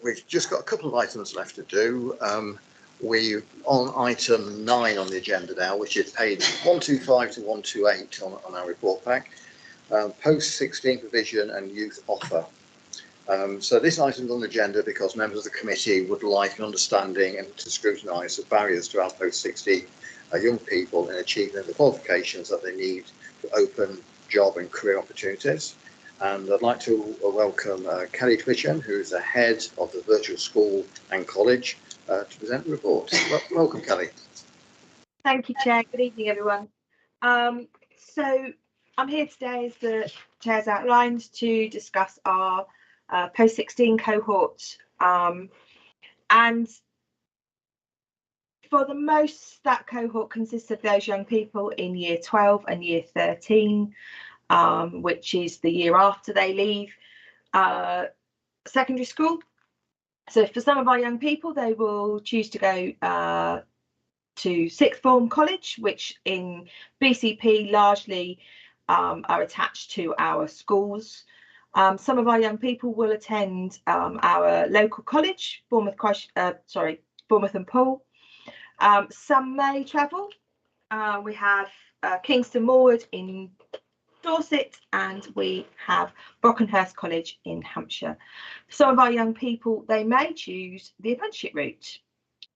We've just got a couple of items left to do. We're on item 9 on the agenda now, which is page 125 to 128 on our report pack. Post-16 provision and youth offer. So this item is on the agenda because members of the committee would like an understanding and to scrutinise the barriers to our post-16 young people in achieving the qualifications that they need to open job and career opportunities. And I'd like to welcome Kelly Twitchen, who is the head of the virtual school and college, to present the report. Welcome, Kelly. Thank you, Chair. Good evening, everyone. So I'm here today, as the Chair's outlined, to discuss our post-16 cohort. And for the most, that cohort consists of those young people in year 12 and year 13, which is the year after they leave secondary school. So for some of our young people, they will choose to go to sixth form college, which in BCP largely are attached to our schools. Some of our young people will attend our local college, Bournemouth and Poole. Some may travel. We have Kingston Moorwood in Dorset, and we have Brockenhurst College in Hampshire. Some of our young people, they may choose the apprenticeship route,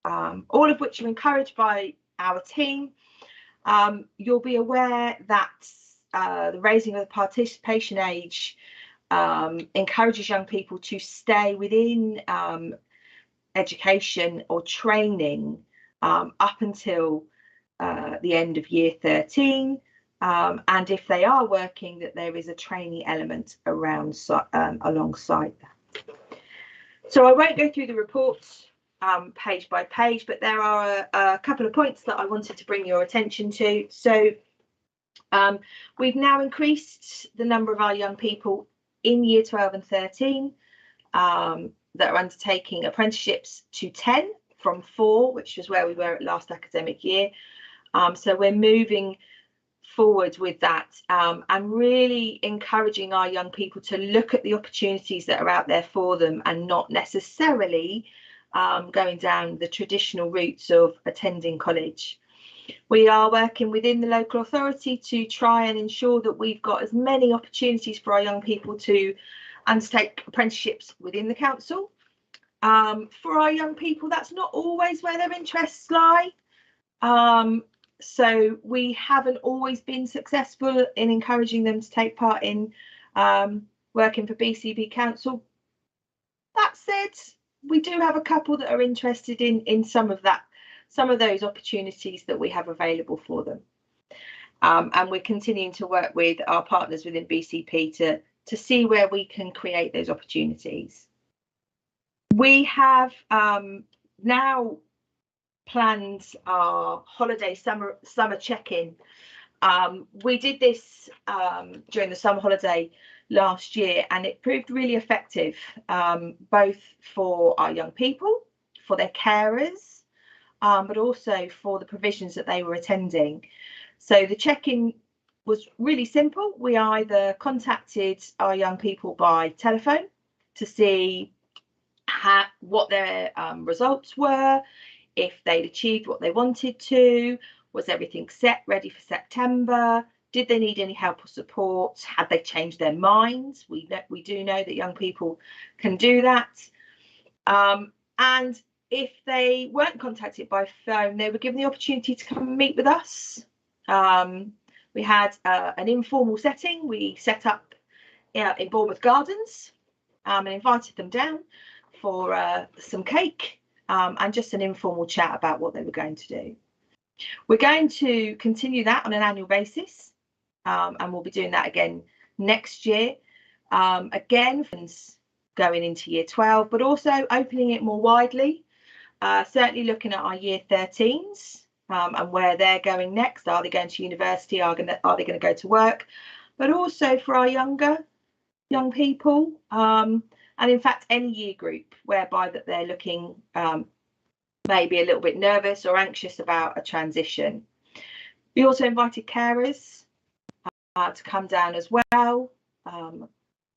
all of which are encouraged by our team. You'll be aware that the raising of the participation age encourages young people to stay within education or training up until the end of year 13. And if they are working, that there is a training element around alongside that. So I won't go through the reports page by page, but there are a couple of points that I wanted to bring your attention to. So we've now increased the number of our young people in year 12 and 13 that are undertaking apprenticeships to 10 from 4, which was where we were at last academic year. So we're moving forward with that and really encouraging our young people to look at the opportunities that are out there for them and not necessarily going down the traditional routes of attending college. We are working within the local authority to try and ensure that we've got as many opportunities for our young people to undertake apprenticeships within the council. For our young people, that's not always where their interests lie. So we haven't always been successful in encouraging them to take part in working for BCP Council. That said, we do have a couple that are interested in some of those opportunities that we have available for them. And we're continuing to work with our partners within BCP to see where we can create those opportunities. We have now planned our holiday summer check-in. We did this during the summer holiday last year, and it proved really effective, both for our young people, for their carers, but also for the provisions that they were attending. So the check-in was really simple. We either contacted our young people by telephone to see what their results were, if they'd achieved what they wanted to, was everything set, ready for September, did they need any help or support, had they changed their minds. We do know that young people can do that. And if they weren't contacted by phone, they were given the opportunity to come and meet with us. We had an informal setting. We set up in Bournemouth Gardens and invited them down for some cake and just an informal chat about what they were going to do. We're going to continue that on an annual basis, and we'll be doing that again next year. Again, going into year 12, but also opening it more widely, certainly looking at our year 13s and where they're going next. Are they going to university? Are they going to go to work? But also for our young people, and in fact any year group whereby that they're looking maybe a little bit nervous or anxious about a transition. We also invited carers to come down as well,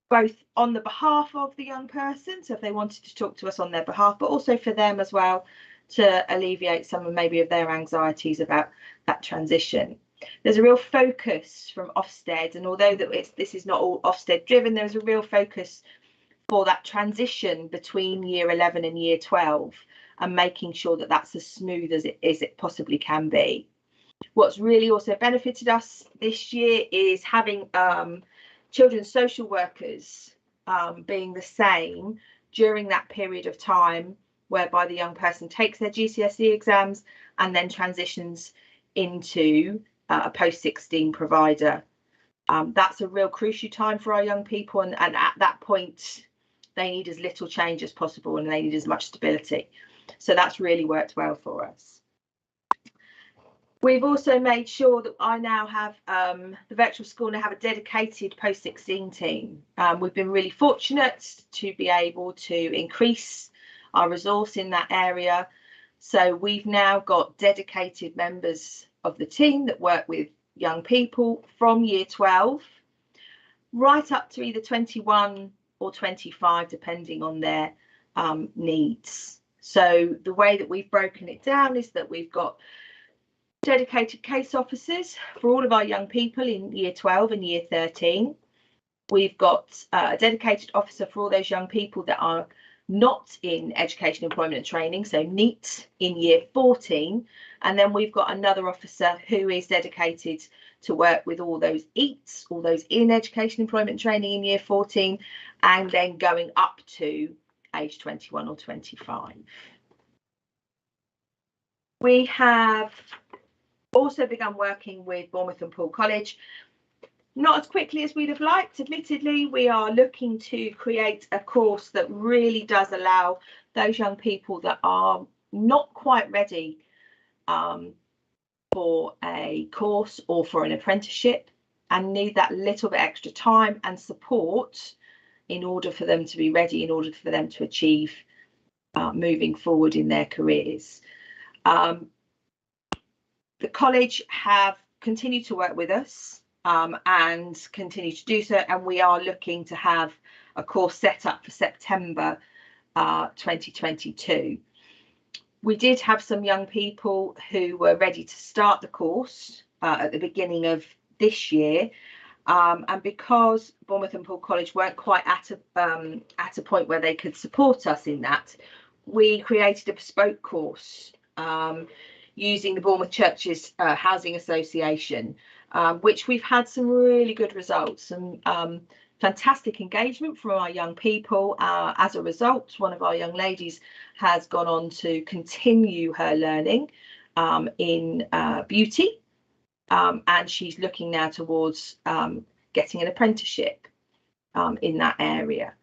both on the behalf of the young person, so if they wanted to talk to us on their behalf, but also for them as well to alleviate some of maybe of their anxieties about that transition. There's a real focus from Ofsted, and although this is not all Ofsted driven, there's a real focus for that transition between year 11 and year 12 and making sure that that's as smooth as it possibly can be. What's really also benefited us this year is having children's social workers being the same during that period of time whereby the young person takes their GCSE exams and then transitions into a post-16 provider. That's a real crucial time for our young people, and at that point they need as little change as possible and they need as much stability. So that's really worked well for us. We've also made sure that I now have the virtual school now have a dedicated post-16 team. We've been really fortunate to be able to increase our resource in that area. So we've now got dedicated members of the team that work with young people from year 12 right up to either 21 or 25, depending on their needs. So the way that we've broken it down is that we've got dedicated case officers for all of our young people in year 12 and year 13. We've got a dedicated officer for all those young people that are not in education, employment and training, so NEET in year 14. And then we've got another officer who is dedicated to work with all those EATs, all those in education, employment and training in year 14, and then going up to age 21 or 25. We have also begun working with Bournemouth and Poole College. Not as quickly as we'd have liked, admittedly. We are looking to create a course that really does allow those young people that are not quite ready for a course or for an apprenticeship and need that little bit extra time and support in order for them to be ready, in order for them to achieve moving forward in their careers. The college have continued to work with us and continue to do so, and we are looking to have a course set up for September 2022. We did have some young people who were ready to start the course at the beginning of this year, and because Bournemouth and Poole College weren't quite at a point where they could support us in that, we created a bespoke course using the Bournemouth Churches Housing Association, which we've had some really good results and fantastic engagement from our young people. As a result, one of our young ladies has gone on to continue her learning in beauty, and she's looking now towards getting an apprenticeship in that area.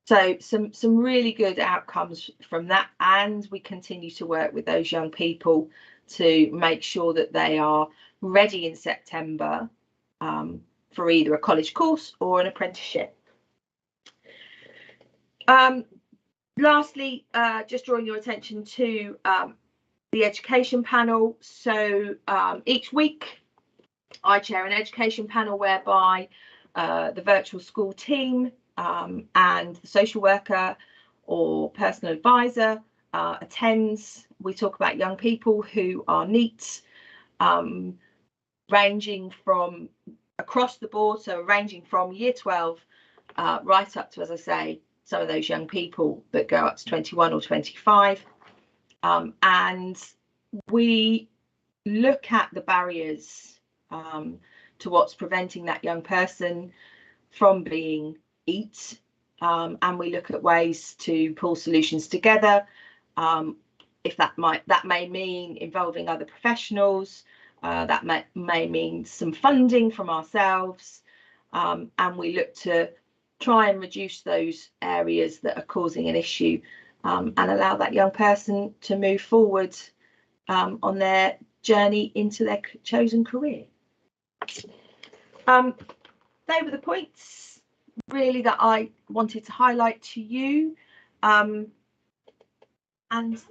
So some really good outcomes from that, and we continue to work with those young people to make sure that they are ready in September for either a college course or an apprenticeship. Lastly, just drawing your attention to the education panel. So each week I chair an education panel whereby the virtual school team and the social worker or personal advisor attends. We talk about young people who are NEET, ranging from across the board, so ranging from year 12 right up to, as I say, some of those young people that go up to 21 or 25. And we look at the barriers to what's preventing that young person from being EAT, and we look at ways to pull solutions together. If that may mean involving other professionals, that may mean some funding from ourselves, and we look to try and reduce those areas that are causing an issue and allow that young person to move forward on their journey into their chosen career. They were the points really that I wanted to highlight to you, and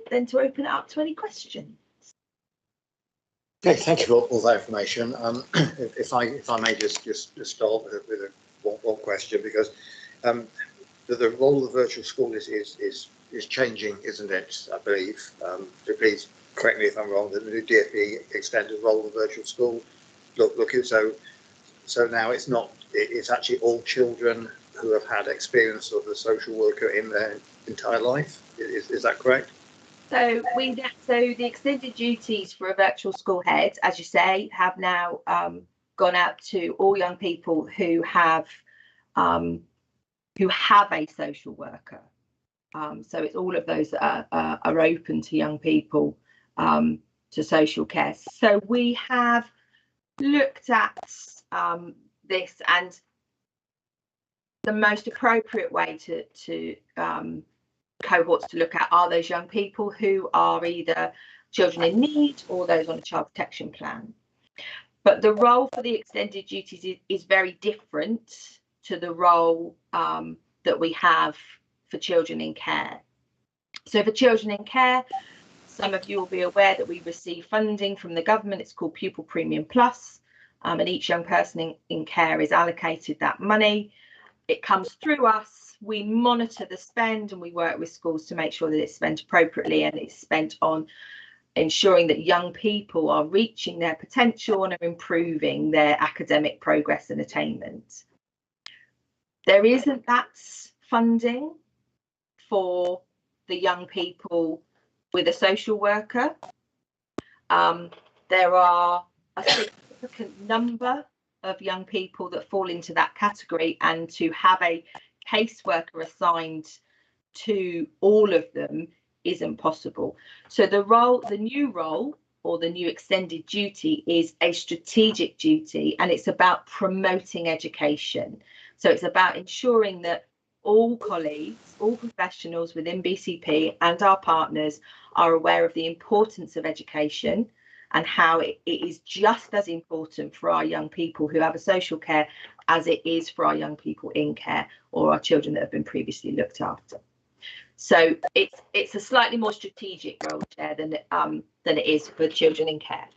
then to open it up to any questions. Okay, thank you for all that information. If I may just start with one question, because the role of the virtual school is changing, isn't it? I believe. Please correct me if I'm wrong. The new DfE extended role of the virtual school. So now it's actually all children who have had experience of the social worker in their entire life. Is that correct? So the extended duties for a virtual school head, as you say, have now gone out to all young people who have a social worker. So it's all of those that are open to young people to social care. So we have looked at this, and the most appropriate way to cohorts to look at are those young people who are either children in need or those on a child protection plan. But the role for the extended duties is very different to the role that we have for children in care. So for children in care, some of you will be aware that we receive funding from the government. It's called Pupil Premium Plus, and each young person in care is allocated that money. It comes through us. We monitor the spend and we work with schools to make sure that it's spent appropriately, and it's spent on ensuring that young people are reaching their potential and are improving their academic progress and attainment. There isn't that funding for the young people with a social worker. There are a significant number of young people that fall into that category, and to have a caseworker assigned to all of them isn't possible. So the new role, or the new extended duty, is a strategic duty, and it's about promoting education. So it's about ensuring that all colleagues, all professionals within BCP and our partners are aware of the importance of education, and how it is just as important for our young people who have a social care as it is for our young people in care or our children that have been previously looked after. So it's a slightly more strategic role, Chair, than it is for children in care.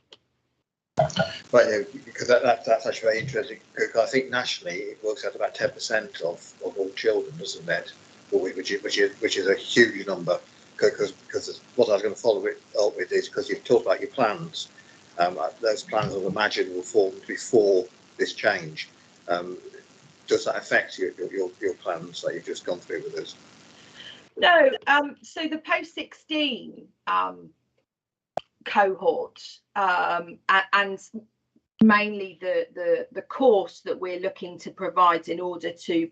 Right, yeah, because that's actually very interesting. Because I think nationally it works out about 10% of all children, doesn't it? Which is a huge number. Because what I was going to follow up with is, because you've talked about your plans, those plans I would imagine were formed before this change. Does that affect your plans that you've just gone through with us? No, so the post-16 cohort, and mainly the course that we're looking to provide in order to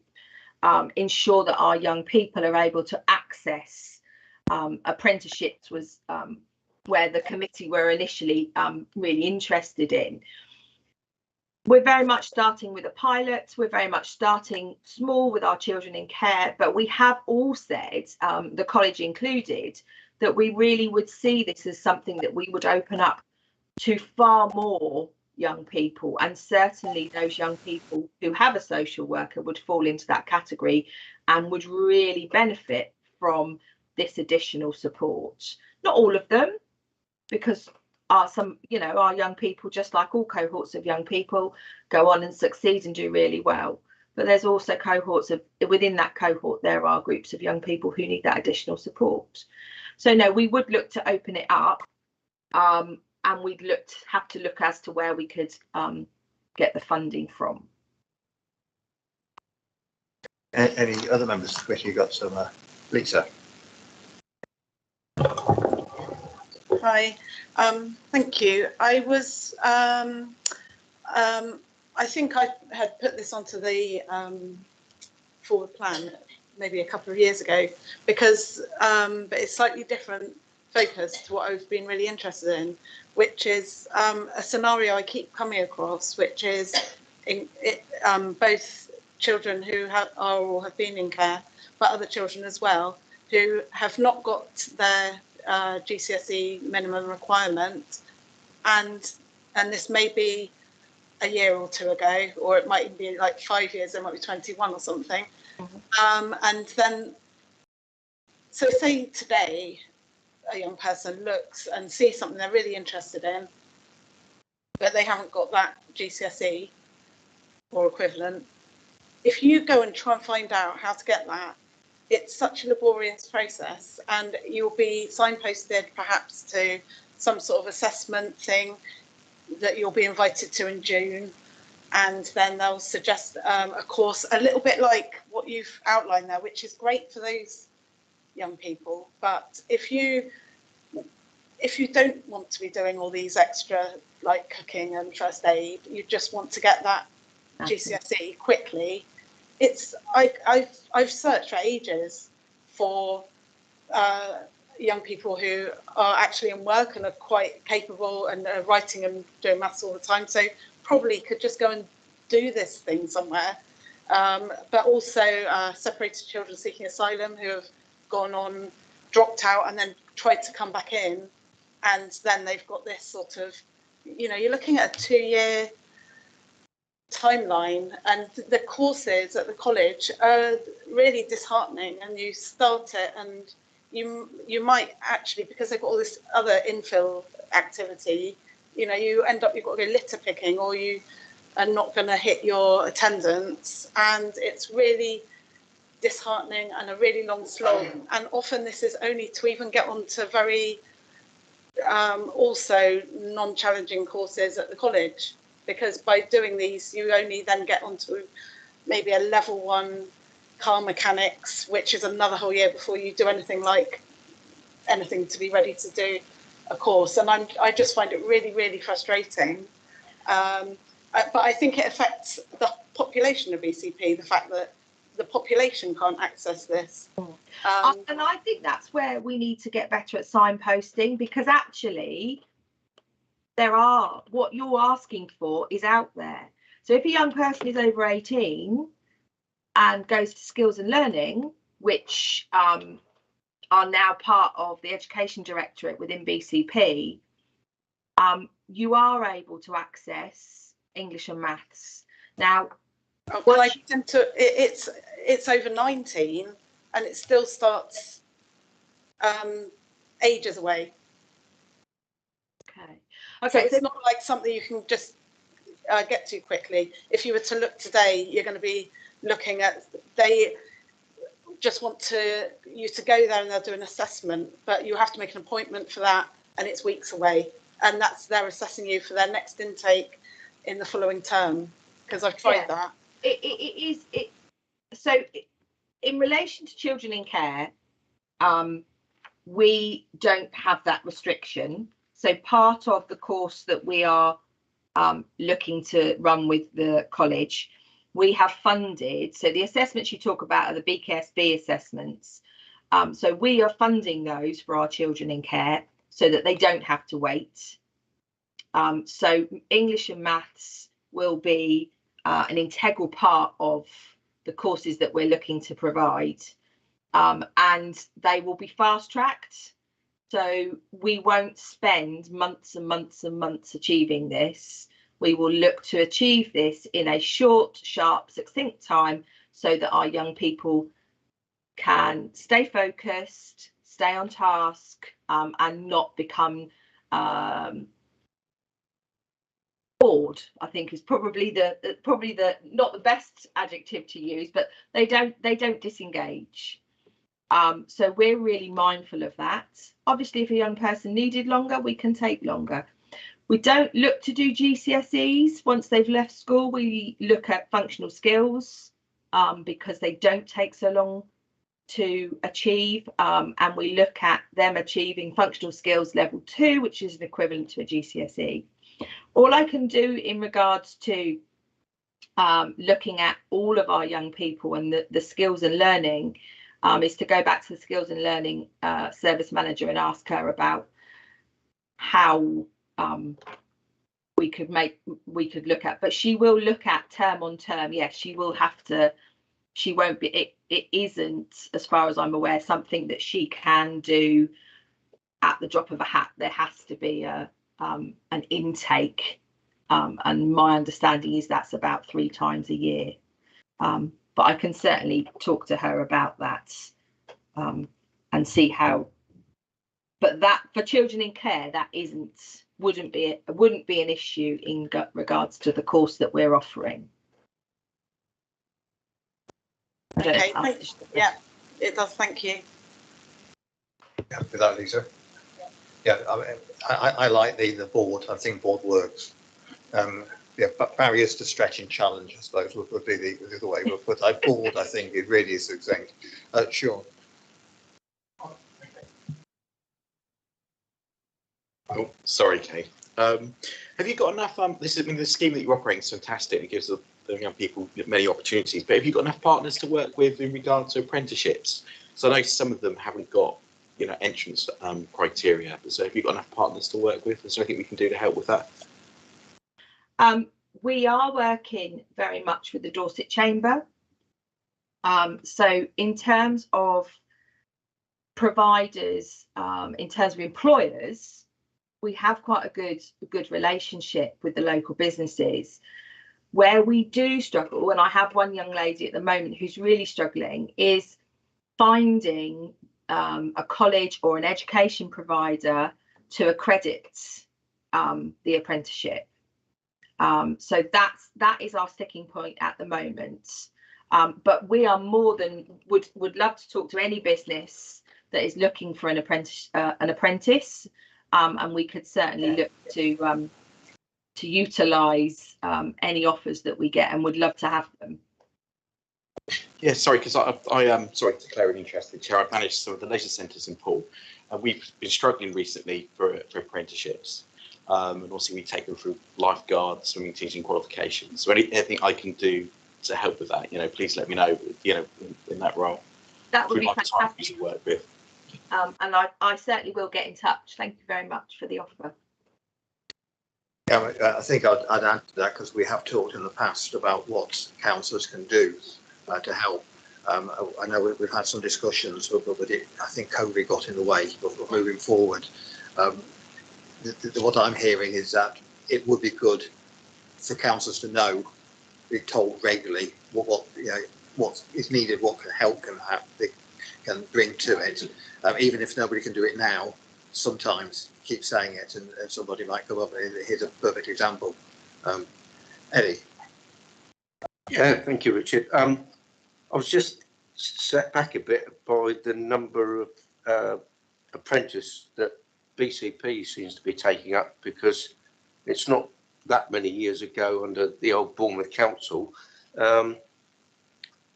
ensure that our young people are able to access apprenticeships, was where the committee were initially really interested in. We're very much starting with a pilot. We're very much starting small with our children in care, but we have all said, the college included, that we really would see this as something that we would open up to far more young people, and certainly those young people who have a social worker would fall into that category and would really benefit from this additional support. Not all of them, because our young people, just like all cohorts of young people, go on and succeed and do really well. But there's also cohorts within that cohort, there are groups of young people who need that additional support. So no, we would look to open it up, and we'd have to look as to where we could get the funding from. Any other members of the committee got some? Lisa. Hi, thank you. I was, I think I had put this onto the forward plan maybe a couple of years ago, because but it's slightly different focus to what I've been really interested in, which is a scenario I keep coming across, which is both children who are or have been in care, but other children as well, who have not got their GCSE minimum requirement, and this may be a year or two ago, or it might even be like 5 years, it might be 21 or something. And then, so say today a young person looks and sees something they're really interested in, but they haven't got that GCSE or equivalent. If you go and try and find out how to get that, it's such a laborious process, and you'll be signposted perhaps to some sort of assessment thing that you'll be invited to in June, and then they'll suggest a course a little bit like what you've outlined there, which is great for those young people. But if you don't want to be doing all these extra, like cooking and first aid, you just want to get that GCSE quickly. I've searched for ages for young people who are actually in work and are quite capable and are writing and doing maths all the time, so probably could just go and do this thing somewhere. But also separated children seeking asylum who have gone on, dropped out and then tried to come back in, and then they've got this sort of, you're looking at a 2-year timeline, and the courses at the college are really disheartening, and you start it and you might actually, because they've got all this other infill activity, you end up, you've got to go litter picking, or you are not going to hit your attendance, and it's really disheartening and a really long slog. And often this is only to even get onto very also non-challenging courses at the college, because by doing these you only then get onto maybe a level 1 car mechanics, which is another whole year before you do anything to be ready to do a course. And I just find it really, really frustrating. But I think it affects the population of BCP, the fact that the population can't access this. And I think that's where we need to get better at signposting, because actually what you're asking for is out there. So if a young person is over 18 and goes to skills and learning, which are now part of the education directorate within BCP, you are able to access English and maths. Now, it's over 19 and it still starts ages away. So it's not like something you can just get to quickly. If you were to look today, you're going to be looking at, they just want you to go there and they'll do an assessment, but you have to make an appointment for that, and it's weeks away. And they're assessing you for their next intake in the following term, because I've tried that. So in relation to children in care, we don't have that restriction. So part of the course that we are looking to run with the college, we have funded. So the assessments you talk about are the BKSB assessments. So we are funding those for our children in care so that they don't have to wait. So English and maths will be an integral part of the courses that we're looking to provide, and they will be fast tracked. So we won't spend months and months and months achieving this. We will look to achieve this in a short, sharp, succinct time so that our young people can stay focused, stay on task, and not become bored. I think is probably the not the best adjective to use, but they don't disengage. So we're really mindful of that. Obviously, if a young person needed longer, we can take longer. We don't look to do GCSEs once they've left school. We look at functional skills because they don't take so long to achieve, and we look at them achieving functional skills level 2, which is an equivalent to a GCSE. All I can do in regards to looking at all of our young people and the skills and learning is to go back to the skills and learning service manager and ask her about how we could look at, but she will look at term on term. Yes, she will have to. She won't be. It isn't, as far as I'm aware, something that she can do at the drop of a hat. There has to be an intake, and my understanding is that's about 3 times a year. But I can certainly talk to her about that and see how. But that for children in care, that isn't wouldn't be an issue in regards to the course that we're offering. Okay, yeah, it does. Thank you. Yeah, with that, Lisa. Yeah, I like the board. I think board works. Yeah, but barriers to stretch and challenge, I suppose, would be the way we'll put it. Board, I think it really is succinct. Sure. Oh, sorry, Kay. Have you got enough? This is, I mean, the scheme that you're operating is fantastic. It gives the young people many opportunities. But have you got enough partners to work with in regard to apprenticeships? So I know some of them haven't got, you know, entrance criteria. So have you got enough partners to work with? Is there anything we can do to help with that? We are working very much with the Dorset Chamber. So in terms of providers, in terms of employers, we have quite a good relationship with the local businesses. Where we do struggle, and I have one young lady at the moment who's really struggling, is finding a college or an education provider to accredit the apprenticeship. So that is our sticking point at the moment. But we are more than would love to talk to any business that is looking for an apprentice, and we could certainly look to utilise any offers that we get, and would love to have them. Yeah, sorry, because I am sorry to declare an interest. Chair, I manage some of the leisure centres in Poole, and we've been struggling recently for apprenticeships. And also we take them through lifeguards, swimming teaching qualifications. So anything I can do to help with that, you know, please let me know, you know, in that role. That would be fantastic. To work with. And I certainly will get in touch. Thank you very much for the offer. Yeah, I think I'd add to that, because we have talked in the past about what councillors can do to help. I know we've had some discussions, but I think COVID got in the way of moving forward. What I'm hearing is that it would be good for councillors to know, be told regularly what you know, what is needed, what help they can bring to it, even if nobody can do it now. Sometimes keep saying it, and somebody might come up and here's a perfect example. Eddie. Yeah, thank you, Richard. I was just set back a bit by the number of apprentices that BCP seems to be taking up, because it's not that many years ago under the old Bournemouth Council.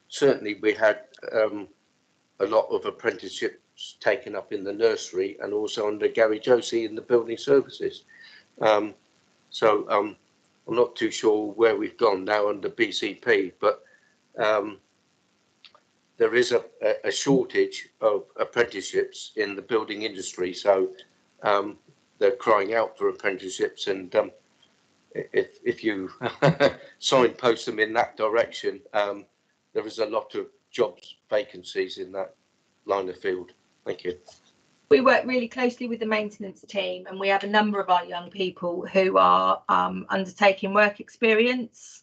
Certainly we had a lot of apprenticeships taken up in the nursery, and also under Gary Josie in the building services. So I'm not too sure where we've gone now under BCP, but there is a shortage of apprenticeships in the building industry. So they're crying out for apprenticeships, and if you signpost them in that direction, there is a lot of jobs vacancies in that line of field. Thank you. We work really closely with the maintenance team, and we have a number of our young people who are undertaking work experience.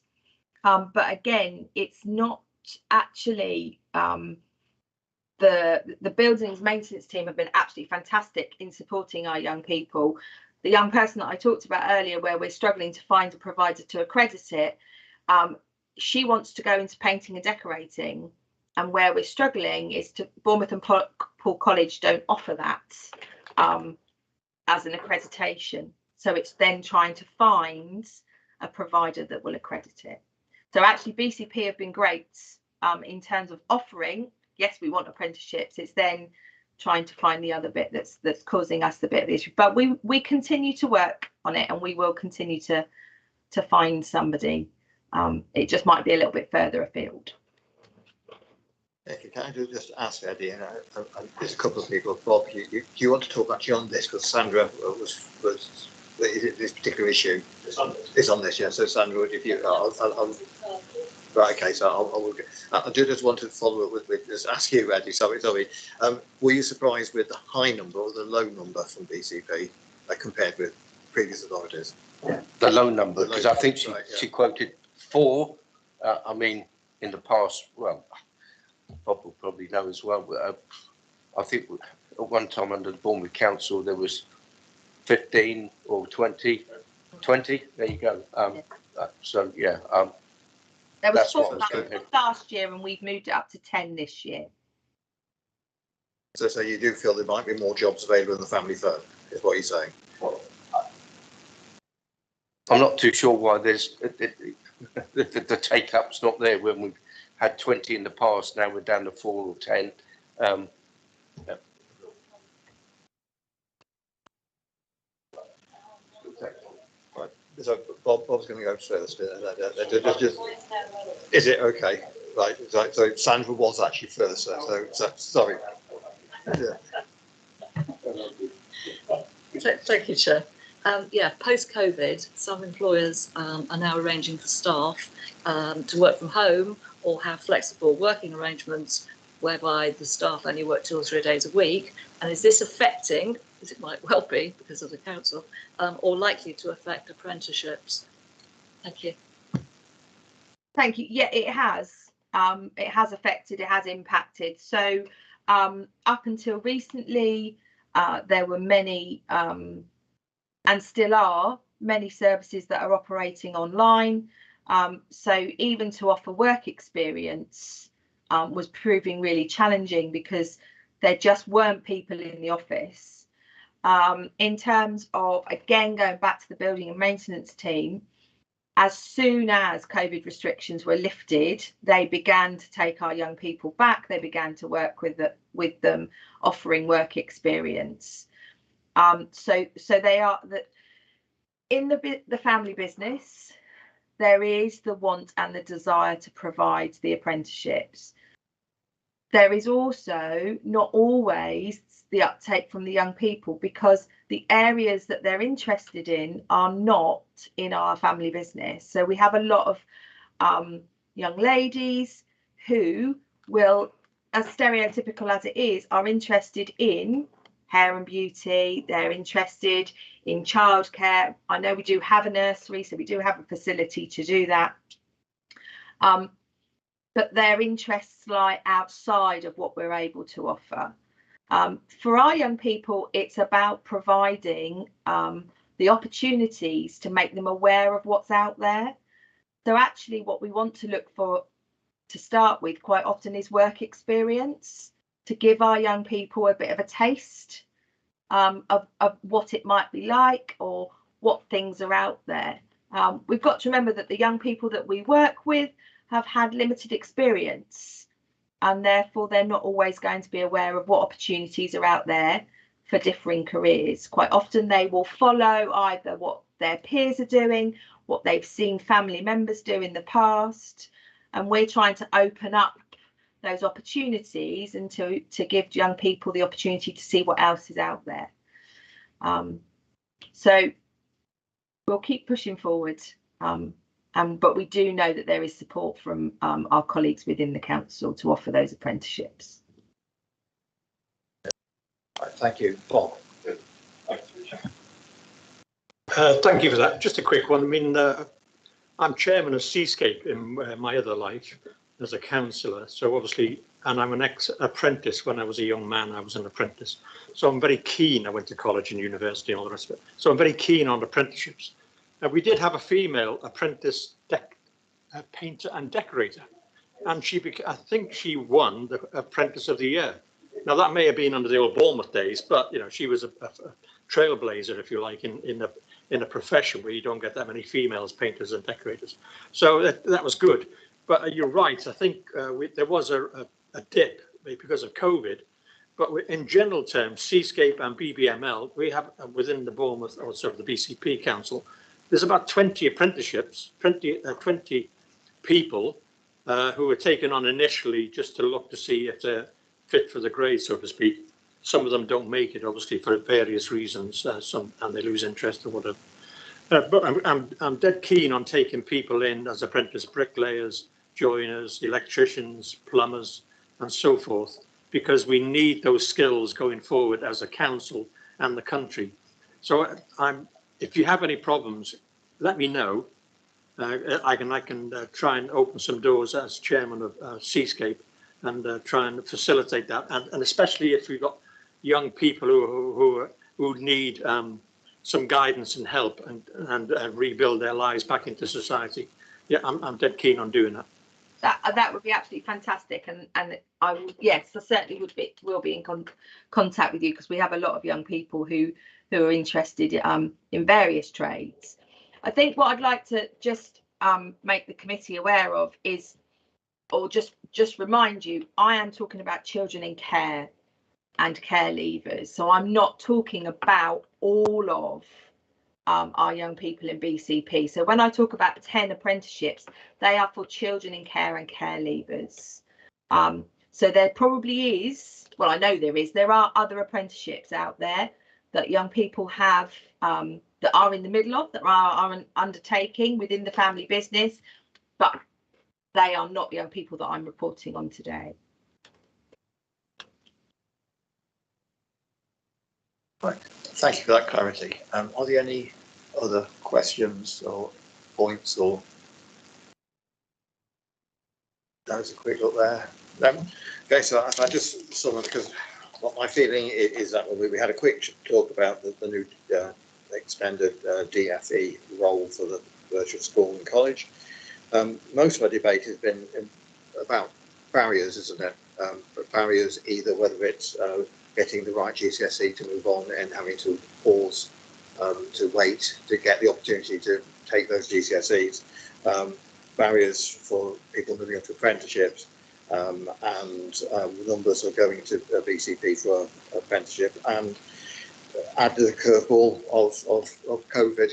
But again, it's not actually the buildings maintenance team have been absolutely fantastic in supporting our young people. The young person that I talked about earlier, where we're struggling to find a provider to accredit it, she wants to go into painting and decorating, and where we're struggling is to Bournemouth and Poole College don't offer that as an accreditation. So it's then trying to find a provider that will accredit it. So actually BCP have been great in terms of offering. Yes, we want apprenticeships. It's then trying to find the other bit that's causing us the bit of the issue. But we continue to work on it, and we will continue to find somebody. It just might be a little bit further afield. Can I just ask Eddie, and there's a couple of people, Bob, do you want to talk actually on this, because Sandra was this particular issue? It's on this, yeah. So Sandra, if you, right, okay, so I do just want to follow up with just ask you, Eddie, sorry. Were you surprised with the high number or the low number from BCP compared with previous authorities? The low number, because I think she quoted 4. I mean, in the past, well, Bob will probably know as well, but I think at one time under the Bournemouth Council there was 15 or 20. There you go. So yeah, there was that's what I was 4 thinking. last year, and we've moved it up to 10 this year. So you do feel there might be more jobs available in the family firm, is what you're saying? I'm not too sure why there's the take up's not there when we've had 20 in the past. Now we're down to 4 or 10. Yeah. Right. So Bob's going to go first. Is it okay? Right. So Sandra was actually first. So sorry. Yeah. Thank you, Chair. Yeah, post-COVID, some employers are now arranging for staff to work from home or have flexible working arrangements whereby the staff only work 2 or 3 days a week. And is this affecting, as it might well be because of the council, or likely to affect apprenticeships? Thank you. Thank you. Yeah, it has. It has affected, it has impacted. So up until recently, there were many, and still are, many services that are operating online. So even to offer work experience was proving really challenging because there just weren't people in the office. In terms of, again, going back to the building and maintenance team, as soon as COVID restrictions were lifted, they began to take our young people back. They began to work with them, offering work experience. So they are in the family business. There is the want and the desire to provide the apprenticeships. There is also not always the uptake from the young people because the areas that they're interested in are not in our family business. So we have a lot of young ladies who will, as stereotypical as it is, are interested in hair and beauty. They're interested in childcare. I know we do have a nursery, so we do have a facility to do that. But their interests lie outside of what we're able to offer. For our young people, it's about providing the opportunities to make them aware of what's out there. So actually what we want to look for to start with quite often is work experience, to give our young people a bit of a taste of what it might be like or what things are out there. We've got to remember that the young people that we work with have had limited experience, and therefore they're not always going to be aware of what opportunities are out there for differing careers. Quite often they will follow either what their peers are doing, what they've seen family members do in the past, and we're trying to open up those opportunities and to give young people the opportunity to see what else is out there. So we'll keep pushing forward, but we do know that there is support from our colleagues within the council to offer those apprenticeships. Right, thank you, Bob. Thank you for that. Just a quick one. I mean, I'm chairman of Seascape in my other life as a councillor. So obviously, and I'm an ex-apprentice. When I was a young man, I was an apprentice. So I'm very keen. I went to college and university and all the rest of it. So I'm very keen on apprenticeships. We did have a female apprentice painter and decorator, and I think she won the Apprentice of the Year. Now that may have been under the old Bournemouth days, but you know, she was a trailblazer, if you like, in a profession where you don't get that many females painters and decorators. So that was good. But you're right. I think there was a dip because of COVID. But in general terms, Seascape and BBML, we have within the Bournemouth, or sort of the BCP Council, there's about 20 apprenticeships, 20 people who were taken on initially just to look to see if they're fit for the grade, so to speak. Some of them don't make it, obviously, for various reasons, and they lose interest or whatever. But I'm dead keen on taking people in as apprentice bricklayers, joiners, electricians, plumbers, and so forth, because we need those skills going forward as a council and the country. So if you have any problems, let me know. I can try and open some doors as chairman of Seascape and try and facilitate that. And especially if we've got young people who need some guidance and help and rebuild their lives back into society. Yeah, I'm dead keen on doing that. That would be absolutely fantastic, and I will, yes, I certainly will be in contact with you, because we have a lot of young people who are interested in various trades. I think what I'd like to just make the committee aware of is, or just remind you, I am talking about children in care and care leavers, so I'm not talking about all of our young people in BCP. So when I talk about 10 apprenticeships, they are for children in care and care leavers. So there probably is, well, I know there are other apprenticeships out there that young people have that are in the middle of, that are an undertaking within the family business, but they are not young people that I'm reporting on today. Right. Thank you for that clarity. Are there any other questions or points, or that was a quick look there? No? Okay, so I just sort of, because what my feeling is that we had a quick talk about the new extended DFE role for the virtual school and college. Most of our debate has been about barriers, isn't it? But barriers, either whether it's getting the right GCSE to move on and having to pause to wait to get the opportunity to take those GCSEs, barriers for people moving into apprenticeships, and numbers are going to BCP for apprenticeship, and add the curveball of COVID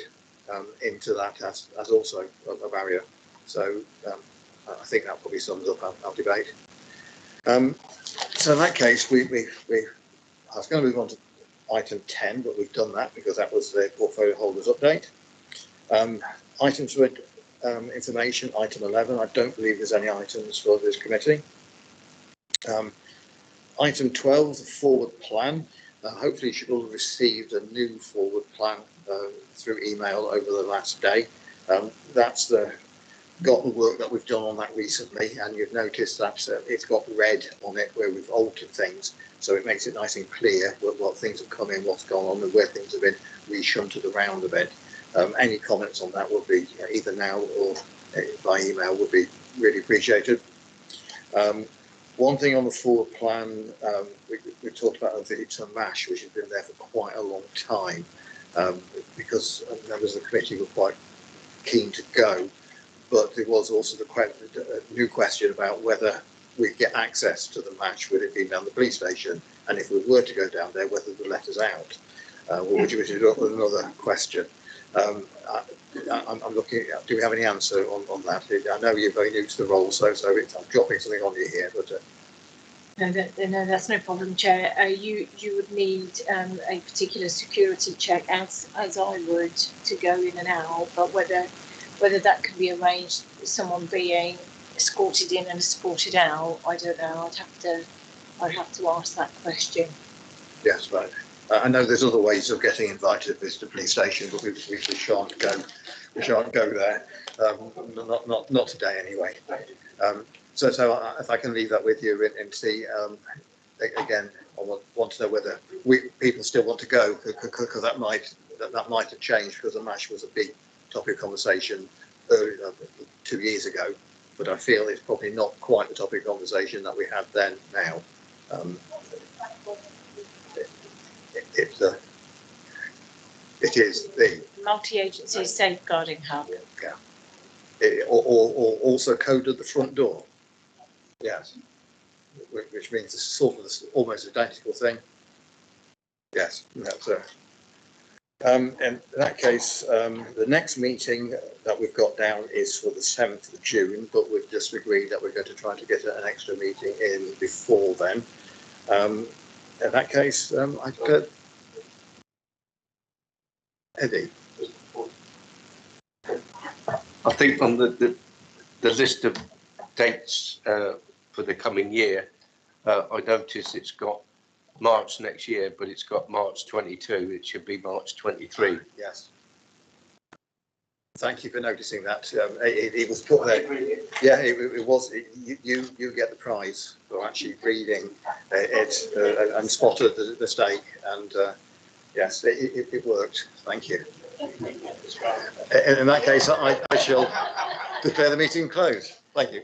into that as also a barrier. So I think that probably sums up our debate. So in that case, I was going to move on to item 10, but we've done that because that was the portfolio holders update. Items with information, item 11. I don't believe there's any items for this committee. Item 12, the forward plan. Hopefully you should all have received a new forward plan through email over the last day. That's got the work that we've done on that recently, and you've noticed that it's got red on it where we've altered things, so it makes it nice and clear what things have come in, what's gone on, and where things have been reshunted around a bit. Any comments on that would be either now or by email would be really appreciated. One thing on the forward plan, we talked about a visit to MASH, which has been there for quite a long time, because members of the committee were quite keen to go. But there was also the new question about whether we'd get access to the match with it being down the police station, and if we were to go down there, whether they let us out, which is another question. I'm looking at, do we have any answer on that? I know you're very new to the role, so I'm dropping something on you here, but no, that's no problem, Chair. You would need a particular security check, as I would, to go in and out, but whether that can be arranged, someone being escorted in and escorted out, I don't know. I'd have to ask that question. Yes, right. I know there's other ways of getting invited to visit the police station, but we shan't go. We shan't go there. Not today, anyway. So if I can leave that with you and see, again, I want to know whether people still want to go, because that might have changed, because the MASH was a big topic of conversation earlier, 2 years ago, but I feel it's probably not quite the topic of conversation that we had then now. It is the multi-agency safeguarding hub. Yeah. Or also code at the front door. Yes. Which means it's sort of almost identical thing. Yes. That's in that case, the next meeting that we've got down is for the 7th of June, but we've just agreed that we're going to try to get an extra meeting in before then. In that case, I could. Eddie. I think on the list of dates for the coming year, I noticed it's got March next year, but it's got March 22. It should be March 23. Yes. Thank you for noticing that. It was put there. Yeah, it was. You get the prize for actually reading it and spotted the mistake. And Yes, it worked. Thank you. In that case, I shall declare the meeting closed. Thank you.